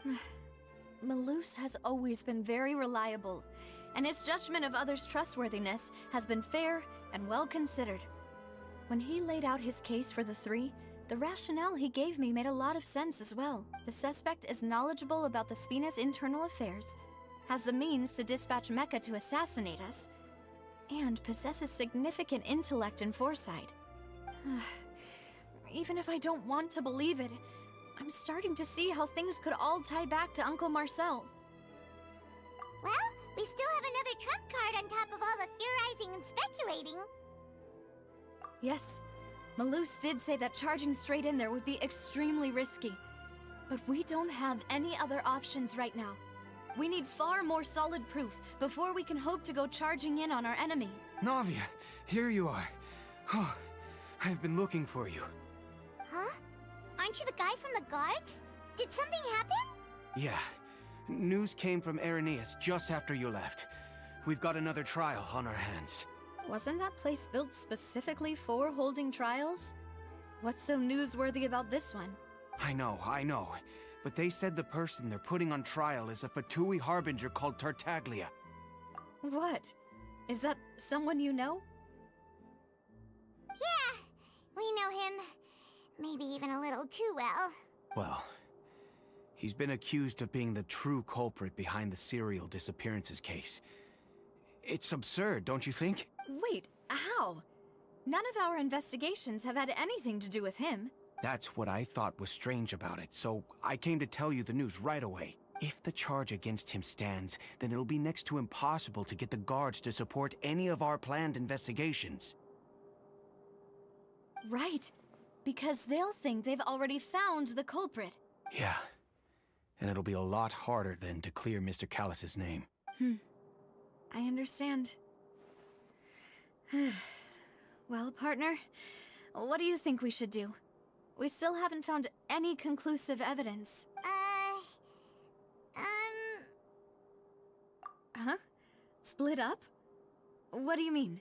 he? Malus has always been very reliable, and his judgment of others' trustworthiness has been fair and well considered. When he laid out his case for the 3, the rationale he gave me made a lot of sense as well. The suspect is knowledgeable about the Spina's internal affairs, has the means to dispatch Mecha to assassinate us, and possesses significant intellect and foresight. Even if I don't want to believe it, I'm starting to see how things could all tie back to Uncle Marcel. Well, we still have another trump card on top of all the theorizing and speculating. Yes. Malus did say that charging straight in there would be extremely risky. But we don't have any other options right now. We need far more solid proof before we can hope to go charging in on our enemy. Navia, here you are. Oh, I've been looking for you. Huh? Aren't you the guy from the guards? Did something happen? Yeah. News came from Irenaeus just after you left. We've got another trial on our hands. Wasn't that place built specifically for holding trials? What's so newsworthy about this one? I know. But they said the person they're putting on trial is a Fatui harbinger called Tartaglia. What? Is that someone you know? Yeah, we know him. Maybe even a little too well. Well, he's been accused of being the true culprit behind the serial disappearances case. It's absurd, don't you think? Wait, how? None of our investigations have had anything to do with him. That's what I thought was strange about it, so I came to tell you the news right away. If the charge against him stands, then it'll be next to impossible to get the guards to support any of our planned investigations. Right, because they'll think they've already found the culprit. Yeah, and it'll be a lot harder then to clear Mr. Callus's name. I understand. Well, partner, what do you think we should do? We still haven't found any conclusive evidence. Huh? Split up? What do you mean?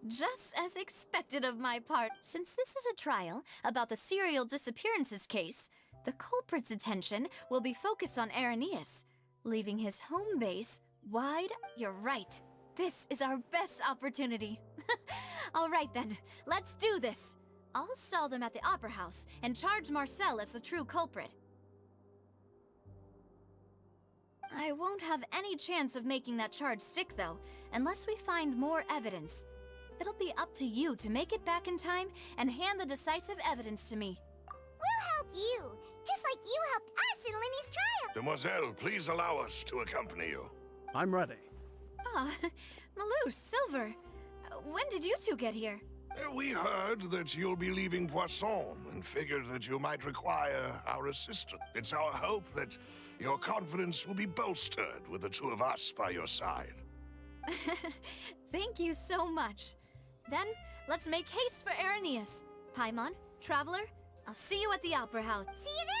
Just as expected of my part. Since this is a trial about the serial disappearances case, the culprit's attention will be focused on Irenaeus, leaving his home base wide. You're right. This is our best opportunity. All right then, let's do this. I'll stall them at the Opera House and charge Marcel as the true culprit. I won't have any chance of making that charge stick, though, unless we find more evidence. It'll be up to you to make it back in time and hand the decisive evidence to me. We'll help you, just like you helped us in Linny's trial. Demoiselle, please allow us to accompany you. I'm ready. Ah, Malou, Silver. When did you two get here? We heard that you'll be leaving Poisson and figured that you might require our assistance. It's our hope that your confidence will be bolstered with the two of us by your side. Thank you so much. Then, let's make haste for Irenaeus. Paimon, Traveler, I'll see you at the Opera House. See you then!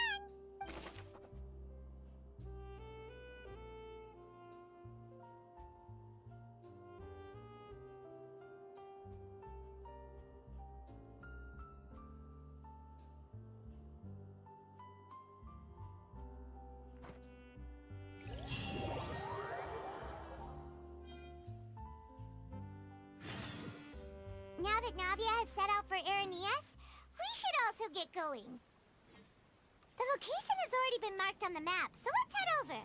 Now that Navia has set out for Irenaeus, we should also get going. The location has already been marked on the map, so let's head over.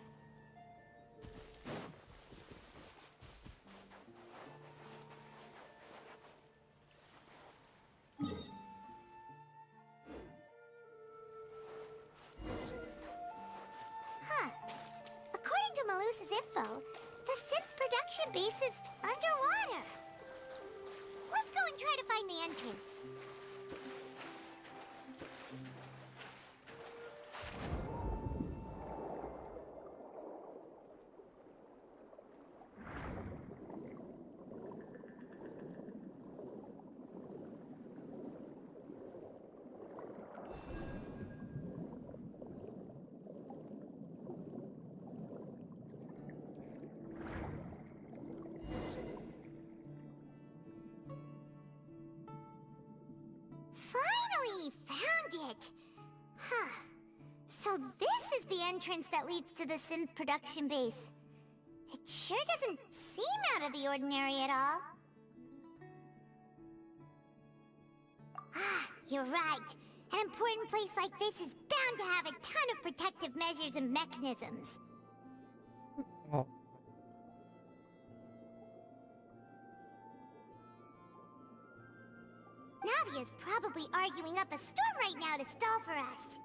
According to Malus's info, the synth production base is underwater. Let's go and try to find the entrance. Finally found it! So this is the entrance that leads to the synth production base. It sure doesn't seem out of the ordinary at all. You're right. An important place like this is bound to have a ton of protective measures and mechanisms. Navia's probably arguing up a storm right now to stall for us.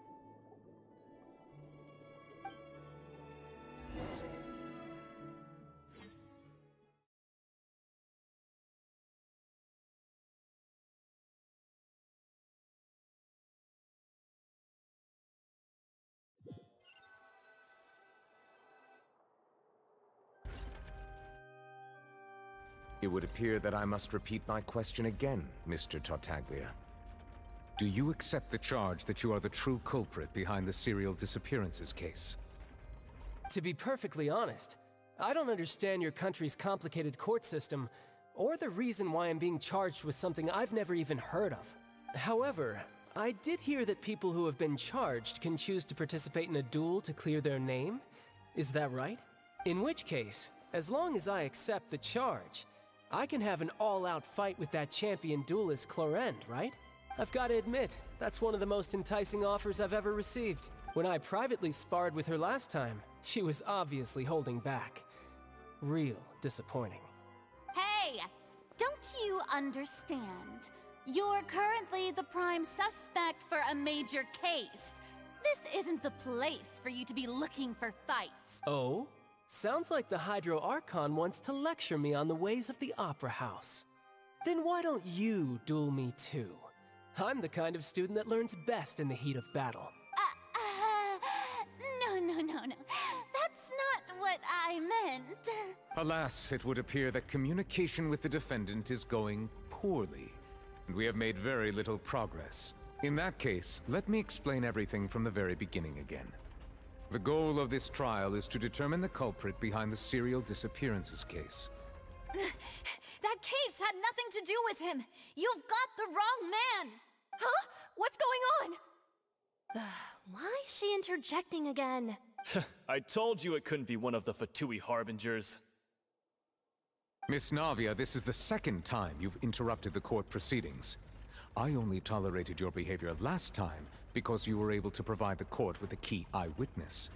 It would appear that I must repeat my question again, Mr. Tartaglia. Do you accept the charge that you are the true culprit behind the serial disappearances case? To be perfectly honest, I don't understand your country's complicated court system, or the reason why I'm being charged with something I've never even heard of. However, I did hear that people who have been charged can choose to participate in a duel to clear their name. Is that right? In which case, as long as I accept the charge, I can have an all-out fight with that champion duelist Clorend, right? I've got to admit, that's one of the most enticing offers I've ever received. When I privately sparred with her last time, she was obviously holding back. Real disappointing. Hey! Don't you understand? You're currently the prime suspect for a major case. This isn't the place for you to be looking for fights. Oh? Sounds like the Hydro Archon wants to lecture me on the ways of the Opera House. Then why don't you duel me too? I'm the kind of student that learns best in the heat of battle. No. That's not what I meant. Alas, it would appear that communication with the defendant is going poorly, and we have made very little progress. In that case, let me explain everything from the very beginning again. The goal of this trial is to determine the culprit behind the serial disappearances case. That case had nothing to do with him. You've got the wrong man. Huh? What's going on? Why is she interjecting again? I told you it couldn't be one of the Fatui Harbingers. Miss Navia, this is the second time you've interrupted the court proceedings. I only tolerated your behavior last time because you were able to provide the court with a key eyewitness.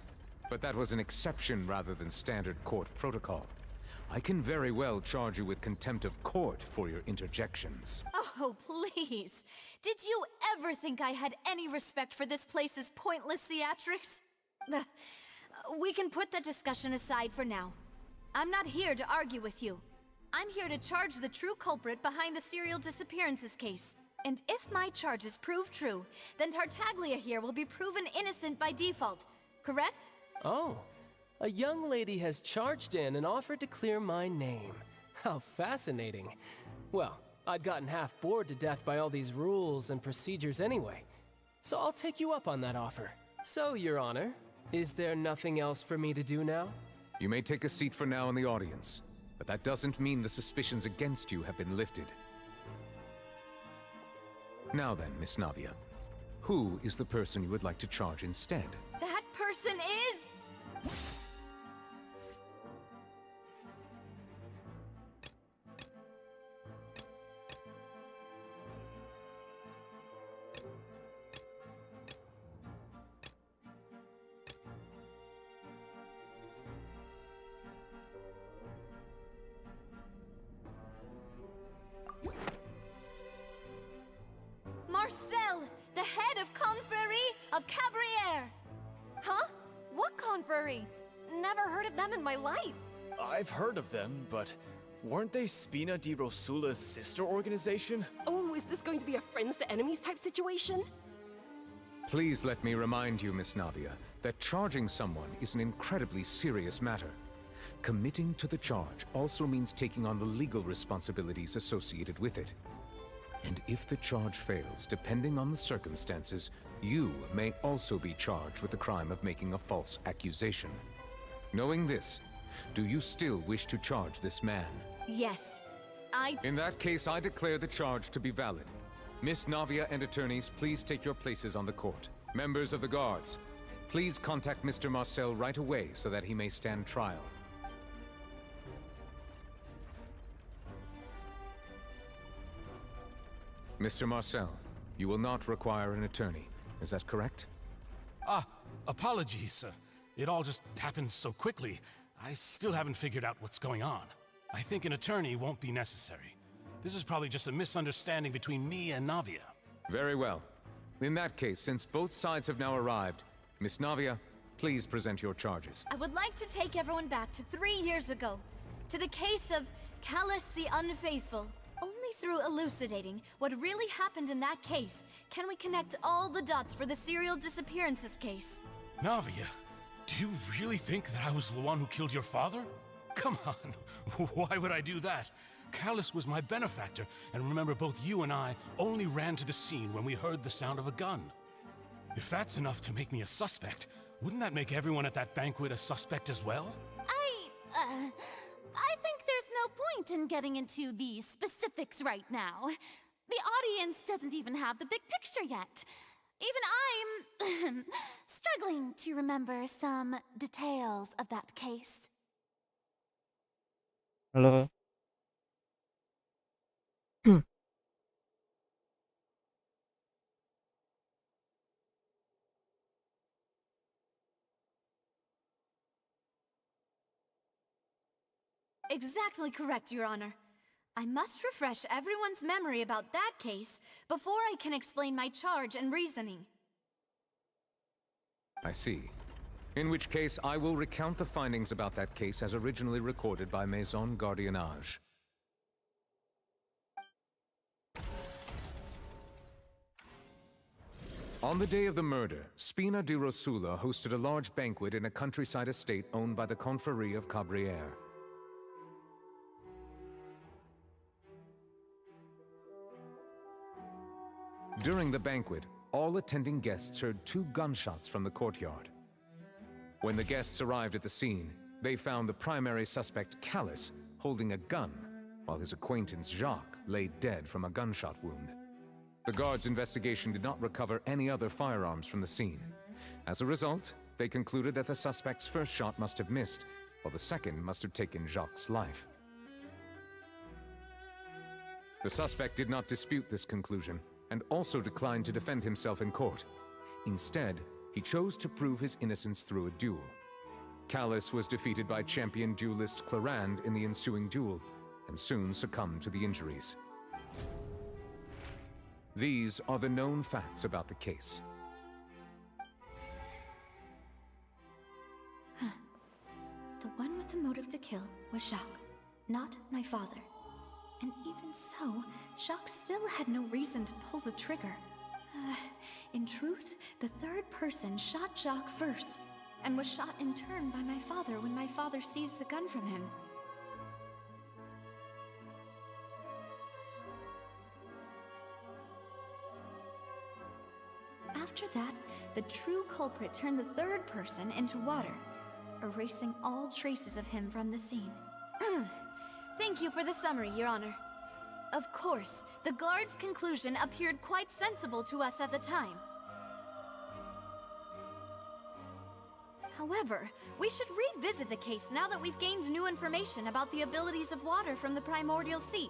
But that was an exception rather than standard court protocol. I can very well charge you with contempt of court for your interjections. Oh, please. Did you ever think I had any respect for this place's pointless theatrics? We can put that discussion aside for now. I'm not here to argue with you. I'm here to charge the true culprit behind the serial disappearances case. And if my charges prove true, then Tartaglia here will be proven innocent by default, correct? Oh, a young lady has charged in and offered to clear my name. How fascinating. Well, I'd gotten half bored to death by all these rules and procedures anyway. So I'll take you up on that offer. So, Your Honor, is there nothing else for me to do now? You may take a seat for now in the audience, but that doesn't mean the suspicions against you have been lifted. Now then, Miss Navia, who is the person you would like to charge instead? That person is... Marcel, the head of Confrérie of Cabrières! Huh? What confrérie? Never heard of them in my life. I've heard of them, but weren't they Spina di Rosula's sister organization? Oh, is this going to be a friends to enemies type situation? Please let me remind you, Miss Navia, that charging someone is an incredibly serious matter. Committing to the charge also means taking on the legal responsibilities associated with it. And if the charge fails, depending on the circumstances, you may also be charged with the crime of making a false accusation. Knowing this, do you still wish to charge this man? Yes, In that case, I declare the charge to be valid. Miss Navia and attorneys, please take your places on the court. Members of the guards, please contact Mr. Marcel right away so that he may stand trial. Mr. Marcel, you will not require an attorney. Is that correct? Apologies. It all just happened so quickly. I still haven't figured out what's going on. I think an attorney won't be necessary. This is probably just a misunderstanding between me and Navia. Very well. In that case, since both sides have now arrived, Miss Navia, please present your charges. I would like to take everyone back to 3 years ago, to the case of Callus the Unfaithful. Only through elucidating what really happened in that case can we connect all the dots for the serial disappearances case. Navia, do you really think that I was the one who killed your father? Come on, why would I do that? Callus was my benefactor, and remember both you and I only ran to the scene when we heard the sound of a gun. If that's enough to make me a suspect, wouldn't that make everyone at that banquet a suspect as well? I think there's no point in getting into the specifics right now. The audience doesn't even have the big picture yet. Even I'm struggling to remember some details of that case. Halo. Exactly correct, Your Honor. I must refresh everyone's memory about that case before I can explain my charge and reasoning. I see. In which case, I will recount the findings about that case as originally recorded by Maison Gardiennage. On the day of the murder, Spina di Rosula hosted a large banquet in a countryside estate owned by the Confrérie of Cabrières. During the banquet, all attending guests heard 2 gunshots from the courtyard. When the guests arrived at the scene, they found the primary suspect, Callus, holding a gun, while his acquaintance, Jacques, lay dead from a gunshot wound. The guards' investigation did not recover any other firearms from the scene. As a result, they concluded that the suspect's first shot must have missed, while the second must have taken Jacques' life. The suspect did not dispute this conclusion, and also declined to defend himself in court. Instead, he chose to prove his innocence through a duel. Callus was defeated by champion duelist Clarande in the ensuing duel, and soon succumbed to the injuries. These are the known facts about the case. The one with the motive to kill was Jacques, not my father. And even so, Jacques still had no reason to pull the trigger. In truth, the third person shot Jacques first, and was shot in turn by my father when my father seized the gun from him. After that, the true culprit turned the third person into water, erasing all traces of him from the scene. Thank you for the summary, Your Honor. Of course, the guard's conclusion appeared quite sensible to us at the time. However, we should revisit the case now that we've gained new information about the abilities of water from the primordial sea.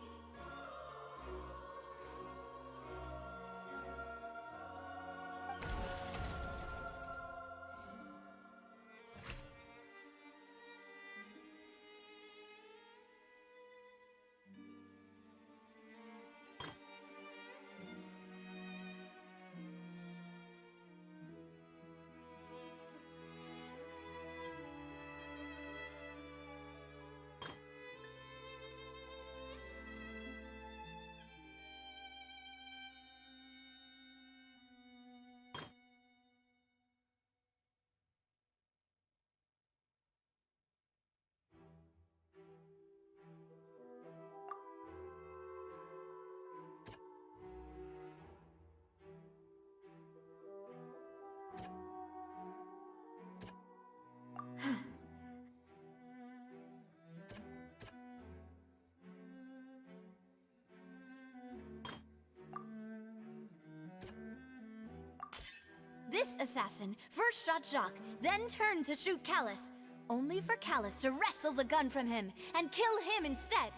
This assassin first shot Jacques, then turned to shoot Callus, only for Callus to wrestle the gun from him and kill him instead.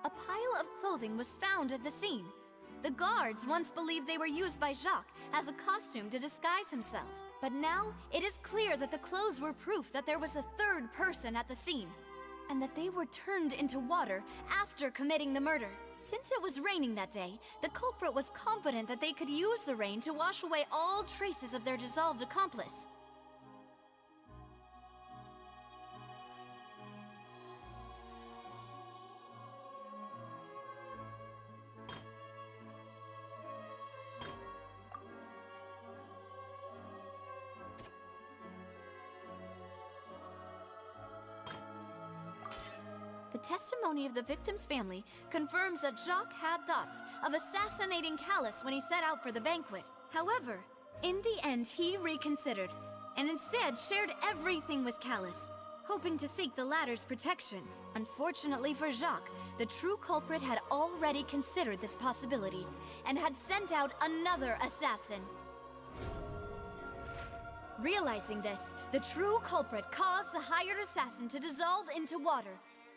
A pile of clothing was found at the scene. The guards once believed they were used by Jacques as a costume to disguise himself. But now, it is clear that the clothes were proof that there was a third person at the scene, and that they were turned into water after committing the murder. Since it was raining that day, the culprit was confident that they could use the rain to wash away all traces of their dissolved accomplice. The testimony of the victim's family confirms that Jacques had thoughts of assassinating Callus when he set out for the banquet. However, in the end, he reconsidered, and instead shared everything with Callus, hoping to seek the latter's protection. Unfortunately for Jacques, the true culprit had already considered this possibility, and had sent out another assassin. Realizing this, the true culprit caused the hired assassin to dissolve into water,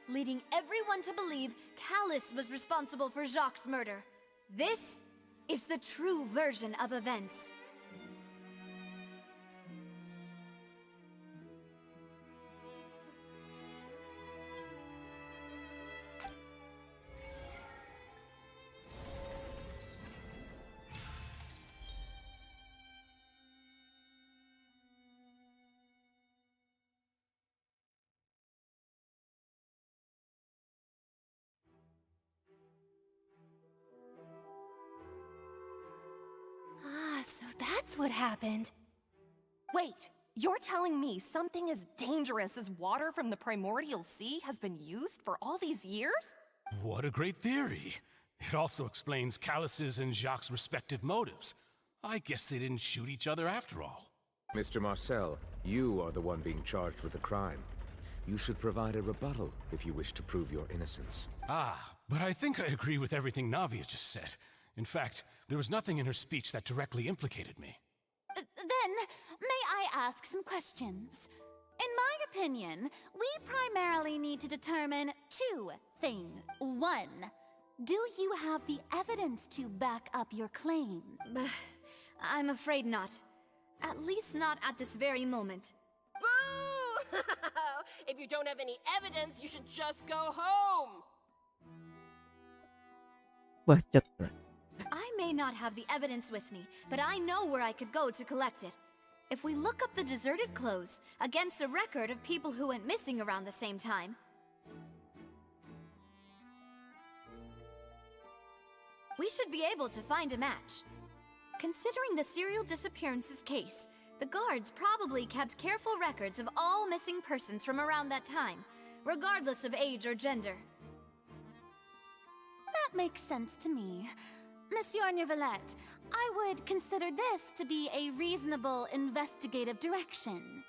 leading everyone to believe Callus was responsible for Jacques' murder. This is the true version of events. So that's what happened. Wait, you're telling me something as dangerous as water from the primordial sea has been used for all these years? What a great theory. It also explains Callus's and Jacques' respective motives. I guess they didn't shoot each other after all. Mr. Marcel, you are the one being charged with the crime. You should provide a rebuttal if you wish to prove your innocence. But I think I agree with everything Navia just said. In fact, there was nothing in her speech that directly implicated me. Then, may I ask some questions? In my opinion, we primarily need to determine two things. One, do you have the evidence to back up your claim? I'm afraid not. At least not at this very moment. Boo! If you don't have any evidence, you should just go home! I may not have the evidence with me, but I know where I could go to collect it. If we look up the deserted clothes against a record of people who went missing around the same time, we should be able to find a match. Considering the serial disappearances case, the guards probably kept careful records of all missing persons from around that time, regardless of age or gender. That makes sense to me. Monsieur Neuvillette, I would consider this to be a reasonable investigative direction.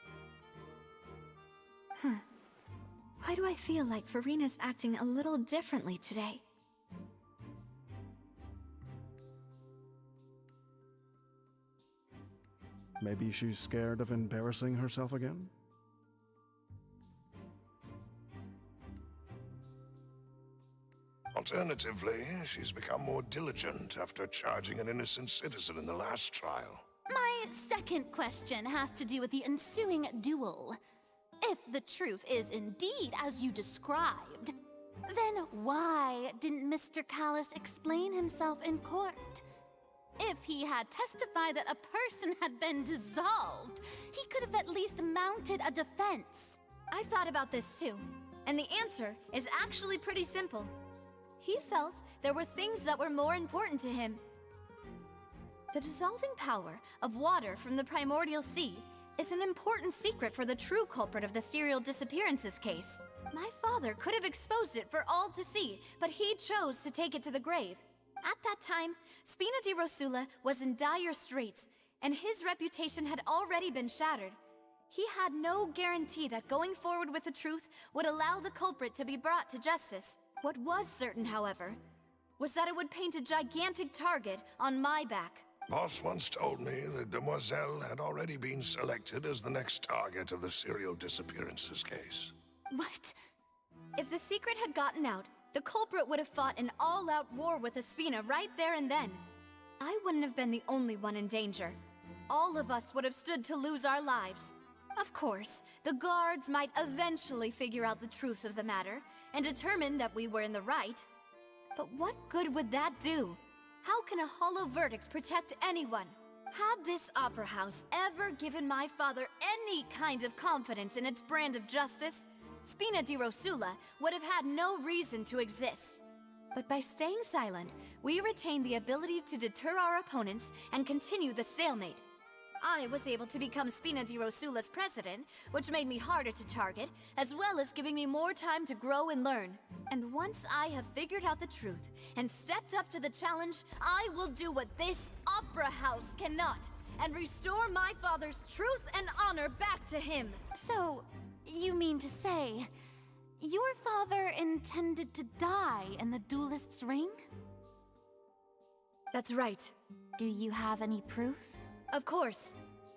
Why do I feel like Farina's acting a little differently today? Maybe she's scared of embarrassing herself again? Alternatively, she's become more diligent after charging an innocent citizen in the last trial. My second question has to do with the ensuing duel. If the truth is indeed as you described, then why didn't Mr. Callus explain himself in court? If he had testified that a person had been dissolved, he could have at least mounted a defense. I've thought about this too, and the answer is actually pretty simple. He felt there were things that were more important to him. The dissolving power of water from the primordial sea is an important secret for the true culprit of the serial disappearances case. My father could have exposed it for all to see, but he chose to take it to the grave. At that time, Spina di Rosula was in dire straits, and his reputation had already been shattered. He had no guarantee that going forward with the truth would allow the culprit to be brought to justice. What was certain, however, was that it would paint a gigantic target on my back. Boss once told me that Demoiselle had already been selected as the next target of the serial disappearances case. What? If the secret had gotten out, the culprit would have fought an all-out war with Espina right there and then. I wouldn't have been the only one in danger. All of us would have stood to lose our lives. Of course, the guards might eventually figure out the truth of the matter and determine that we were in the right. But what good would that do? How can a hollow verdict protect anyone? Had this opera house ever given my father any kind of confidence in its brand of justice, Spina di Rosula would have had no reason to exist. But by staying silent, we retain the ability to deter our opponents and continue the stalemate. I was able to become Spina di Rosula's president, which made me harder to target, as well as giving me more time to grow and learn. And once I have figured out the truth and stepped up to the challenge, I will do what this opera house cannot, and restore my father's truth and honor back to him. So, you mean to say, your father intended to die in the duelist's ring? That's right. Do you have any proof? Of course.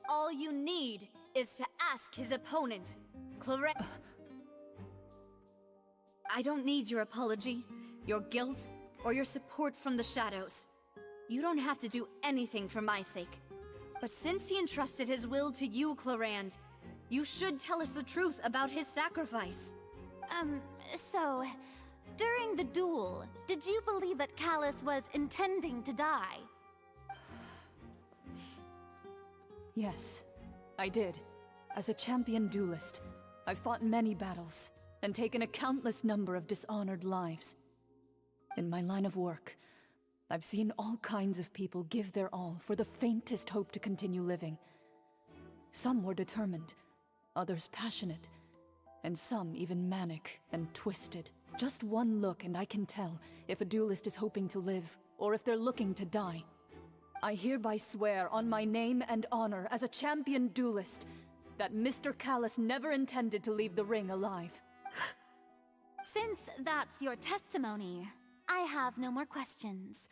All you need is to ask his opponent, Clarence. I don't need your apology, your guilt, or your support from the shadows. You don't have to do anything for my sake. But since he entrusted his will to you, Clarence, you should tell us the truth about his sacrifice. So, during the duel, did you believe that Callus was intending to die? Yes, I did. As a champion duelist, I've fought many battles and taken a countless number of dishonored lives. In my line of work, I've seen all kinds of people give their all for the faintest hope to continue living. Some were determined, others passionate, and some even manic and twisted. Just one look and I can tell if a duelist is hoping to live or if they're looking to die. I hereby swear on my name and honor as a champion duelist that Mr. Callus never intended to leave the ring alive. Since that's your testimony, I have no more questions.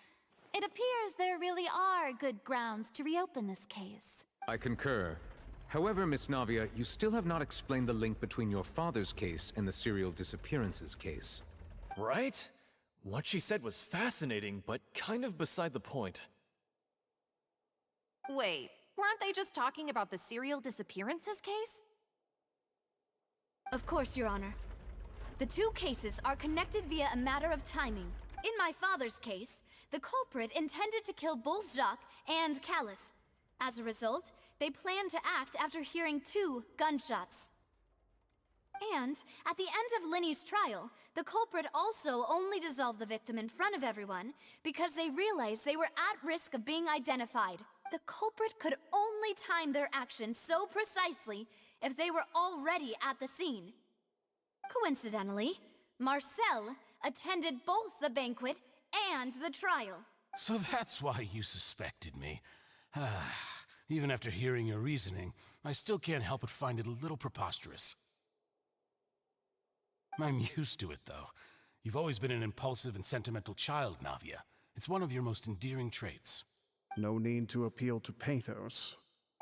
It appears there really are good grounds to reopen this case. I concur. However, Miss Navia, you still have not explained the link between your father's case and the serial disappearances case. Right? What she said was fascinating, but kind of beside the point. Wait, weren't they just talking about the serial disappearances case? Of course, Your Honor. The two cases are connected via a matter of timing. In my father's case, the culprit intended to kill both Jacques and Callus. As a result, they planned to act after hearing 2 gunshots. And at the end of Linny's trial, the culprit also only dissolved the victim in front of everyone because they realized they were at risk of being identified. The culprit could only time their actions so precisely if they were already at the scene. Coincidentally, Marcel attended both the banquet and the trial. So that's why you suspected me. Even after hearing your reasoning, I still can't help but find it a little preposterous. I'm used to it, though. You've always been an impulsive and sentimental child, Navia. It's one of your most endearing traits. No need to appeal to pathos.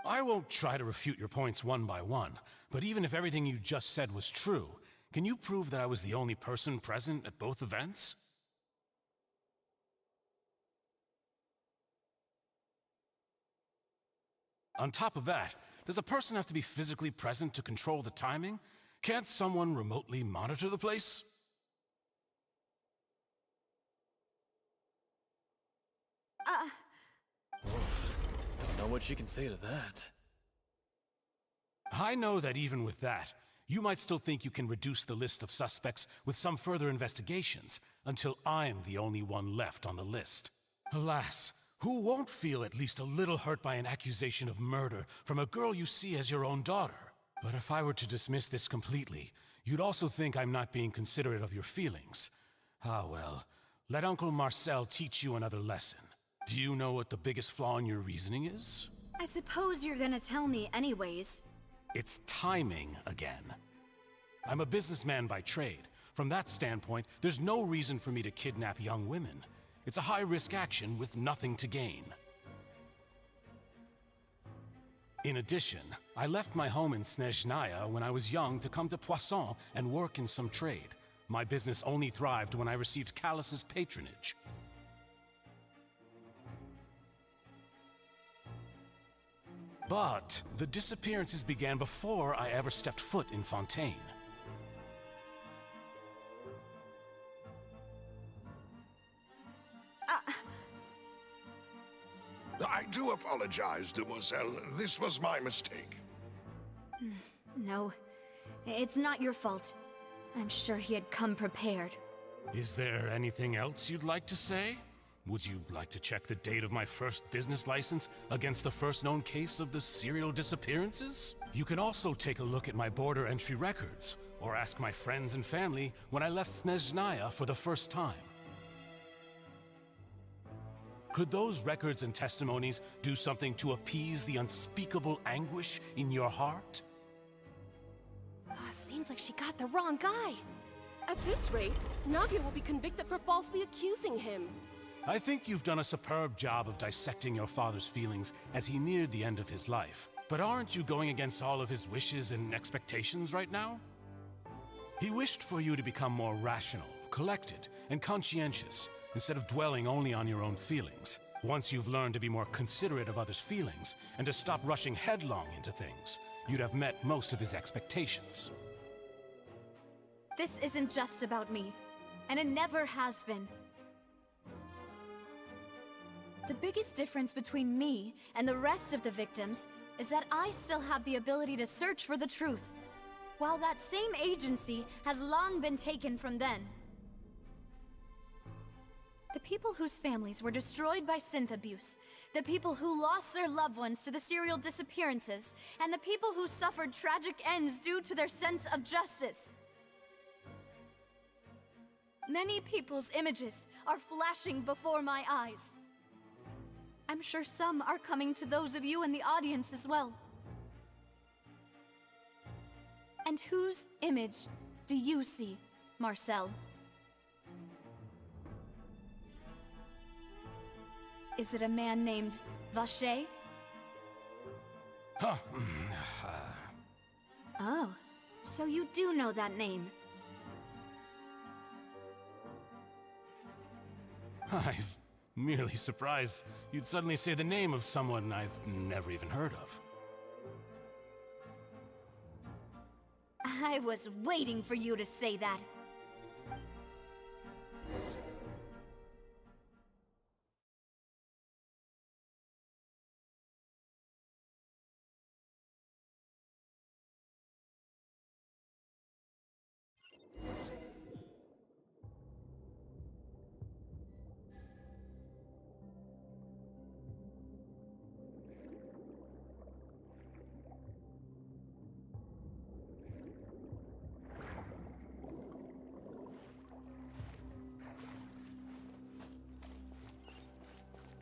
I won't try to refute your points one by one, but even if everything you just said was true, can you prove that I was the only person present at both events? On top of that, does a person have to be physically present to control the timing? Can't someone remotely monitor the place? Don't know what she can say to that. I know that even with that, you might still think you can reduce the list of suspects with some further investigations, until I'm the only one left on the list. Alas, who won't feel at least a little hurt by an accusation of murder from a girl you see as your own daughter? But if I were to dismiss this completely, you'd also think I'm not being considerate of your feelings. Ah well, let Uncle Marcel teach you another lesson. Do you know what the biggest flaw in your reasoning is? I suppose you're gonna tell me anyways. It's timing again. I'm a businessman by trade. From that standpoint, there's no reason for me to kidnap young women. It's a high-risk action with nothing to gain. In addition, I left my home in Snezhnaya when I was young to come to Poisson and work in some trade. My business only thrived when I received Callus's patronage. But the disappearances began before I ever stepped foot in Fontaine. I do apologize, demoiselle. This was my mistake. No, it's not your fault. I'm sure he had come prepared. Is there anything else you'd like to say? Would you like to check the date of my first business license against the first known case of the serial disappearances? You can also take a look at my border entry records, or ask my friends and family when I left Snezhnaya for the first time. Could those records and testimonies do something to appease the unspeakable anguish in your heart? Seems like she got the wrong guy. At this rate, Navia will be convicted for falsely accusing him. I think you've done a superb job of dissecting your father's feelings as he neared the end of his life. But aren't you going against all of his wishes and expectations right now? He wished for you to become more rational, collected, and conscientious, instead of dwelling only on your own feelings. Once you've learned to be more considerate of others' feelings, and to stop rushing headlong into things, you'd have met most of his expectations. This isn't just about me, and it never has been. The biggest difference between me and the rest of the victims is that I still have the ability to search for the truth, while that same agency has long been taken from them. The people whose families were destroyed by synth abuse, the people who lost their loved ones to the serial disappearances, and the people who suffered tragic ends due to their sense of justice. Many people's images are flashing before my eyes. I'm sure some are coming to those of you in the audience as well. And whose image do you see, Marcel? Is it a man named Vache? Huh. Oh, so you do know that name. I'm merely surprised you'd suddenly say the name of someone I've never even heard of. I was waiting for you to say that.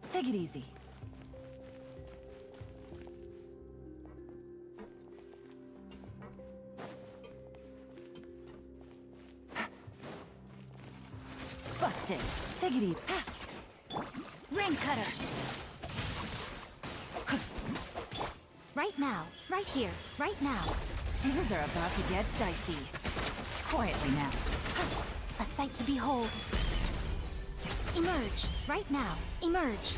Take it easy. Busted. Take it easy. Ring cutter. Right now. Right here. Right now. Things are about to get dicey. Quietly now. A sight to behold. Emerge. Right now. Emerge.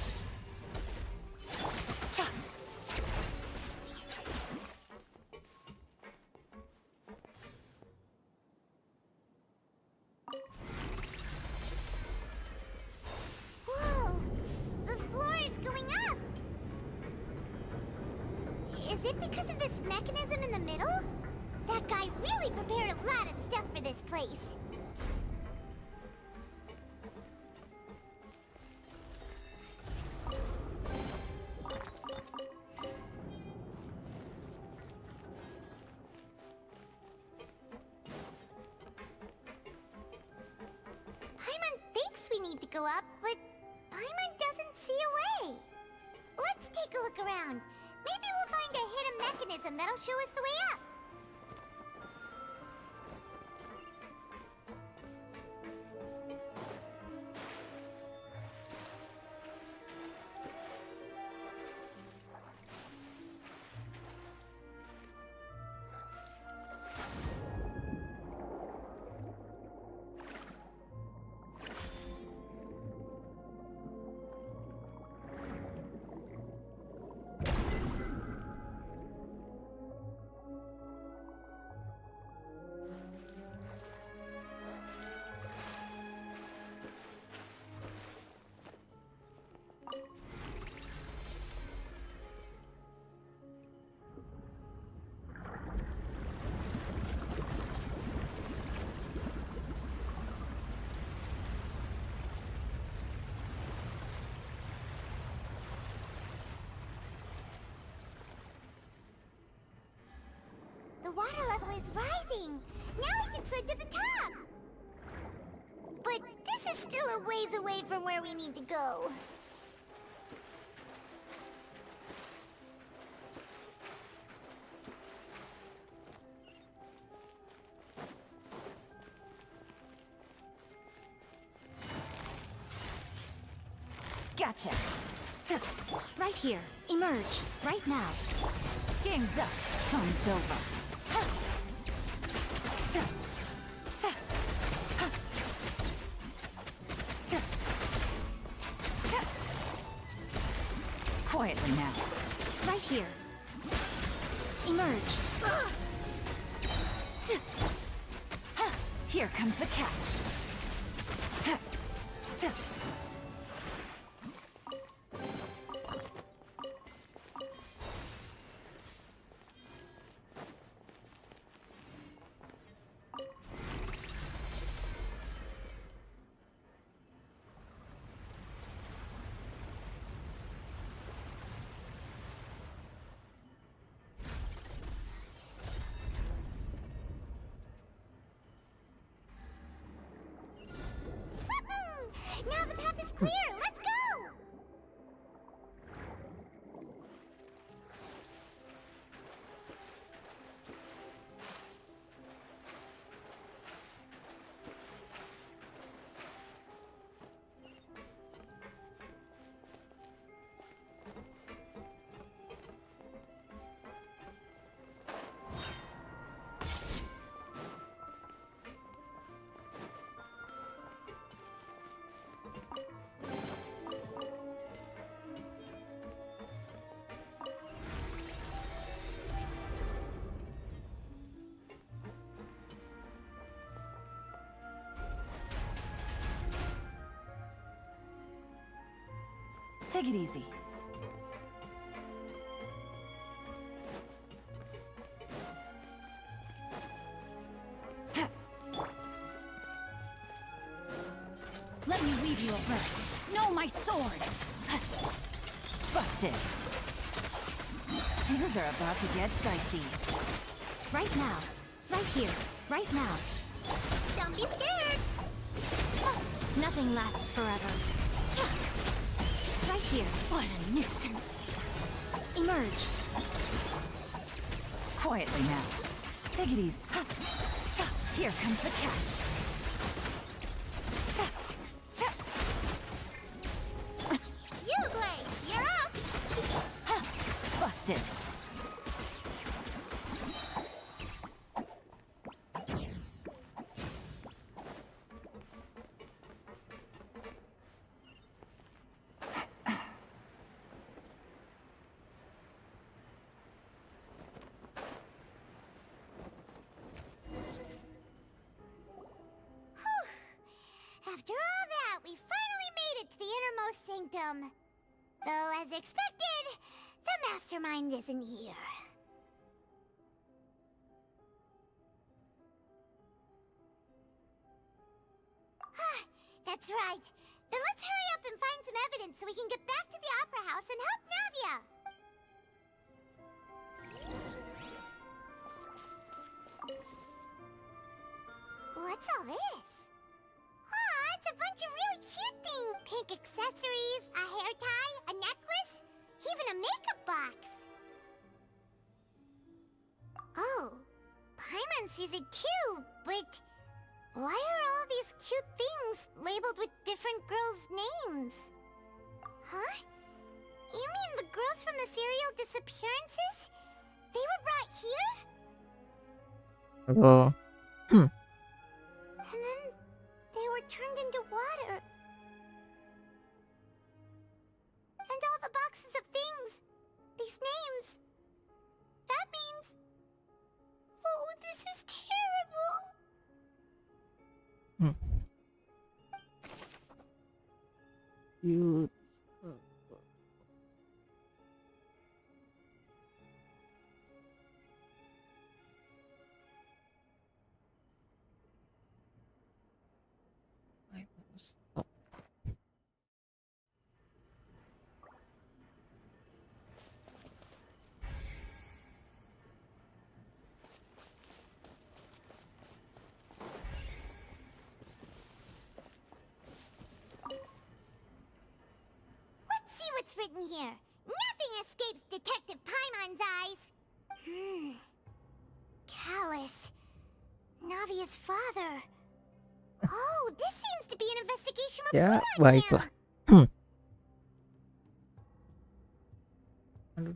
Cha! Whoa! The floor is going up! Is it because of this mechanism in the middle? That guy really prepared a lot of stuff for this place. Paimon thinks we need to go up, but Paimon doesn't see a way. Let's take a look around. Maybe we'll find a hidden mechanism that'll show us the way up. The water level is rising! Now we can swim to the top! But this is still a ways away from where we need to go. Gotcha. Right here. Emerge. Right now. Game's up. Fun's over. Quietly now. Right here. Emerge. Here comes the catch. Now the path is clear! Let's go! Take it easy. Let me weave you a verse. No, my sword! Busted. Things are about to get dicey. Right now. Right here. Right now. Don't be scared! Nothing lasts forever. Right here. What a nuisance. Emerge. Quietly now. Take it easy. Here comes the catch. You, Blade! You're up! Busted. After all that, we finally made it to the innermost sanctum. Though, as expected, the mastermind isn't here. That's right. Then let's hurry up and find some evidence so we can get back to the Opera House and help Navia. What's all this? It's a bunch of really cute things. Pink accessories, a hair tie, a necklace, even a makeup box. Oh, Paimon sees it too, but why are all these cute things labeled with different girls' names? Huh? You mean the girls from the serial disappearances? They were brought here? Oh. And then they were turned into water. And all the boxes of things. These names. That means... Oh, this is terrible. You. written here. Nothing escapes Detective Paimon's eyes. Callus. Navia's father. Oh, this seems to be an investigation Ya, report on him. baiklah. Aduh.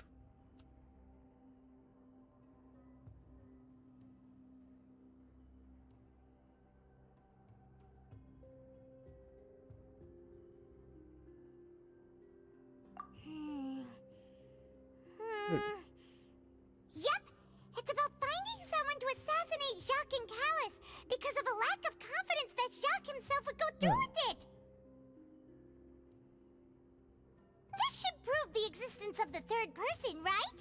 Yep, it's about finding someone to assassinate Jacques and Callus because of a lack of confidence that Jacques himself would go through with it. This should prove the existence of the third person, right?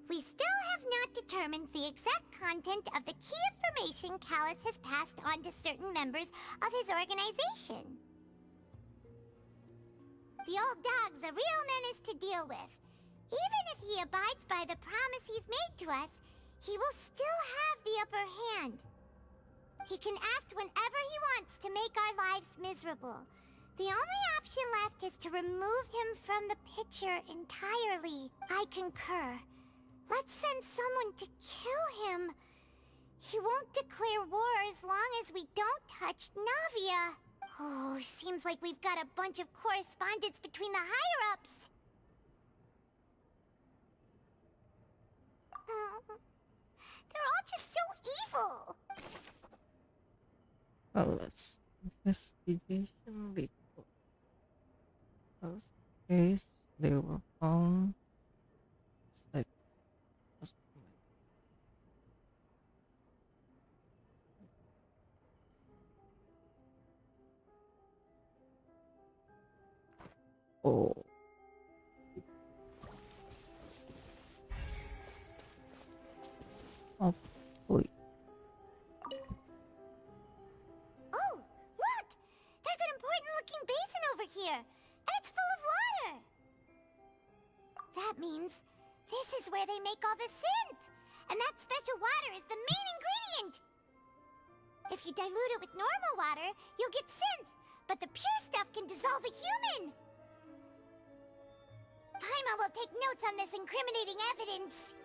We still have not determined the exact content of the key information Callus has passed on to certain members of his organization. The old dog's a real menace to deal with. Even if he abides by the promise he's made to us, he will still have the upper hand. He can act whenever he wants to make our lives miserable. The only option left is to remove him from the picture entirely. I concur. Let's send someone to kill him. He won't declare war as long as we don't touch Navia. Oh, seems like we've got a bunch of correspondence between the higher-ups. They're all just so evil. Callus investigation report. Callus case, they were found. Like, oh. Oh, boy. Oh, look! There's an important-looking basin over here, and it's full of water. That means this is where they make all the synth, and that special water is the main ingredient. If you dilute it with normal water, you'll get synth, but the pure stuff can dissolve a human. Paimon will take notes on this incriminating evidence.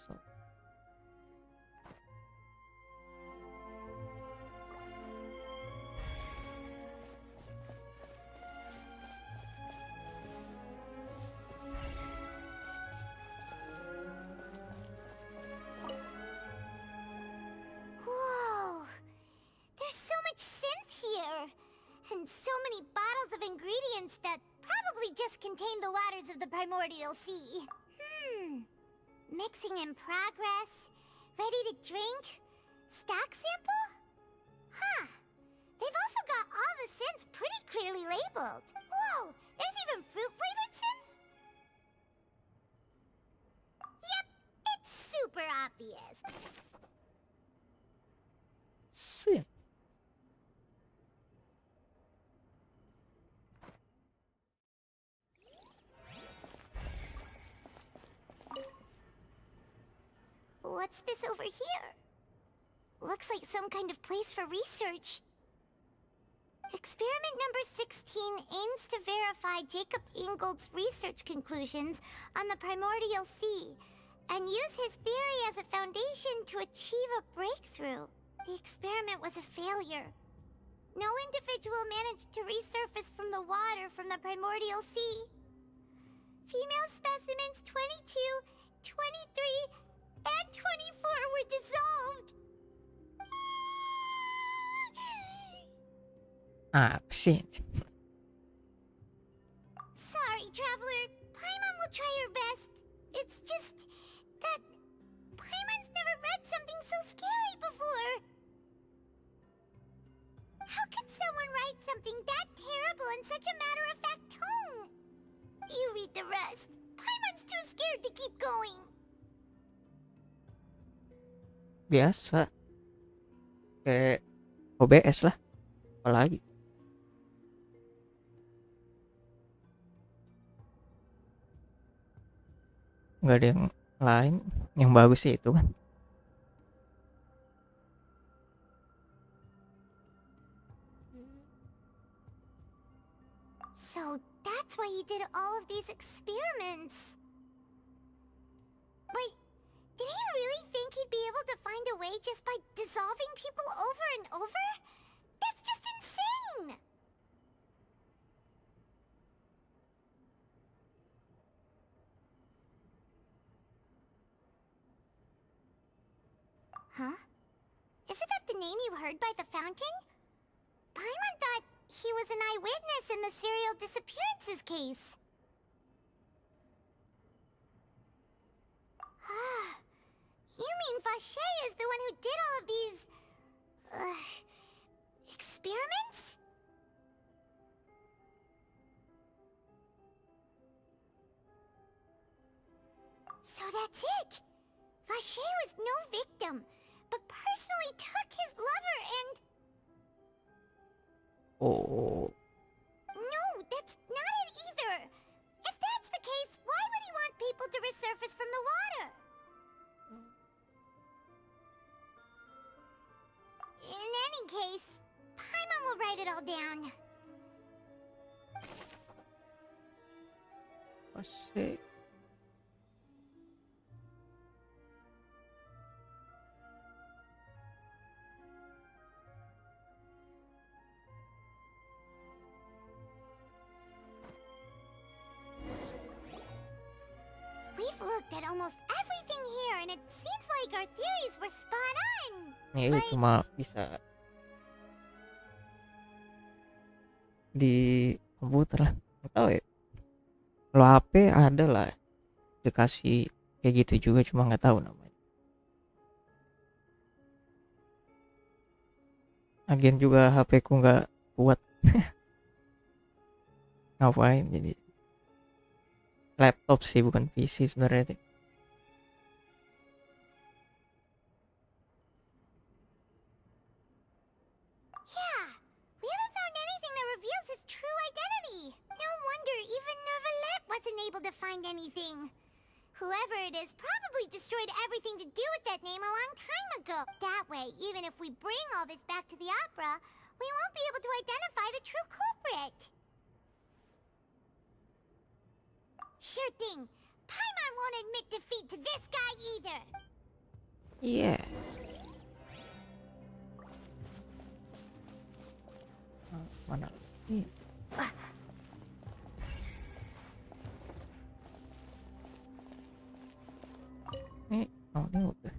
So. Whoa! There's so much synth here! And so many bottles of ingredients that probably just contain the waters of the primordial sea. Mixing in progress? Ready to drink? Stock sample? Huh. They've also got all the synth pretty clearly labeled. Whoa! There's even fruit-flavored synth? Yep, it's super obvious. Synth. What's this over here? Looks like some kind of place for research. Experiment number 16 aims to verify Jacob Ingold's research conclusions on the primordial sea and use his theory as a foundation to achieve a breakthrough. The experiment was a failure. No individual managed to resurface from the water from the primordial sea. Female specimens 22, 23, and 24 were dissolved. Absent. Sorry, traveler. Paimon will try her best. It's just that Paimon's never read something so scary before. How could someone write something that terrible in such a matter-of-fact tone? You read the rest. Paimon's too scared to keep going. Biasa. Kayak OBS lah. Apalagi. Nggak ada yang lain. Yang bagus sih itu kan. So that's why he did all of these experiments. But did he really think he'd be able to find a way just by dissolving people over and over? That's just insane! Huh? Isn't that the name you heard by the fountain? Paimon thought he was an eyewitness in the serial disappearances case. You mean Vache is the one who did all of these... experiments? So that's it! Vache was no victim, but personally took his lover and... Oh. No, that's not it either! If that's the case, why would he want people to resurface from the water? In any case, Paimon will write it all down. Vache. We've looked at almost everything here, and it seems like our theories were spot on. Ini cuma bisa di komputer lah. Nggak tahu ya. Kalau HP ada lah. Dikasih kayak gitu juga, cuma nggak tahu namanya. Agen juga HP ku nggak kuat. Ngapain jadi laptop sih, bukan PC sebenarnya. Yeah, we haven't found anything that reveals his true identity. No wonder even Neuvillette wasn't able to find anything. Whoever it is probably destroyed everything to do with that name a long time ago. That way, even if we bring all this back to the opera, we won't be able to identify the true culprit. Sure thing. Paimon won't admit defeat to this guy either. Iya. Mana? Ini. Ini udah.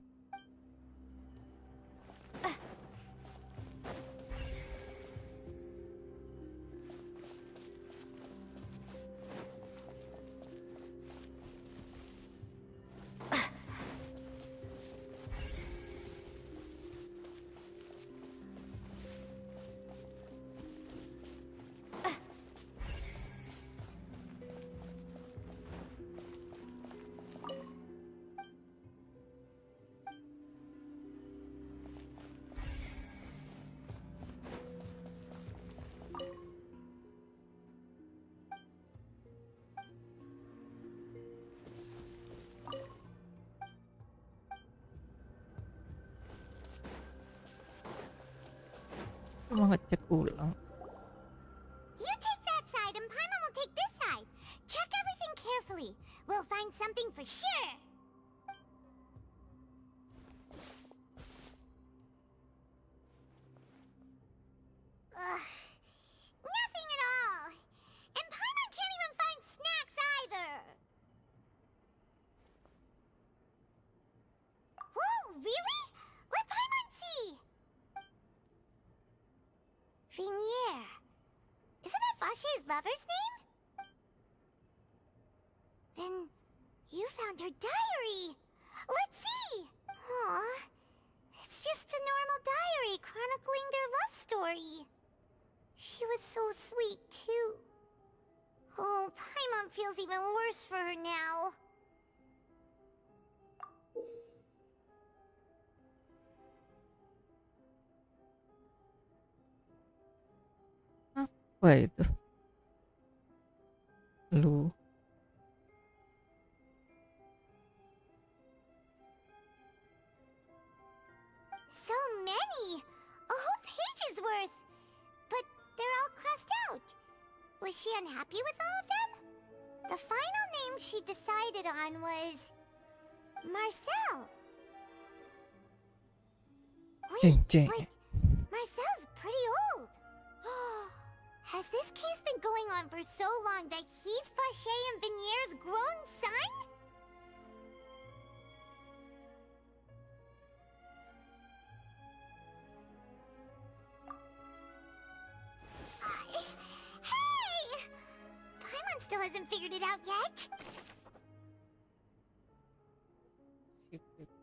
Cuma ngecek ulang. You take that side and Paimon will take this side. Check everything carefully. We'll find something for sure. Nothing at all. And Paimon can't even find snacks either. Whoa, really? Let Paimon see. Vinier. Isn't that Vache's lover's name? Then you found her diary. Let's see. Aw, it's just a normal diary chronicling their love story. She was so sweet, too. Oh, Paimon feels even worse for her now. Apa itu? Lu. So many! A whole page's worth! But they're all crossed out. Was she unhappy with all of them? The final name she decided on was... Marcel. Ceng-ceng. But Marcel's pretty old. Has this case been going on for so long that he's Vacher and Vinier's grown son? Hey! Paimon still hasn't figured it out yet.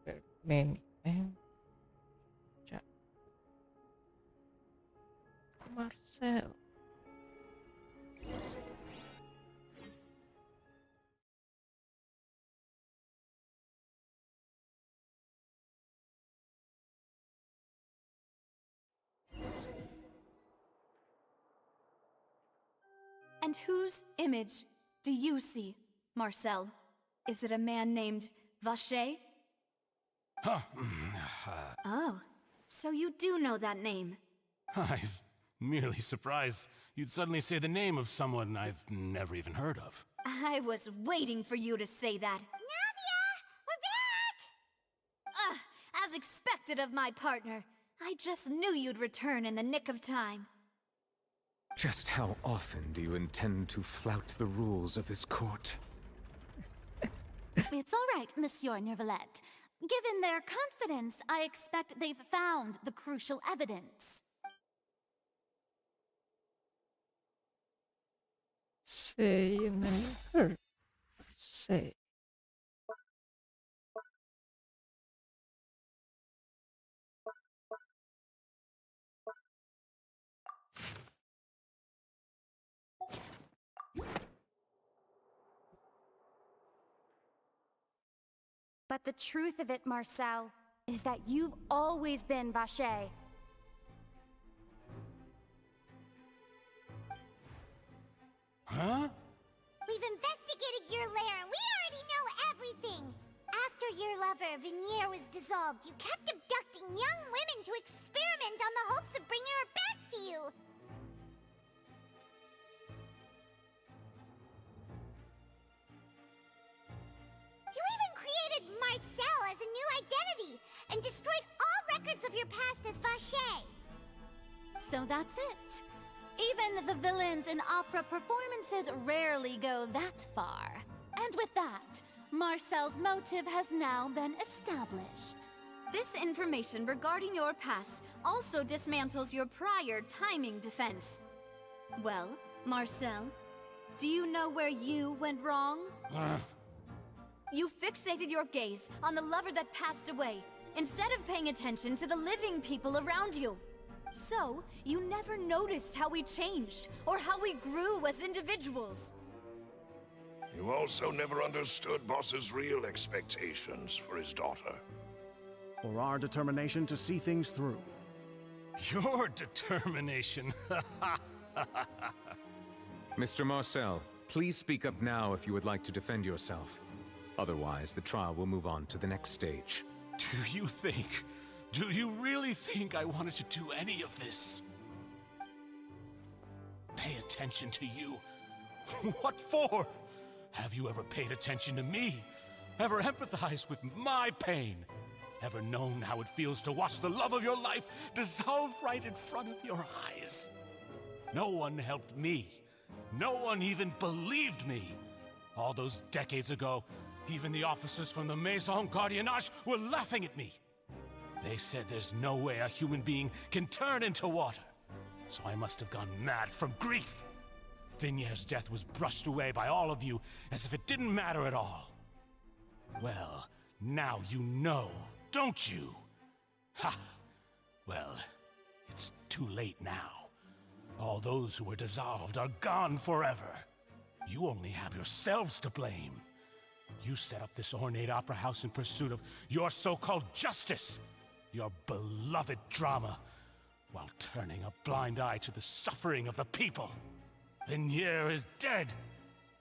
Superman and Marcel. And whose image do you see, Marcel? Is it a man named Vacher? Huh. Oh, so you do know that name. I'm merely surprised you'd suddenly say the name of someone I've never even heard of. I was waiting for you to say that. Navia! We're back! As expected of my partner. I just knew you'd return in the nick of time. Just how often do you intend to flout the rules of this court? It's all right, Monsieur Nervalette. Given their confidence, I expect they've found the crucial evidence. Say you never heard. Say. But the truth of it, Marcel, is that you've always been Vacher. Huh? We've investigated your lair and we already know everything! After your lover, Vinier, was dissolved, you kept abducting young women to experiment on the hopes of bringing her back to you! You even created Marcel as a new identity and destroyed all records of your past as Vacher! So that's it. Even the villains in opera performances rarely go that far. And with that, Marcel's motive has now been established. This information regarding your past also dismantles your prior timing defense. Well, Marcel, do you know where you went wrong? You fixated your gaze on the lover that passed away, instead of paying attention to the living people around you. So, you never noticed how we changed, or how we grew as individuals. You also never understood Boss's real expectations for his daughter. Or our determination to see things through. Your determination. Mr. Marcel, please speak up now if you would like to defend yourself. Otherwise, the trial will move on to the next stage. Do you really think I wanted to do any of this? Pay attention to you? What for? Have you ever paid attention to me? Ever empathized with my pain? Ever known how it feels to watch the love of your life dissolve right in front of your eyes? No one helped me. No one even believed me. All those decades ago, even the officers from the Maison Gardiennage were laughing at me. They said there's no way a human being can turn into water. So I must have gone mad from grief. Vinier's death was brushed away by all of you as if it didn't matter at all. Well, now you know, don't you? Ha! Well, it's too late now. All those who were dissolved are gone forever. You only have yourselves to blame. You set up this ornate opera house in pursuit of your so-called justice. Your beloved drama, while turning a blind eye to the suffering of the people. Vinier is dead.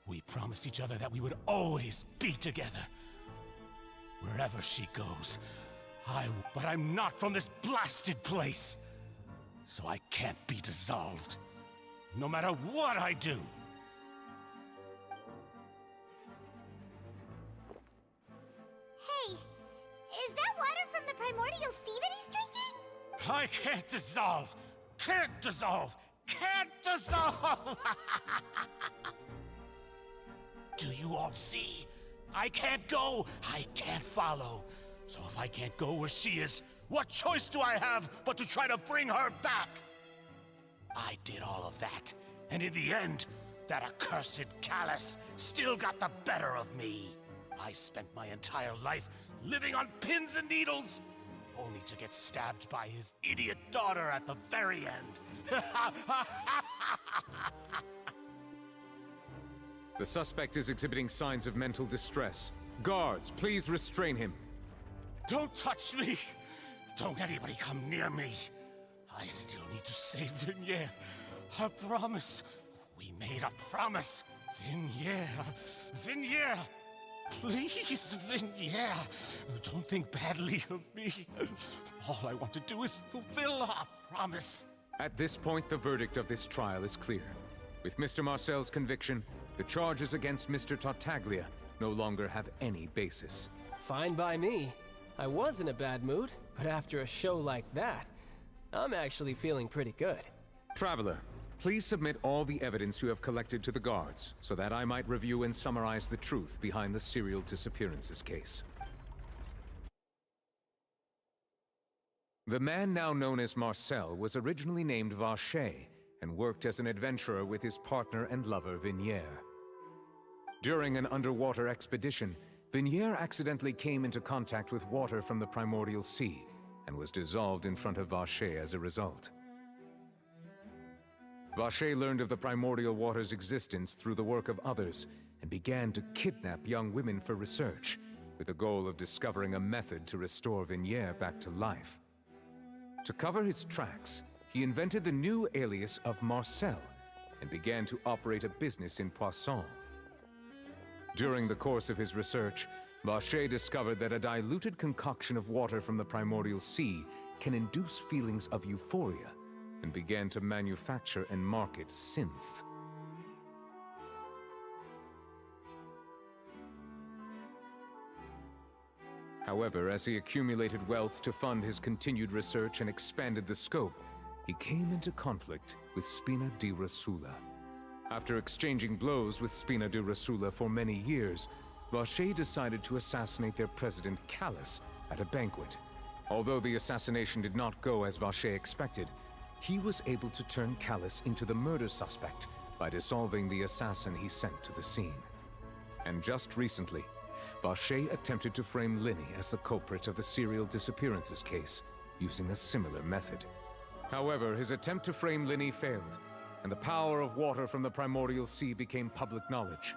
We promised each other that we would always be together. Wherever she goes, but I'm not from this blasted place. So I can't be dissolved. no matter what I do. Hey, is that water from the primordial sea that he's drinking? I can't dissolve! Can't dissolve! Can't dissolve! Do you all see? I can't go, I can't follow. So if I can't go where she is, what choice do I have but to try to bring her back? I did all of that, and in the end, that accursed Callus still got the better of me. I spent my entire life living on pins and needles, only to get stabbed by his idiot daughter at the very end. The suspect is exhibiting signs of mental distress. Guards, please restrain him. Don't touch me! Don't anybody come near me! I still need to save Vignere. Her promise. We made a promise. Vignere. Vignere. Please, Vignere. Don't think badly of me. All I want to do is fulfill our promise. At this point, the verdict of this trial is clear. With Mr. Marcel's conviction, the charges against Mr. Tartaglia no longer have any basis. Fine by me. I was in a bad mood, but after a show like that, I'm actually feeling pretty good. Traveler, please submit all the evidence you have collected to the guards, so that I might review and summarize the truth behind the serial disappearances case. The man now known as Marcel was originally named Vacher, and worked as an adventurer with his partner and lover Vignere. During an underwater expedition, Vignere accidentally came into contact with water from the primordial sea, and was dissolved in front of Vacher as a result. Vacher learned of the primordial water's existence through the work of others, and began to kidnap young women for research, with the goal of discovering a method to restore Vignere back to life. To cover his tracks, he invented the new alias of Marcel, and began to operate a business in Poisson. During the course of his research, Vacher discovered that a diluted concoction of water from the primordial sea can induce feelings of euphoria, and began to manufacture and market synth. However, as he accumulated wealth to fund his continued research and expanded the scope, he came into conflict with Spina di Rosula. After exchanging blows with Spina di Rosula for many years, Vacher decided to assassinate their president Callus at a banquet. Although the assassination did not go as Vacher expected, he was able to turn Callus into the murder suspect by dissolving the assassin he sent to the scene. And just recently, Vacher attempted to frame Linny as the culprit of the serial disappearances case, using a similar method. However, his attempt to frame Linny failed, and the power of water from the primordial sea became public knowledge.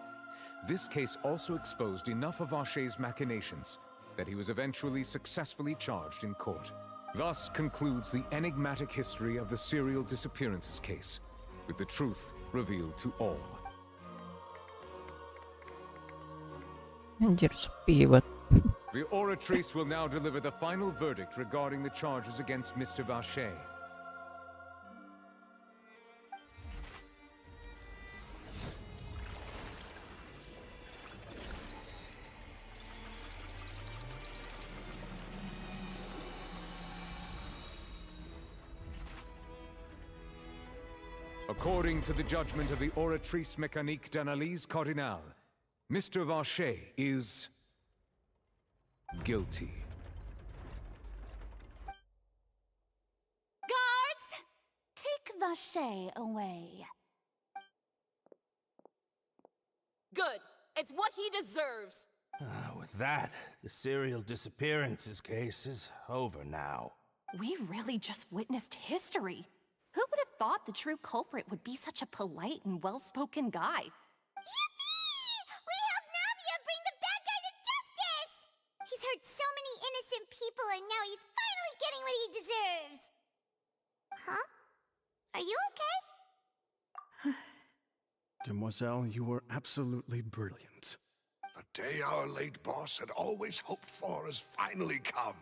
This case also exposed enough of Vacher's machinations that he was eventually successfully charged in court. Thus concludes the enigmatic history of the serial disappearances case, with the truth revealed to all. Anjir, sepi banget. The Oratrice will now deliver the final verdict regarding the charges against Mr. Vacher. According to the judgment of the Oratrice Mécanique d'Analyse Cardinale, Mr. Vacher is guilty. Guards! Take Vacher away. Good. It's what he deserves. With that, the serial disappearances case is over now. We really just witnessed history. Who would have thought the true culprit would be such a polite and well-spoken guy? Yippee! We helped Navia bring the bad guy to justice! He's hurt so many innocent people and now he's finally getting what he deserves! Huh? Are you okay? Demoiselle, you were absolutely brilliant. The day our late boss had always hoped for has finally come.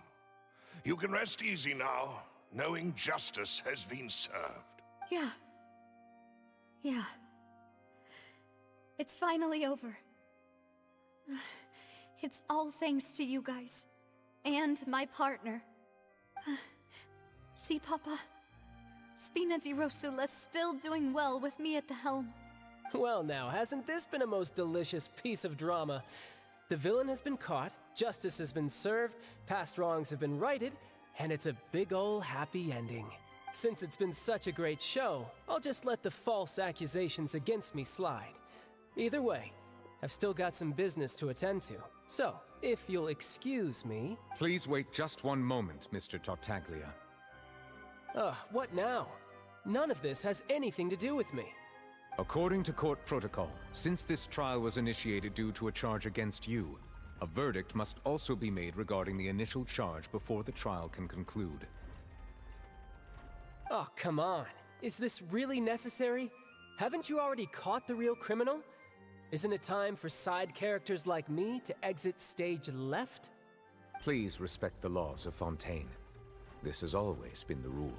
You can rest easy now, knowing justice has been served. Yeah. Yeah. It's finally over. It's all thanks to you guys. And my partner. See, Papa? Spina di Rosula's still doing well with me at the helm. Well now, hasn't this been a most delicious piece of drama? The villain has been caught, justice has been served, past wrongs have been righted, and it's a big ol' happy ending. Since it's been such a great show, I'll just let the false accusations against me slide. Either way, I've still got some business to attend to. So, if you'll excuse me... Please wait just one moment, Mr. Tartaglia. What now? None of this has anything to do with me. According to court protocol, since this trial was initiated due to a charge against you, a verdict must also be made regarding the initial charge before the trial can conclude. Oh, come on. Is this really necessary? Haven't you already caught the real criminal? Isn't it time for side characters like me to exit stage left? Please respect the laws of Fontaine. This has always been the rule.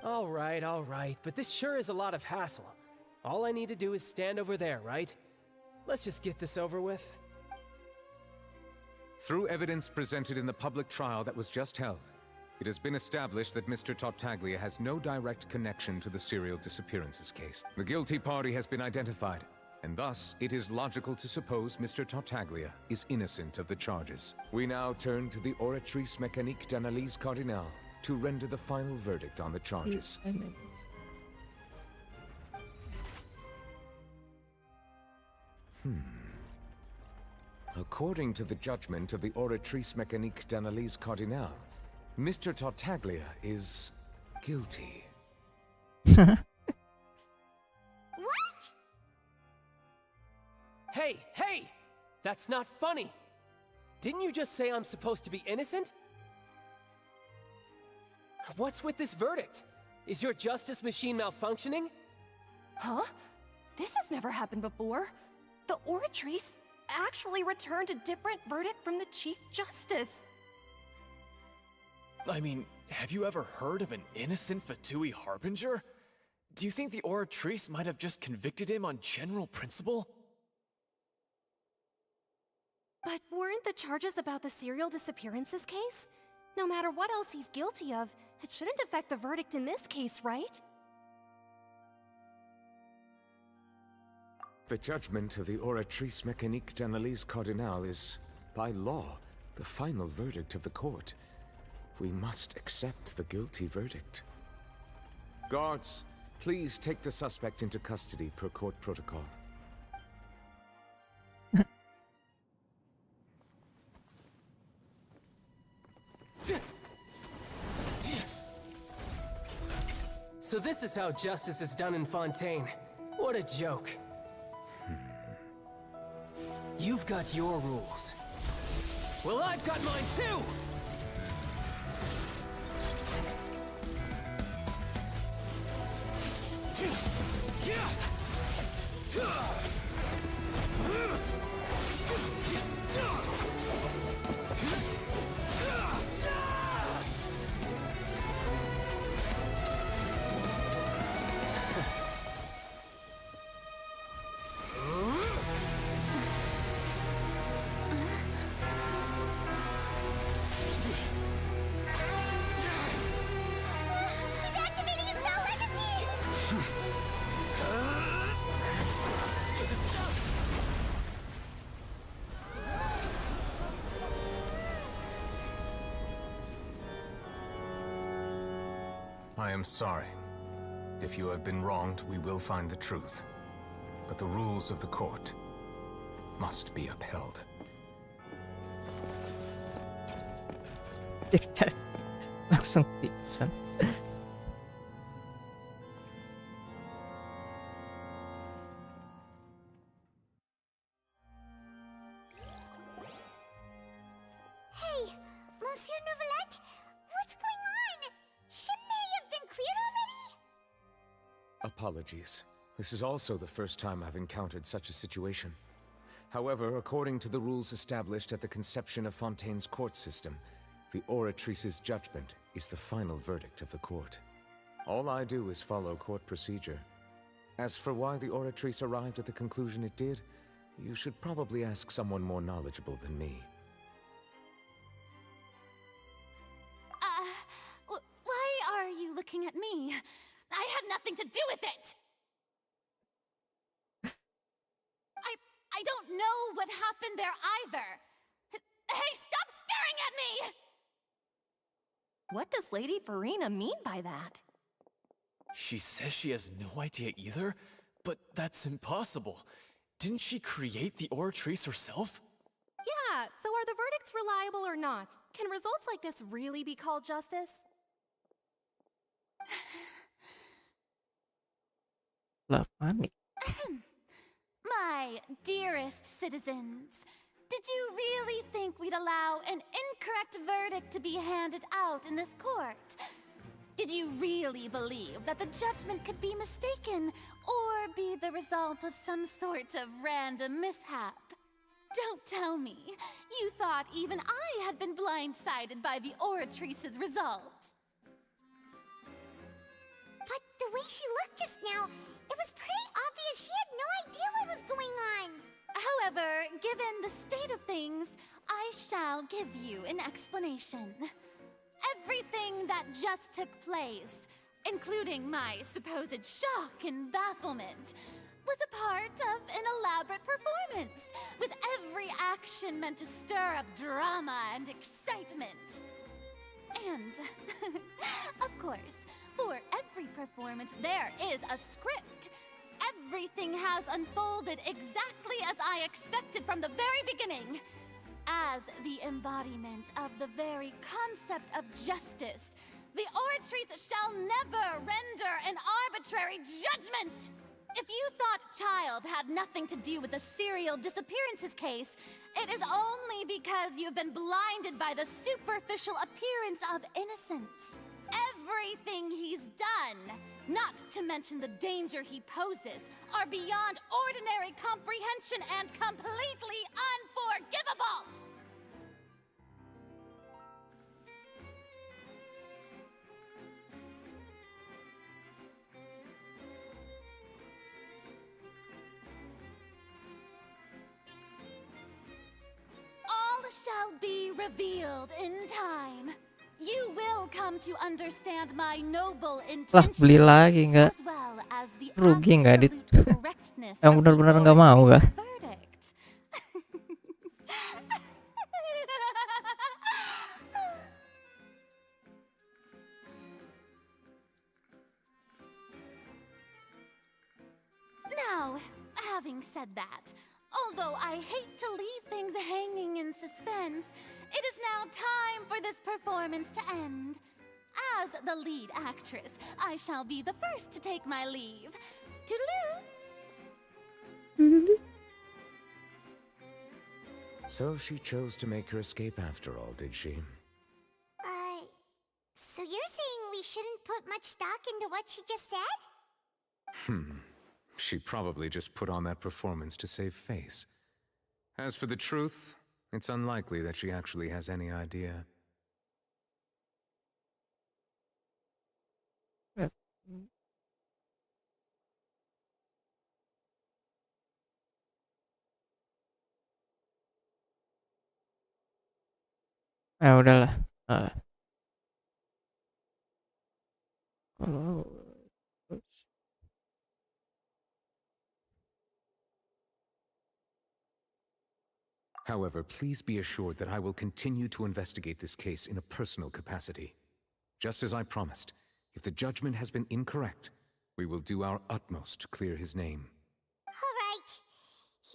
All right, but this sure is a lot of hassle. All I need to do is stand over there, right? Let's just get this over with. Through evidence presented in the public trial that was just held, it has been established that Mr. Tartaglia has no direct connection to the serial disappearances case. The guilty party has been identified, and thus it is logical to suppose Mr. Tartaglia is innocent of the charges. We now turn to the Oratrice Mécanique d'Analyse Cardinale to render the final verdict on the charges. According to the judgment of the Oratrice Mécanique d'Analyse Cardinale, Mr. Tartaglia is guilty. What? Hey! That's not funny! Didn't you just say I'm supposed to be innocent? What's with this verdict? Is your justice machine malfunctioning? Huh? This has never happened before. The Oratrice actually returned a different verdict from the Chief Justice. I mean, have you ever heard of an innocent Fatui Harbinger? Do you think the Oratrice might have just convicted him on general principle? But weren't the charges about the serial disappearances case? No matter what else he's guilty of, it shouldn't affect the verdict in this case, right? The judgment of the Oratrice Mécanique d'Analyse Cardinale is, by law, the final verdict of the court. We must accept the guilty verdict. Guards, please take the suspect into custody per court protocol. So this is how justice is done in Fontaine. What a joke. You've got your rules. Well, I've got mine too! I am sorry. If you have been wronged, we will find the truth. But the rules of the court must be upheld. Langsung pingsan. Hey, Monsieur Nouvelette, what's going on? Shouldn't they have been cleared already? Apologies. This is also the first time I've encountered such a situation. However, according to the rules established at the conception of Fontaine's court system, the Oratrice's judgment is the final verdict of the court. All I do is follow court procedure. As for why the Oratrice arrived at the conclusion it did, you should probably ask someone more knowledgeable than me. Why are you looking at me? I had nothing to do with it! I don't know what happened there either. Hey, stop staring at me! What does Lady Farina mean by that? She says she has no idea either, but that's impossible. Didn't she create the Oratrice herself? Yeah, so are the verdicts reliable or not? Can results like this really be called justice? Lah, panik. My dearest citizens, did you really think we'd allow an incorrect verdict to be handed out in this court? Did you really believe that the judgment could be mistaken or be the result of some sort of random mishap? Don't tell me you thought even I had been blindsided by the Oratrice's result. But the way she looked just now, it was pretty obvious she had no idea what was going on. However, given the state of things, I shall give you an explanation. Everything that just took place, including my supposed shock and bafflement, was a part of an elaborate performance, with every action meant to stir up drama and excitement. And, of course, for every performance, there is a script. Everything has unfolded exactly as I expected from the very beginning. As the embodiment of the very concept of justice, the Oratrice shall never render an arbitrary judgment! If you thought Child had nothing to do with the serial disappearances case, it is only because you've been blinded by the superficial appearance of innocence. Everything he's done, not to mention the danger he poses, are beyond ordinary comprehension and completely unforgivable! All shall be revealed in time. You will come to understand my noble Lah, intentions, beli lagi nggak? as well as the Rugi nggak, Dit? absolute correctness Yang of the benar-benar nggak mau nggak? Oratrice's verdict. Now, having said that, although I hate to leave things hanging in suspense, it is now time for this performance to end. As the lead actress, I shall be the first to take my leave. Toodaloo! So she chose to make her escape after all, did she? So you're saying we shouldn't put much stock into what she just said? She probably just put on that performance to save face. As for the truth, it's unlikely that she actually has any idea. Udahlah. Kalau However, please be assured that I will continue to investigate this case in a personal capacity. Just as I promised, if the judgment has been incorrect, we will do our utmost to clear his name. All right.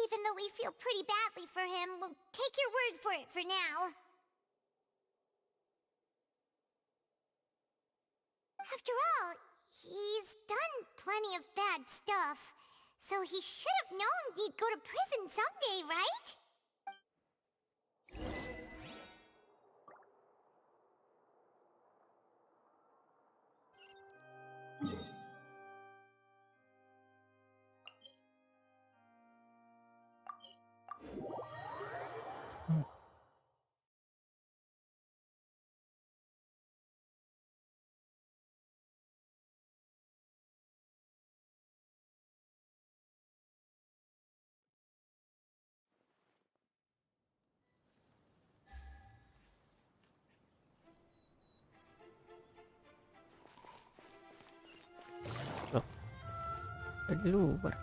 Even though we feel pretty badly for him, we'll take your word for it for now. After all, he's done plenty of bad stuff, so he should have known he'd go to prison someday, right? Udah di luar.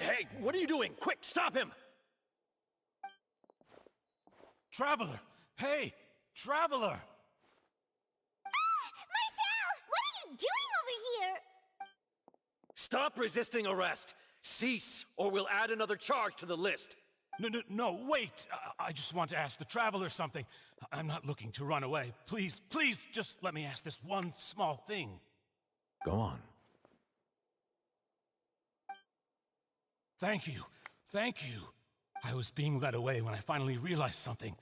Hey, what are you doing? Quick, stop him! Traveler! Hey! Traveler! Marcel! What are you doing over here? Stop resisting arrest! Cease, or we'll add another charge to the list. No, wait! I just want to ask the Traveler something. I'm not looking to run away. Please, just let me ask this one small thing. Go on. Thank you. I was being led away when I finally realized something.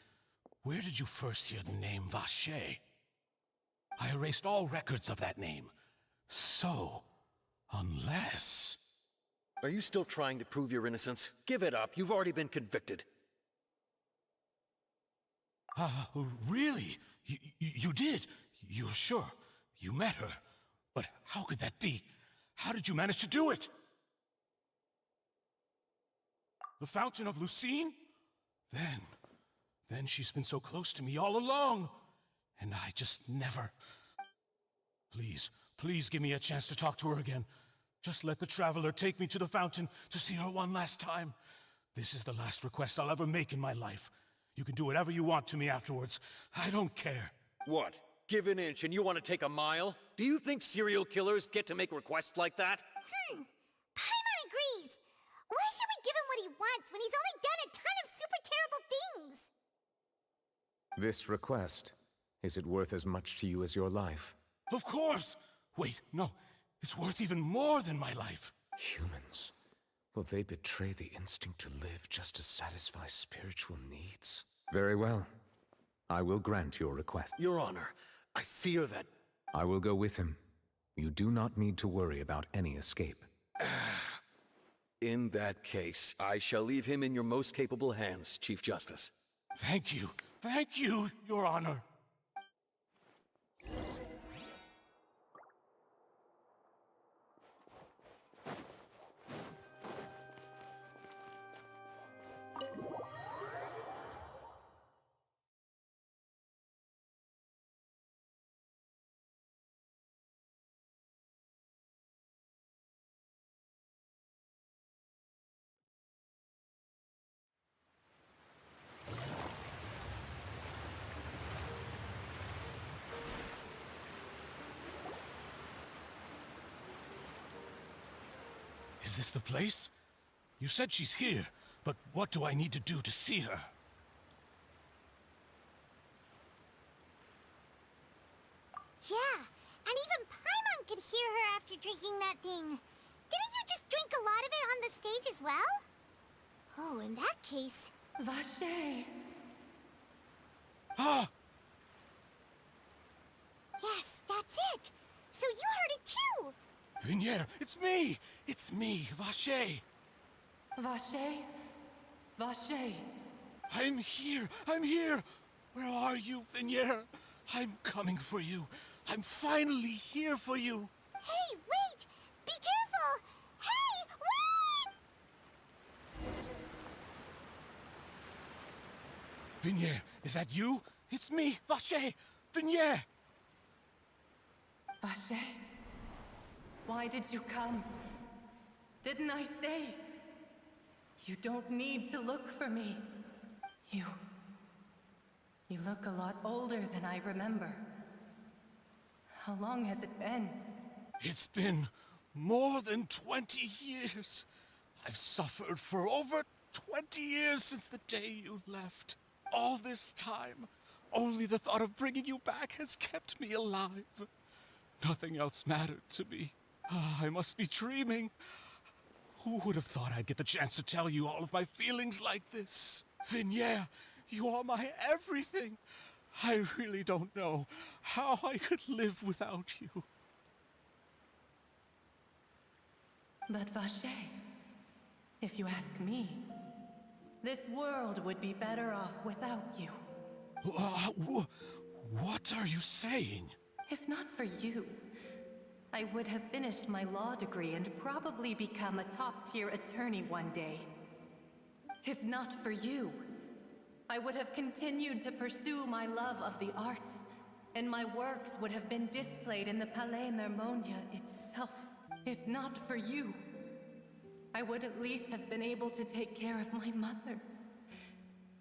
Where did you first hear the name Vache? I erased all records of that name. So, unless... Are you still trying to prove your innocence? Give it up. You've already been convicted. Really? You did? You're sure? You met her? But how could that be? How did you manage to do it? The Fountain of Lucine? Then she's been so close to me all along. And I just never... Please give me a chance to talk to her again. Just let the Traveler take me to the fountain to see her one last time. This is the last request I'll ever make in my life. You can do whatever you want to me afterwards. I don't care. What? Give an inch and you want to take a mile? Do you think serial killers get to make requests like that? Paimon agrees. Why should we give him what he wants when he's only done a ton of super terrible things? This request, is it worth as much to you as your life? Of course! Wait, no. It's worth even more than my life. Humans. Will they betray the instinct to live just to satisfy spiritual needs? Very well. I will grant your request. Your Honor, I fear that... I will go with him. You do not need to worry about any escape. In that case, I shall leave him in your most capable hands, Chief Justice. Thank you, Your Honor. Is this the place? You said she's here, but what do I need to do to see her? Yeah, and even Paimon could hear her after drinking that thing. Didn't you just drink a lot of it on the stage as well? Oh, in that case... Vache! Ah! Yes, that's it! So you heard it too! Vinier, it's me, Vache! Vache? Vache! I'm here! Where are you, Vinier? I'm coming for you. I'm finally here for you. Hey, wait! Be careful! Hey, wait! Vinier, is that you? It's me, Vache! Vinier! Vache? Why did you come? Didn't I say? You don't need to look for me. You look a lot older than I remember. How long has it been? It's been more than 20 years. I've suffered for over 20 years since the day you left. All this time, only the thought of bringing you back has kept me alive. Nothing else mattered to me. I must be dreaming. Who would have thought I'd get the chance to tell you all of my feelings like this? Vignier, you are my everything. I really don't know how I could live without you. But Vache, if you ask me, this world would be better off without you. What are you saying? If not for you, I would have finished my law degree and probably become a top-tier attorney one day. If not for you, I would have continued to pursue my love of the arts, and my works would have been displayed in the Palais Mermonia itself. If not for you, I would at least have been able to take care of my mother.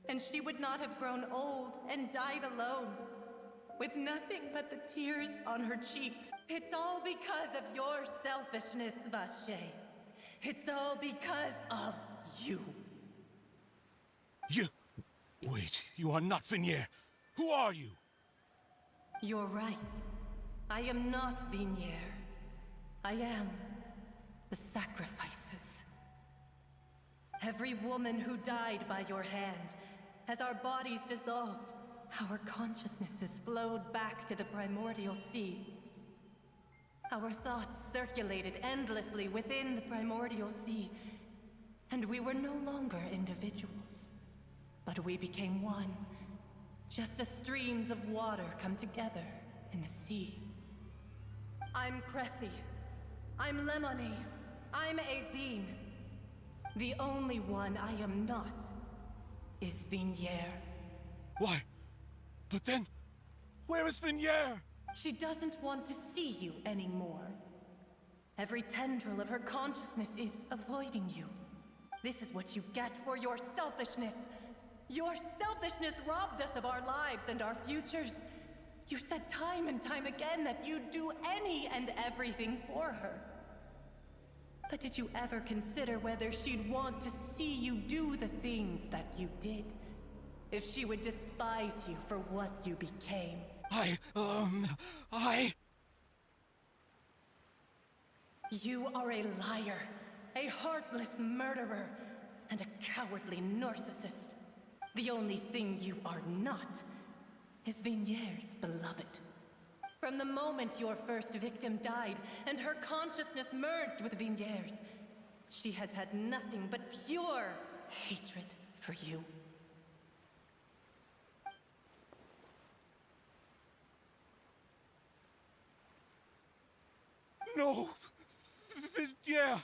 And she would not have grown old and died alone, with nothing but the tears on her cheeks. It's all because of your selfishness, Vache. It's all because of you. Wait, you are not Vignier. Who are you? You're right. I am not Vignier. I am the sacrifices. Every woman who died by your hand, as our bodies dissolved, our consciousnesses flowed back to the primordial sea. Our thoughts circulated endlessly within the primordial sea, and we were no longer individuals, but we became one, just as streams of water come together in the sea. I'm Cressy. I'm Lemony. I'm Azine. The only one I am not is Vignier. Why? But then, where is Vignier? She doesn't want to see you anymore. Every tendril of her consciousness is avoiding you. This is what you get for your selfishness. Your selfishness robbed us of our lives and our futures. You said time and time again that you'd do any and everything for her. But did you ever consider whether she'd want to see you do the things that you did? If she would despise you for what you became? You are a liar, a heartless murderer, and a cowardly narcissist. The only thing you are not is Vignier's beloved. From the moment your first victim died and her consciousness merged with Vignier's, she has had nothing but pure hatred for you. No! Vignier!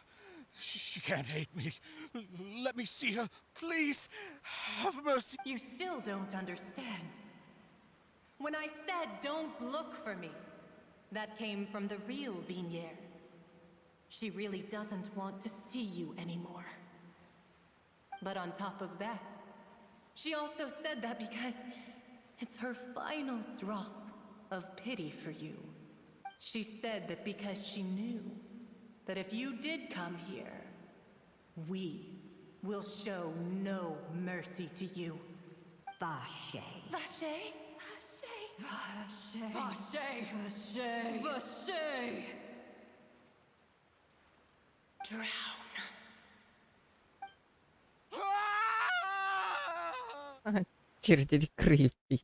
She can't hate me. Let me see her, please. Have mercy. You still don't understand. When I said don't look for me, that came from the real Vignier. She really doesn't want to see you anymore. But on top of that, she also said that because it's her final drop of pity for you. She said that because she knew that if you did come here, we will show no mercy to you. Vache. Vache? Vache. Vache. Vache. Vache. Drown. Anjir, jadi creepy.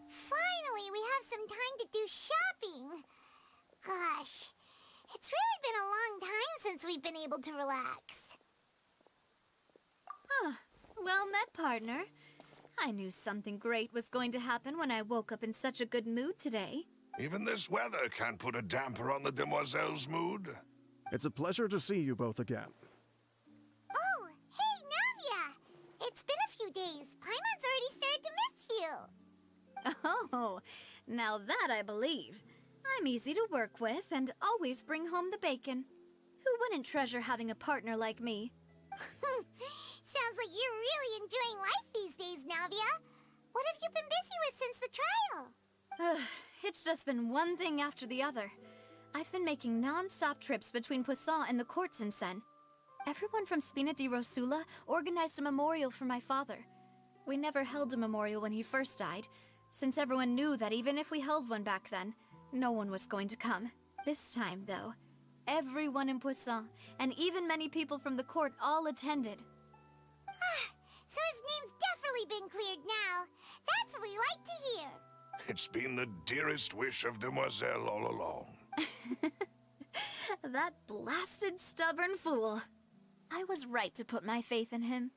Finally, we have some time to do shopping. Gosh, it's really been a long time since we've been able to relax. Well met, partner. I knew something great was going to happen when I woke up in such a good mood today. Even this weather can't put a damper on the demoiselle's mood. It's a pleasure to see you both again. Oh, hey, Navia! It's been a few days. Paimon's Oh, now that I believe. I'm easy to work with and always bring home the bacon. Who wouldn't treasure having a partner like me? Sounds like you're really enjoying life these days, Navia. What have you been busy with since the trial? It's just been one thing after the other. I've been making non-stop trips between Poisson and the courts in Sen. Everyone from Spina di Rosula organized a memorial for my father. We never held a memorial when he first died, since everyone knew that even if we held one back then, no one was going to come. This time, though, everyone in Poisson, and even many people from the court, all attended. So his name's definitely been cleared now. That's what we like to hear. It's been the dearest wish of Demoiselle all along. That blasted stubborn fool. I was right to put my faith in him.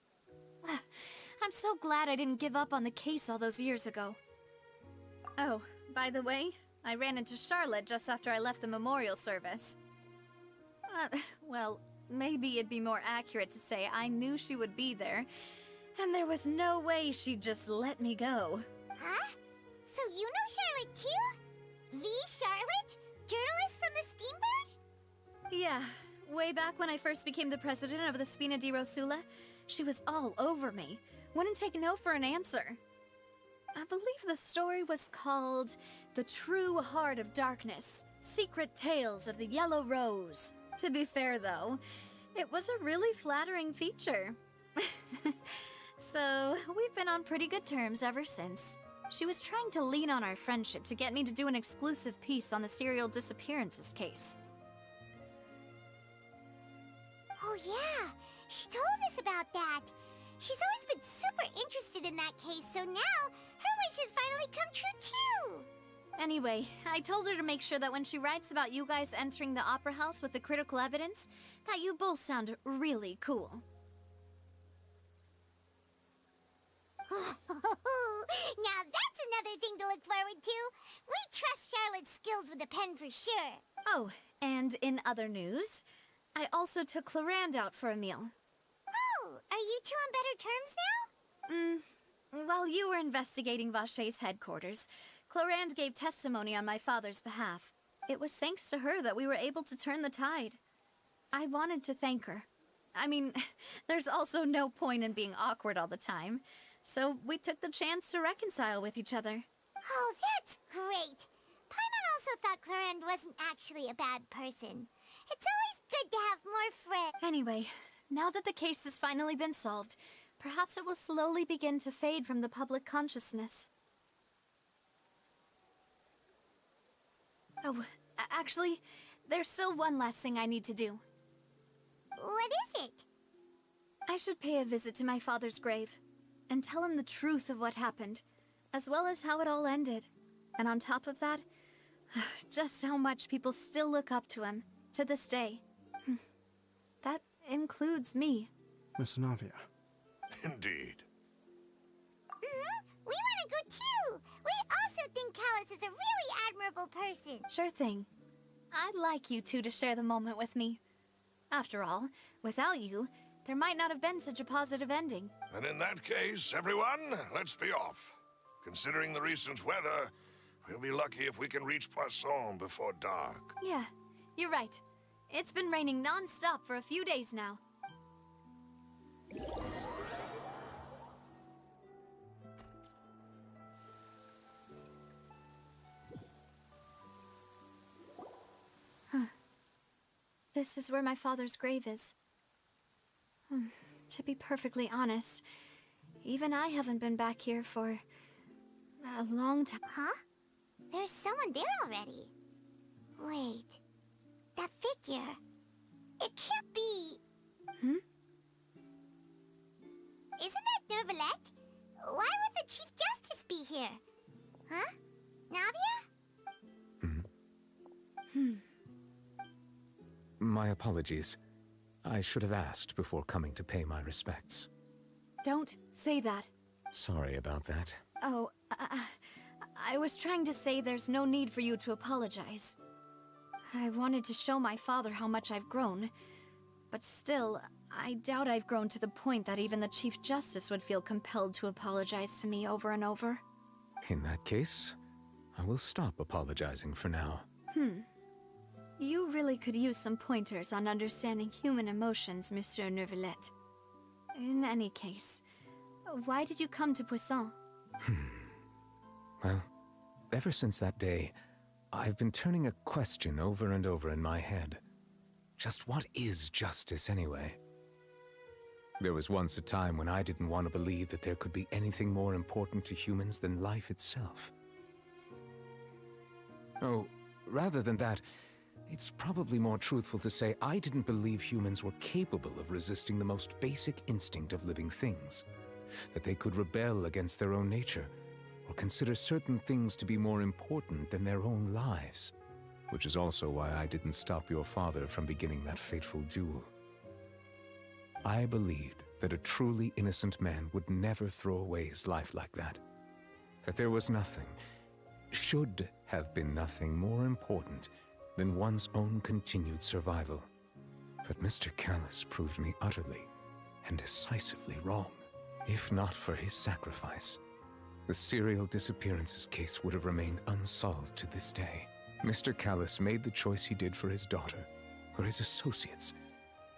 I'm so glad I didn't give up on the case all those years ago. Oh, by the way, I ran into Charlotte just after I left the memorial service. Well, maybe it'd be more accurate to say I knew she would be there, and there was no way she'd just let me go. Huh? So you know Charlotte too? The Charlotte? Journalist from the Steambird? Yeah, way back when I first became the president of the Spina di Rosula, she was all over me. Wouldn't take no for an answer. I believe the story was called The True Heart of Darkness, Secret Tales of the Yellow Rose. To be fair, though, it was a really flattering feature. So, we've been on pretty good terms ever since. She was trying to lean on our friendship to get me to do an exclusive piece on the serial disappearances case. Oh yeah, she told us about that. She's always been super interested in that case, so now her wish has finally come true too. Anyway, I told her to make sure that when she writes about you guys entering the opera house with the critical evidence, that you both sound really cool. Now that's another thing to look forward to. We trust Charlotte's skills with a pen for sure. Oh, and in other news, I also took Clarande out for a meal. Oh, are you two on better terms now? While you were investigating Vaché's headquarters, Clarande gave testimony on my father's behalf. It was thanks to her that we were able to turn the tide. I wanted to thank her. I mean, there's also no point in being awkward all the time, so we took the chance to reconcile with each other. Oh, that's great. Paimon also thought Clarande wasn't actually a bad person. It's always good to have more friends. Anyway, now that the case has finally been solved, perhaps it will slowly begin to fade from the public consciousness. Oh, actually, there's still one last thing I need to do. What is it? I should pay a visit to my father's grave, and tell him the truth of what happened, as well as how it all ended. And on top of that, just how much people still look up to him, to this day. That includes me. Miss Navia. Indeed. We want to go too! We also think Callus is a really admirable person. Sure thing. I'd like you two to share the moment with me. After all, without you, there might not have been such a positive ending. And in that case, everyone, let's be off. Considering the recent weather, we'll be lucky if we can reach Poisson before dark. Yeah, you're right. It's been raining non-stop for a few days now. This is where my father's grave is. To be perfectly honest, even I haven't been back here for a long time. Huh? There's someone there already. Wait. That figure. It can't be... Isn't that Nervalette? Why would the Chief Justice be here? Huh? Navia? My apologies. I should have asked before coming to pay my respects. Don't say that. Sorry about that. Oh, I was trying to say there's no need for you to apologize. I wanted to show my father how much I've grown, but still, I doubt I've grown to the point that even the Chief Justice would feel compelled to apologize to me over and over. In that case, I will stop apologizing for now. You really could use some pointers on understanding human emotions, Monsieur Neuvillette. In any case, why did you come to Poisson? Well, ever since that day, I've been turning a question over and over in my head. Just what is justice anyway? There was once a time when I didn't want to believe that there could be anything more important to humans than life itself. Oh, rather than that, it's probably more truthful to say I didn't believe humans were capable of resisting the most basic instinct of living things. That they could rebel against their own nature, or consider certain things to be more important than their own lives. Which is also why I didn't stop your father from beginning that fateful duel. I believed that a truly innocent man would never throw away his life like that. That there was nothing, should have been nothing more important than one's own continued survival. But Mr. Callus proved me utterly and decisively wrong. If not for his sacrifice, the serial disappearances case would have remained unsolved to this day. Mr. Callus made the choice he did for his daughter, for his associates,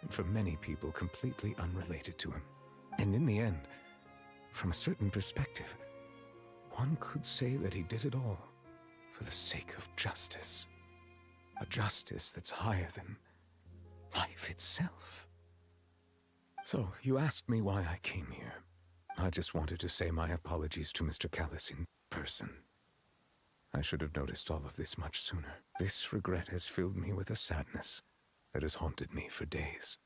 and for many people completely unrelated to him. And in the end, from a certain perspective, one could say that he did it all for the sake of justice. A justice that's higher than life itself. So, you asked me why I came here. I just wanted to say my apologies to Mr. Callus in person. I should have noticed all of this much sooner. This regret has filled me with a sadness that has haunted me for days.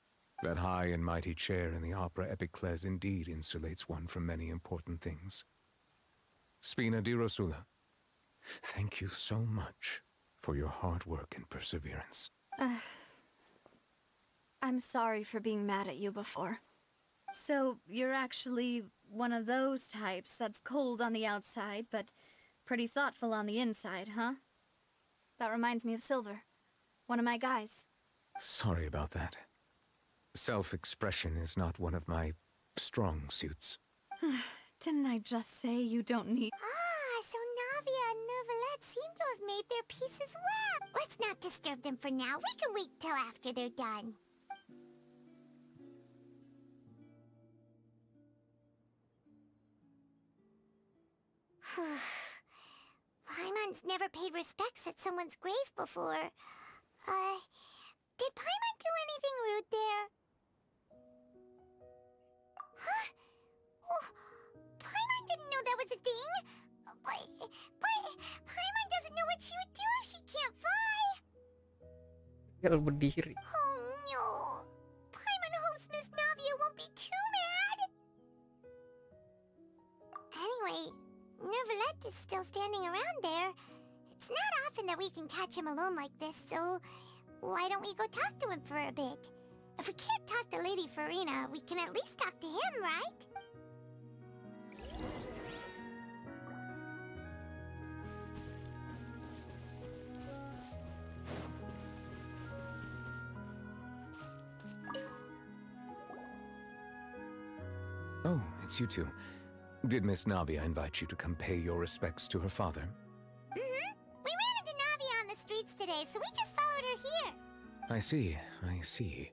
That high and mighty chair in the Opera Epiclese indeed insulates one from many important things. Spina di Rosula, thank you so much for your hard work and perseverance. I'm sorry for being mad at you before. So, you're actually one of those types that's cold on the outside, but pretty thoughtful on the inside, huh? That reminds me of Silver, one of my guys. Sorry about that. Self-expression is not one of my strong suits. Didn't I just say you don't need— So Navia and Neuvillette seem to have made their peace as well. Let's not disturb them for now. We can wait till after they're done. Paimon's never paid respects at someone's grave before. Did Paimon do anything rude there? Huh? Oh, Paimon didn't know that was a thing. But Paimon doesn't know what she would do if she can't fly. Tinggal berdiri. Oh no. Paimon hopes Miss Navia won't be too mad. Anyway, Neuvillette is still standing around there. It's not often that we can catch him alone like this, so why don't we go talk to him for a bit? If we can't talk to Lady Farina, we can at least talk to him, right? Oh, it's you two. Did Miss Navia invite you to come pay your respects to her father? We ran into Navia on the streets today, so we just followed her here. I see.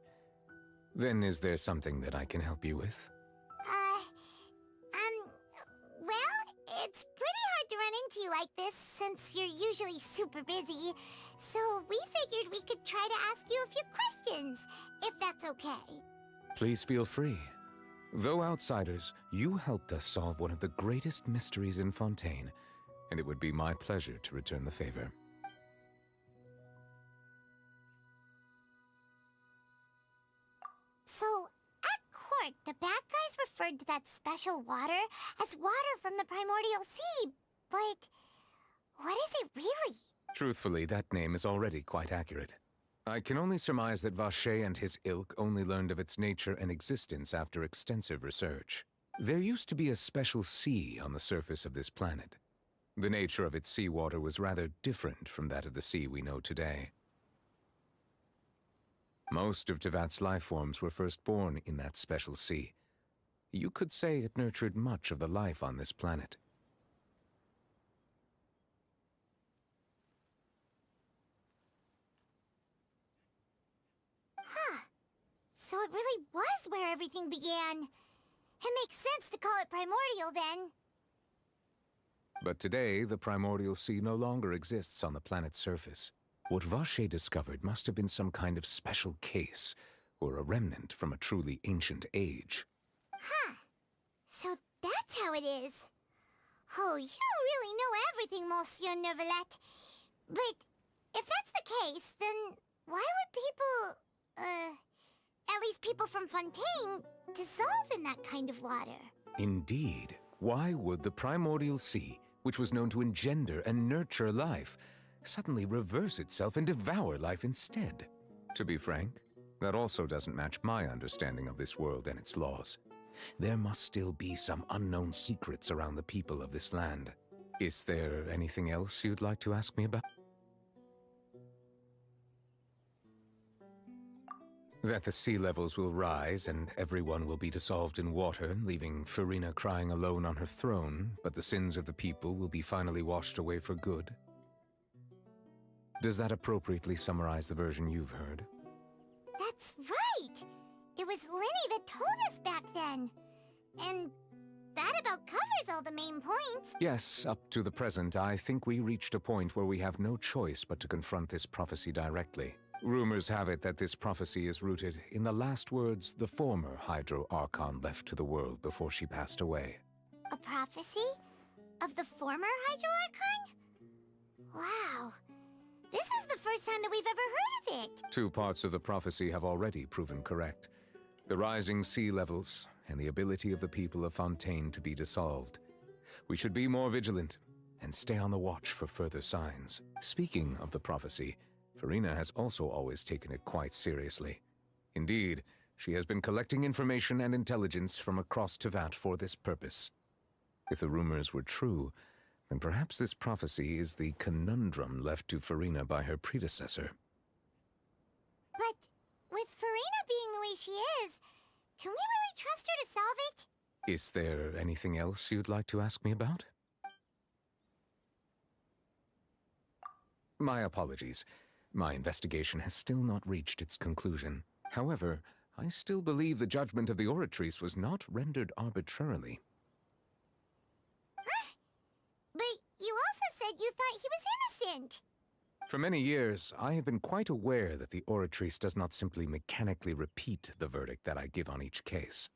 Then is there something that I can help you with? Well, it's pretty hard to run into you like this, since you're usually super busy. So we figured we could try to ask you a few questions, if that's okay. Please feel free. Though outsiders, you helped us solve one of the greatest mysteries in Fontaine, and it would be my pleasure to return the favor. So, at court, the bad guys referred to that special water as water from the primordial sea, but what is it really? Truthfully, that name is already quite accurate. I can only surmise that Vacher and his ilk only learned of its nature and existence after extensive research. There used to be a special sea on the surface of this planet. The nature of its seawater was rather different from that of the sea we know today. Most of Tevat's life forms were first born in that special sea. You could say it nurtured much of the life on this planet. So it really was where everything began. It makes sense to call it primordial then. But today, the primordial sea no longer exists on the planet's surface. What Vache discovered must have been some kind of special case, or a remnant from a truly ancient age. Huh. So that's how it is. Oh, you really know everything, Monsieur Neuvillette. But if that's the case, then why would people, at least people from Fontaine, dissolve in that kind of water? Indeed. Why would the primordial sea, which was known to engender and nurture life, suddenly reverse itself and devour life instead? To be frank, that also doesn't match my understanding of this world and its laws. There must still be some unknown secrets around the people of this land. Is there anything else you'd like to ask me about? That the sea levels will rise and everyone will be dissolved in water, leaving Farina crying alone on her throne, but the sins of the people will be finally washed away for good. Does that appropriately summarize the version you've heard? That's right! It was Linny that told us back then. And that about covers all the main points. Yes, up to the present, I think we reached a point where we have no choice but to confront this prophecy directly. Rumors have it that this prophecy is rooted in the last words the former Hydro Archon left to the world before she passed away. A prophecy? Of the former Hydro Archon? Wow. This is the first time that we've ever heard of it. Two parts of the prophecy have already proven correct. The rising sea levels and the ability of the people of Fontaine to be dissolved. We should be more vigilant and stay on the watch for further signs. Speaking of the prophecy, Farina has also always taken it quite seriously. Indeed, she has been collecting information and intelligence from across Tevat for this purpose. If the rumors were true, then perhaps this prophecy is the conundrum left to Farina by her predecessor. But with Farina being the way she is, can we really trust her to solve it? Is there anything else you'd like to ask me about? My apologies. My investigation has still not reached its conclusion. However, I still believe the judgment of the Oratrice was not rendered arbitrarily. But you also said you thought he was innocent. For many years, I have been quite aware that the Oratrice does not simply mechanically repeat the verdict that I give on each case.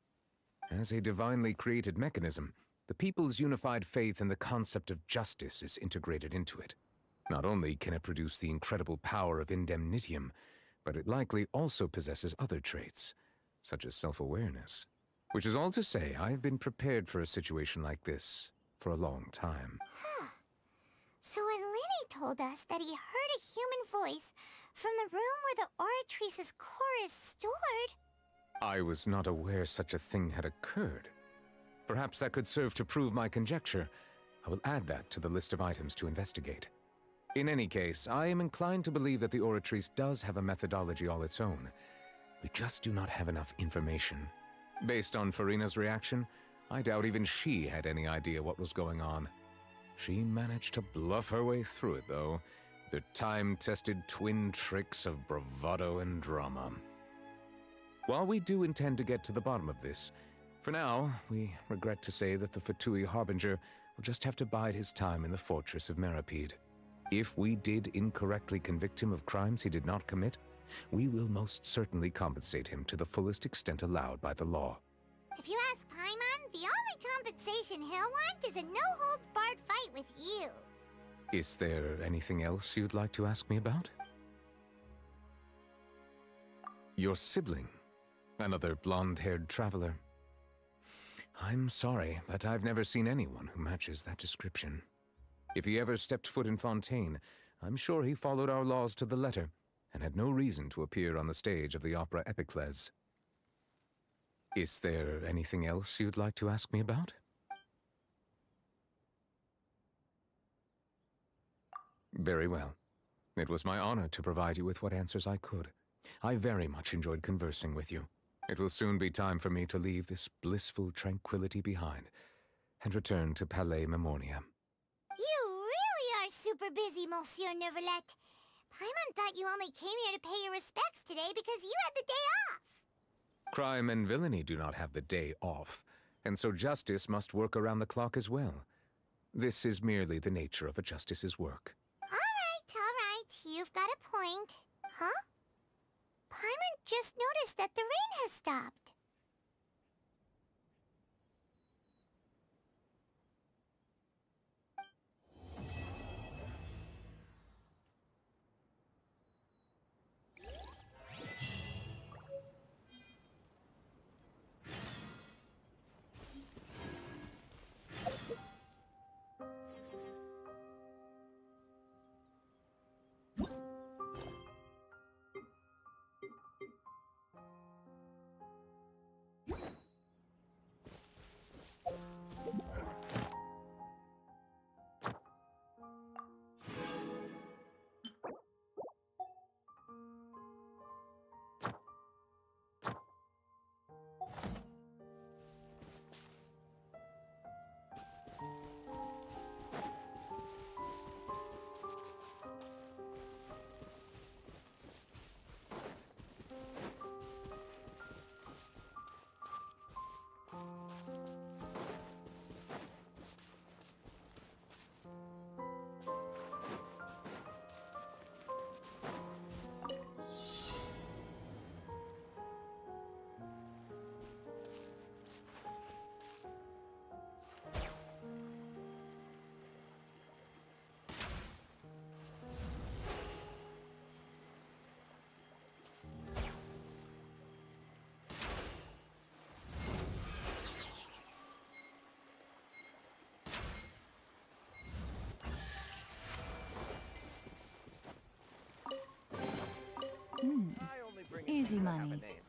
As a divinely created mechanism, the people's unified faith in the concept of justice is integrated into it. Not only can it produce the incredible power of indemnitium, but it likely also possesses other traits, such as self-awareness. Which is all to say, I have been prepared for a situation like this for a long time. Huh. So when Linny told us that he heard a human voice from the room where the Oratrice's core is stored... I was not aware such a thing had occurred. Perhaps that could serve to prove my conjecture. I will add that to the list of items to investigate. In any case, I am inclined to believe that the Oratrice does have a methodology all its own. We just do not have enough information. Based on Farina's reaction, I doubt even she had any idea what was going on. She managed to bluff her way through it, though, with her time-tested twin tricks of bravado and drama. While we do intend to get to the bottom of this, for now, we regret to say that the Fatui Harbinger will just have to bide his time in the fortress of Meripede. If we did incorrectly convict him of crimes he did not commit, we will most certainly compensate him to the fullest extent allowed by the law. If you ask Paimon, the only compensation he'll want is a no-holds-barred fight with you. Is there anything else you'd like to ask me about? Your sibling, another blonde-haired traveler. I'm sorry, but I've never seen anyone who matches that description. If he ever stepped foot in Fontaine, I'm sure he followed our laws to the letter, and had no reason to appear on the stage of the opera Epicles. Is there anything else you'd like to ask me about? Very well. It was my honor to provide you with what answers I could. I very much enjoyed conversing with you. It will soon be time for me to leave this blissful tranquility behind, and return to Palais Memornia. You really are super busy, Monsieur Neuvillette. Paimon thought you only came here to pay your respects today because you had the day off. Crime and villainy do not have the day off, and so justice must work around the clock as well. This is merely the nature of a justice's work. All right. You've got a point. Huh? Paimon just noticed that the rain has stopped. Easy money.